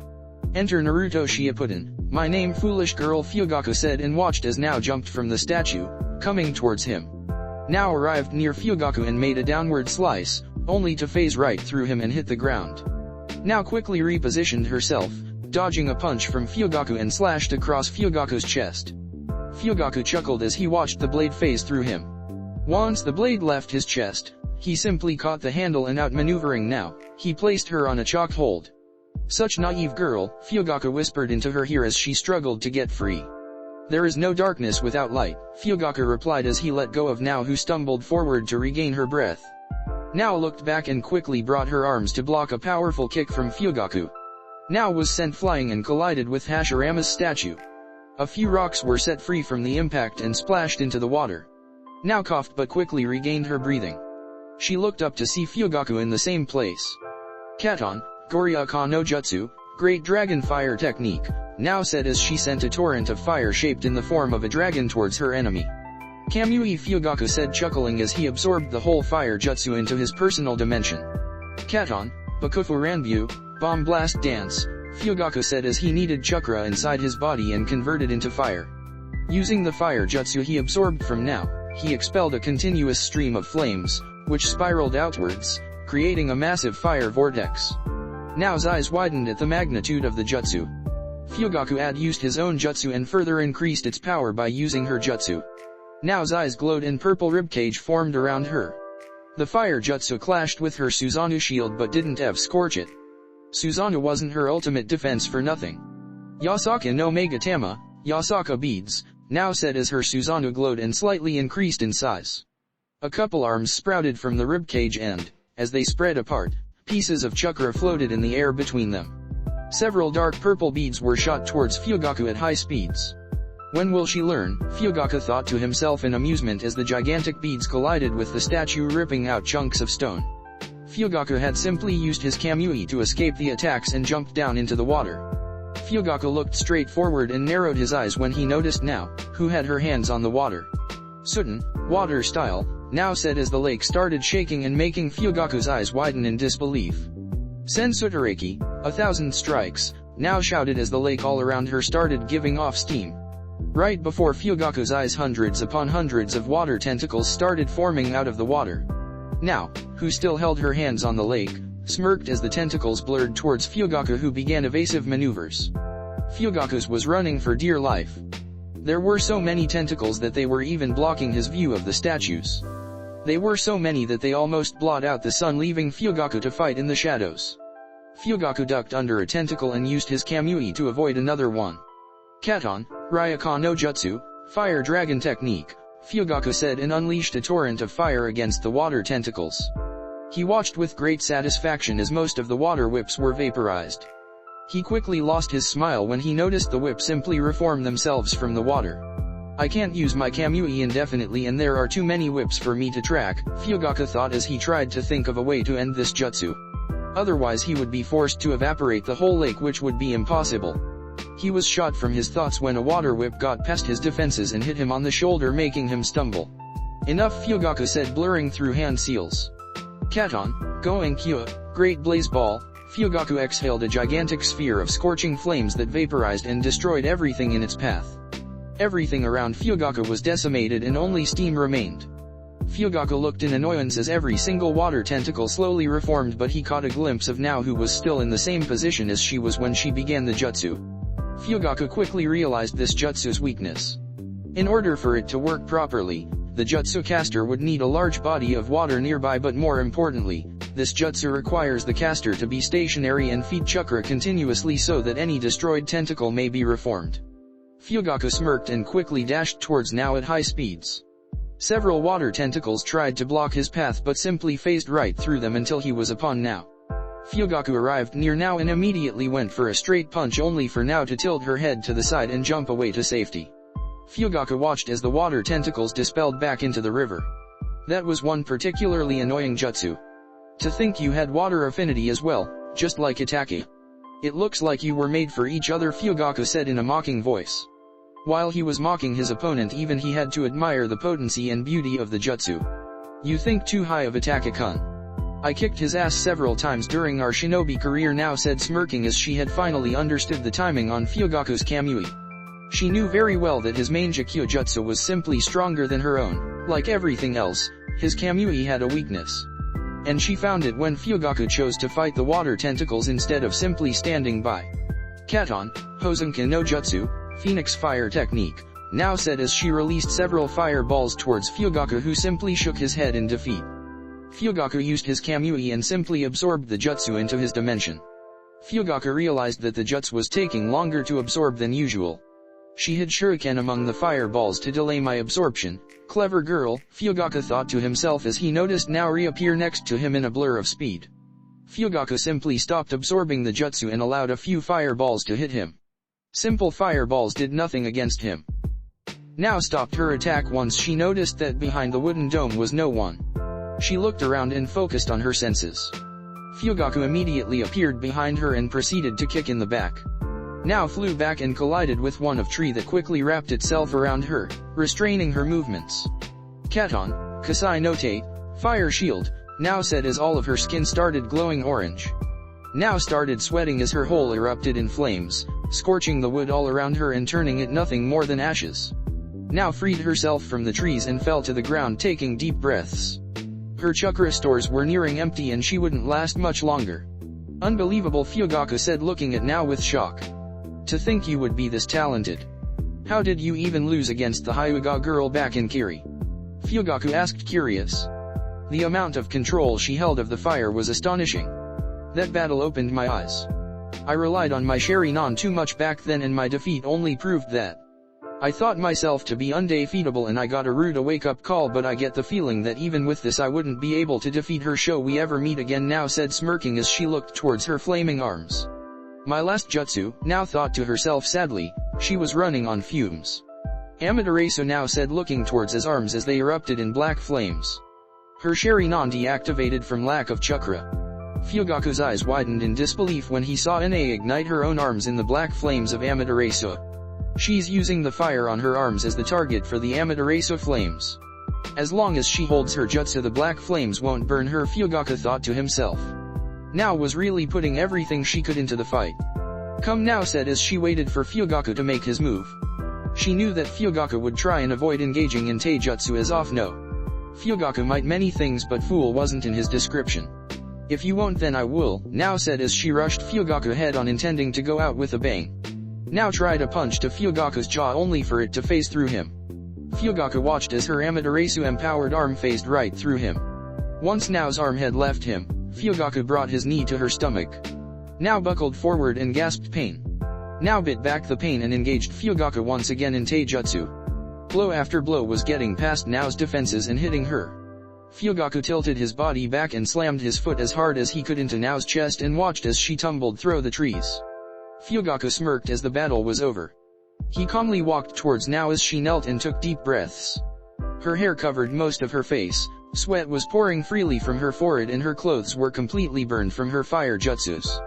Enter Naruto Shippuden. My name foolish girl, Fugaku said and watched as Now jumped from the statue, coming towards him. Now arrived near Fugaku and made a downward slice, only to phase right through him and hit the ground. Now quickly repositioned herself, dodging a punch from Fugaku and slashed across Fugaku's chest. Fugaku chuckled as he watched the blade phase through him. Once the blade left his chest, he simply caught the handle and outmaneuvering Now, he placed her on a choke hold. Such naive girl, Fugaku whispered into her ear as she struggled to get free. There is no darkness without light, Fugaku replied as he let go of Now who stumbled forward to regain her breath. Now looked back and quickly brought her arms to block a powerful kick from Fugaku. Now was sent flying and collided with Hashirama's statue. A few rocks were set free from the impact and splashed into the water. Now coughed but quickly regained her breathing. She looked up to see Fugaku in the same place. Katon, Goryaka no Jutsu, Great Dragon Fire Technique, Now said as she sent a torrent of fire shaped in the form of a dragon towards her enemy. Kamui, Fugaku said chuckling as he absorbed the whole fire jutsu into his personal dimension. Katon, Bakufu Ranbyu, Bomb Blast Dance, Fugaku said as he needed chakra inside his body and converted into fire. Using the fire jutsu he absorbed from Now, he expelled a continuous stream of flames, which spiraled outwards, creating a massive fire vortex. Now's eyes widened at the magnitude of the jutsu. Fugaku had used his own jutsu and further increased its power by using her jutsu. Now's eyes glowed and purple ribcage formed around her. The fire jutsu clashed with her Susanoo shield but didn't scorch it. Susanoo wasn't her ultimate defense for nothing. Yasaka no Megatama, Yasaka beads, Now said as her Susanoo glowed and slightly increased in size. A couple arms sprouted from the ribcage and, as they spread apart, pieces of chakra floated in the air between them. Several dark purple beads were shot towards Fugaku at high speeds. When will she learn, Fugaku thought to himself in amusement as the gigantic beads collided with the statue ripping out chunks of stone. Fugaku had simply used his Kamui to escape the attacks and jumped down into the water. Fugaku looked straight forward and narrowed his eyes when he noticed Now, who had her hands on the water. Sudden, water style, Now said as the lake started shaking and making Fugaku's eyes widen in disbelief. Sensutareki, 1,000 strikes, Now shouted as the lake all around her started giving off steam. Right before Fugaku's eyes hundreds upon hundreds of water tentacles started forming out of the water. Now, who still held her hands on the lake, smirked as the tentacles blurred towards Fugaku who began evasive maneuvers. Fugaku's was running for dear life. There were so many tentacles that they were even blocking his view of the statues. They were so many that they almost blot out the sun, leaving Fugaku to fight in the shadows. Fugaku ducked under a tentacle and used his Kamui to avoid another one. Katon, Ryaka no Jutsu, Fire Dragon Technique, Fugaku said and unleashed a torrent of fire against the water tentacles. He watched with great satisfaction as most of the water whips were vaporized. He quickly lost his smile when he noticed the whips simply reform themselves from the water. I can't use my Kamui indefinitely and there are too many whips for me to track, Fugaku thought as he tried to think of a way to end this jutsu. Otherwise he would be forced to evaporate the whole lake, which would be impossible. He was shot from his thoughts when a water whip got past his defenses and hit him on the shoulder, making him stumble. Enough, Fugaku said, blurring through hand seals. Katon, Going Kyo, Great Blaze Ball, Fugaku exhaled a gigantic sphere of scorching flames that vaporized and destroyed everything in its path. Everything around Fugaku was decimated and only steam remained. Fugaku looked in annoyance as every single water tentacle slowly reformed, but he caught a glimpse of Now, who was still in the same position as she was when she began the jutsu. Fugaku quickly realized this jutsu's weakness. In order for it to work properly, the jutsu caster would need a large body of water nearby, but more importantly, this jutsu requires the caster to be stationary and feed chakra continuously so that any destroyed tentacle may be reformed. Fugaku smirked and quickly dashed towards Now at high speeds. Several water tentacles tried to block his path but simply phased right through them until he was upon Now. Fugaku arrived near Now and immediately went for a straight punch, only for Now to tilt her head to the side and jump away to safety. Fugaku watched as the water tentacles dispelled back into the river. That was one particularly annoying jutsu. To think you had water affinity as well, just like Itachi. It looks like you were made for each other, Fugaku said in a mocking voice. While he was mocking his opponent, even he had to admire the potency and beauty of the jutsu. You think too high of Itachi-kun. I kicked his ass several times during our shinobi career, Now said, smirking as she had finally understood the timing on Fugaku's kamui. She knew very well that his main Jakyo jutsu was simply stronger than her own. Like everything else, his kamui had a weakness. And she found it when Fugaku chose to fight the water tentacles instead of simply standing by. Katon, Hosenkan no Jutsu, Phoenix Fire Technique, Now said as she released several fireballs towards Fugaku, who simply shook his head in defeat. Fugaku used his kamui and simply absorbed the jutsu into his dimension. Fugaku realized that the jutsu was taking longer to absorb than usual. She hid shuriken among the fireballs to delay my absorption. Clever girl, Fugaku thought to himself as he noticed Now reappear next to him in a blur of speed. Fugaku simply stopped absorbing the jutsu and allowed a few fireballs to hit him. Simple fireballs did nothing against him. Now stopped her attack once she noticed that behind the wooden dome was no one. She looked around and focused on her senses. Fugaku immediately appeared behind her and proceeded to kick in the back. Now flew back and collided with one of tree that quickly wrapped itself around her, restraining her movements. Katon, Kasai no Tate, Fire Shield, Now said as all of her skin started glowing orange. Now started sweating as her hole erupted in flames, scorching the wood all around her and turning it nothing more than ashes. Now freed herself from the trees and fell to the ground, taking deep breaths. Her chakra stores were nearing empty and she wouldn't last much longer. Unbelievable, Fugaku said, looking at Now with shock. To think you would be this talented. How did you even lose against the Hyuga girl back in Kiri? Fugaku asked, curious. The amount of control she held of the fire was astonishing. That battle opened my eyes. I relied on my Sharingan too much back then and my defeat only proved that. I thought myself to be undefeatable and I got a rude wake-up call, but I get the feeling that even with this I wouldn't be able to defeat her. Shall we ever meet again? Now said, smirking as she looked towards her flaming arms. My last jutsu, Now thought to herself sadly, she was running on fumes. MADARA'S, Now said, looking towards his arms as they erupted in black flames. Her Sharingan deactivated from lack of chakra. Fugaku's eyes widened in disbelief when he saw Na ignite her own arms in the black flames of MADARA'S. She's using the fire on her arms as the target for the MADARA'S flames. As long as she holds her jutsu, the black flames won't burn her, Fugaku thought to himself. Now was really putting everything she could into the fight. Come, Now said as she waited for Fugaku to make his move. She knew that Fugaku would try and avoid engaging in taijutsu as off. No. Fugaku might many things, but fool wasn't in his description. If you won't, then I will, Now said as she rushed Fugaku head on, intending to go out with a bang. Now tried a punch to Fugaku's jaw only for it to phase through him. Fugaku watched as her MADARA'S empowered arm phased right through him. Once Now's arm had left him, Fugaku brought his knee to her stomach. Now buckled forward and gasped pain. Now bit back the pain and engaged Fugaku once again in taijutsu. Blow after blow was getting past Now's defenses and hitting her. Fugaku tilted his body back and slammed his foot as hard as he could into Now's chest and watched as she tumbled through the trees. Fugaku smirked as the battle was over. He calmly walked towards Now as she knelt and took deep breaths. Her hair covered most of her face, sweat was pouring freely from her forehead and her clothes were completely burned from her fire jutsus.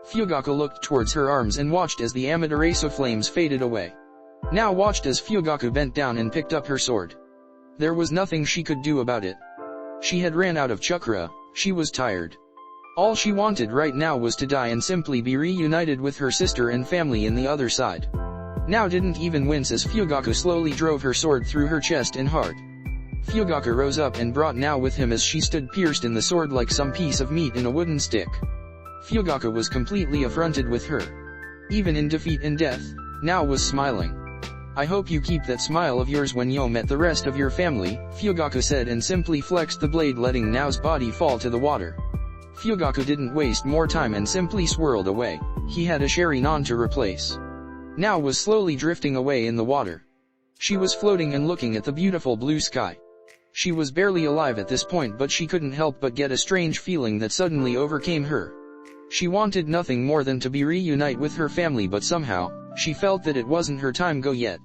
Fugaku looked towards her arms and watched as the MADARA'S flames faded away. Now watched as Fugaku bent down and picked up her sword. There was nothing she could do about it. She had ran out of chakra, she was tired. All she wanted right now was to die and simply be reunited with her sister and family in the other side. Now didn't even wince as Fugaku slowly drove her sword through her chest and heart. Fugaku rose up and brought Now with him as she stood pierced in the sword like some piece of meat in a wooden stick. Fugaku was completely affronted with her. Even in defeat and death, Now was smiling. "I hope you keep that smile of yours when you met the rest of your family," Fugaku said and simply flexed the blade, letting Nao's body fall to the water. Fugaku didn't waste more time and simply swirled away. He had a Sharingan to replace. Nao was slowly drifting away in the water. She was floating and looking at the beautiful blue sky. She was barely alive at this point, but she couldn't help but get a strange feeling that suddenly overcame her. She wanted nothing more than to be reunite with her family, but somehow, she felt that it wasn't her time go yet.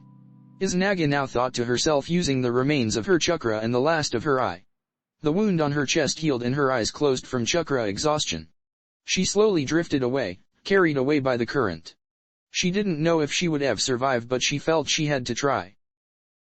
Izanaga now thought to herself, using the remains of her chakra and the last of her eye. The wound on her chest healed and her eyes closed from chakra exhaustion. She slowly drifted away, carried away by the current. She didn't know if she would have survived, but she felt she had to try.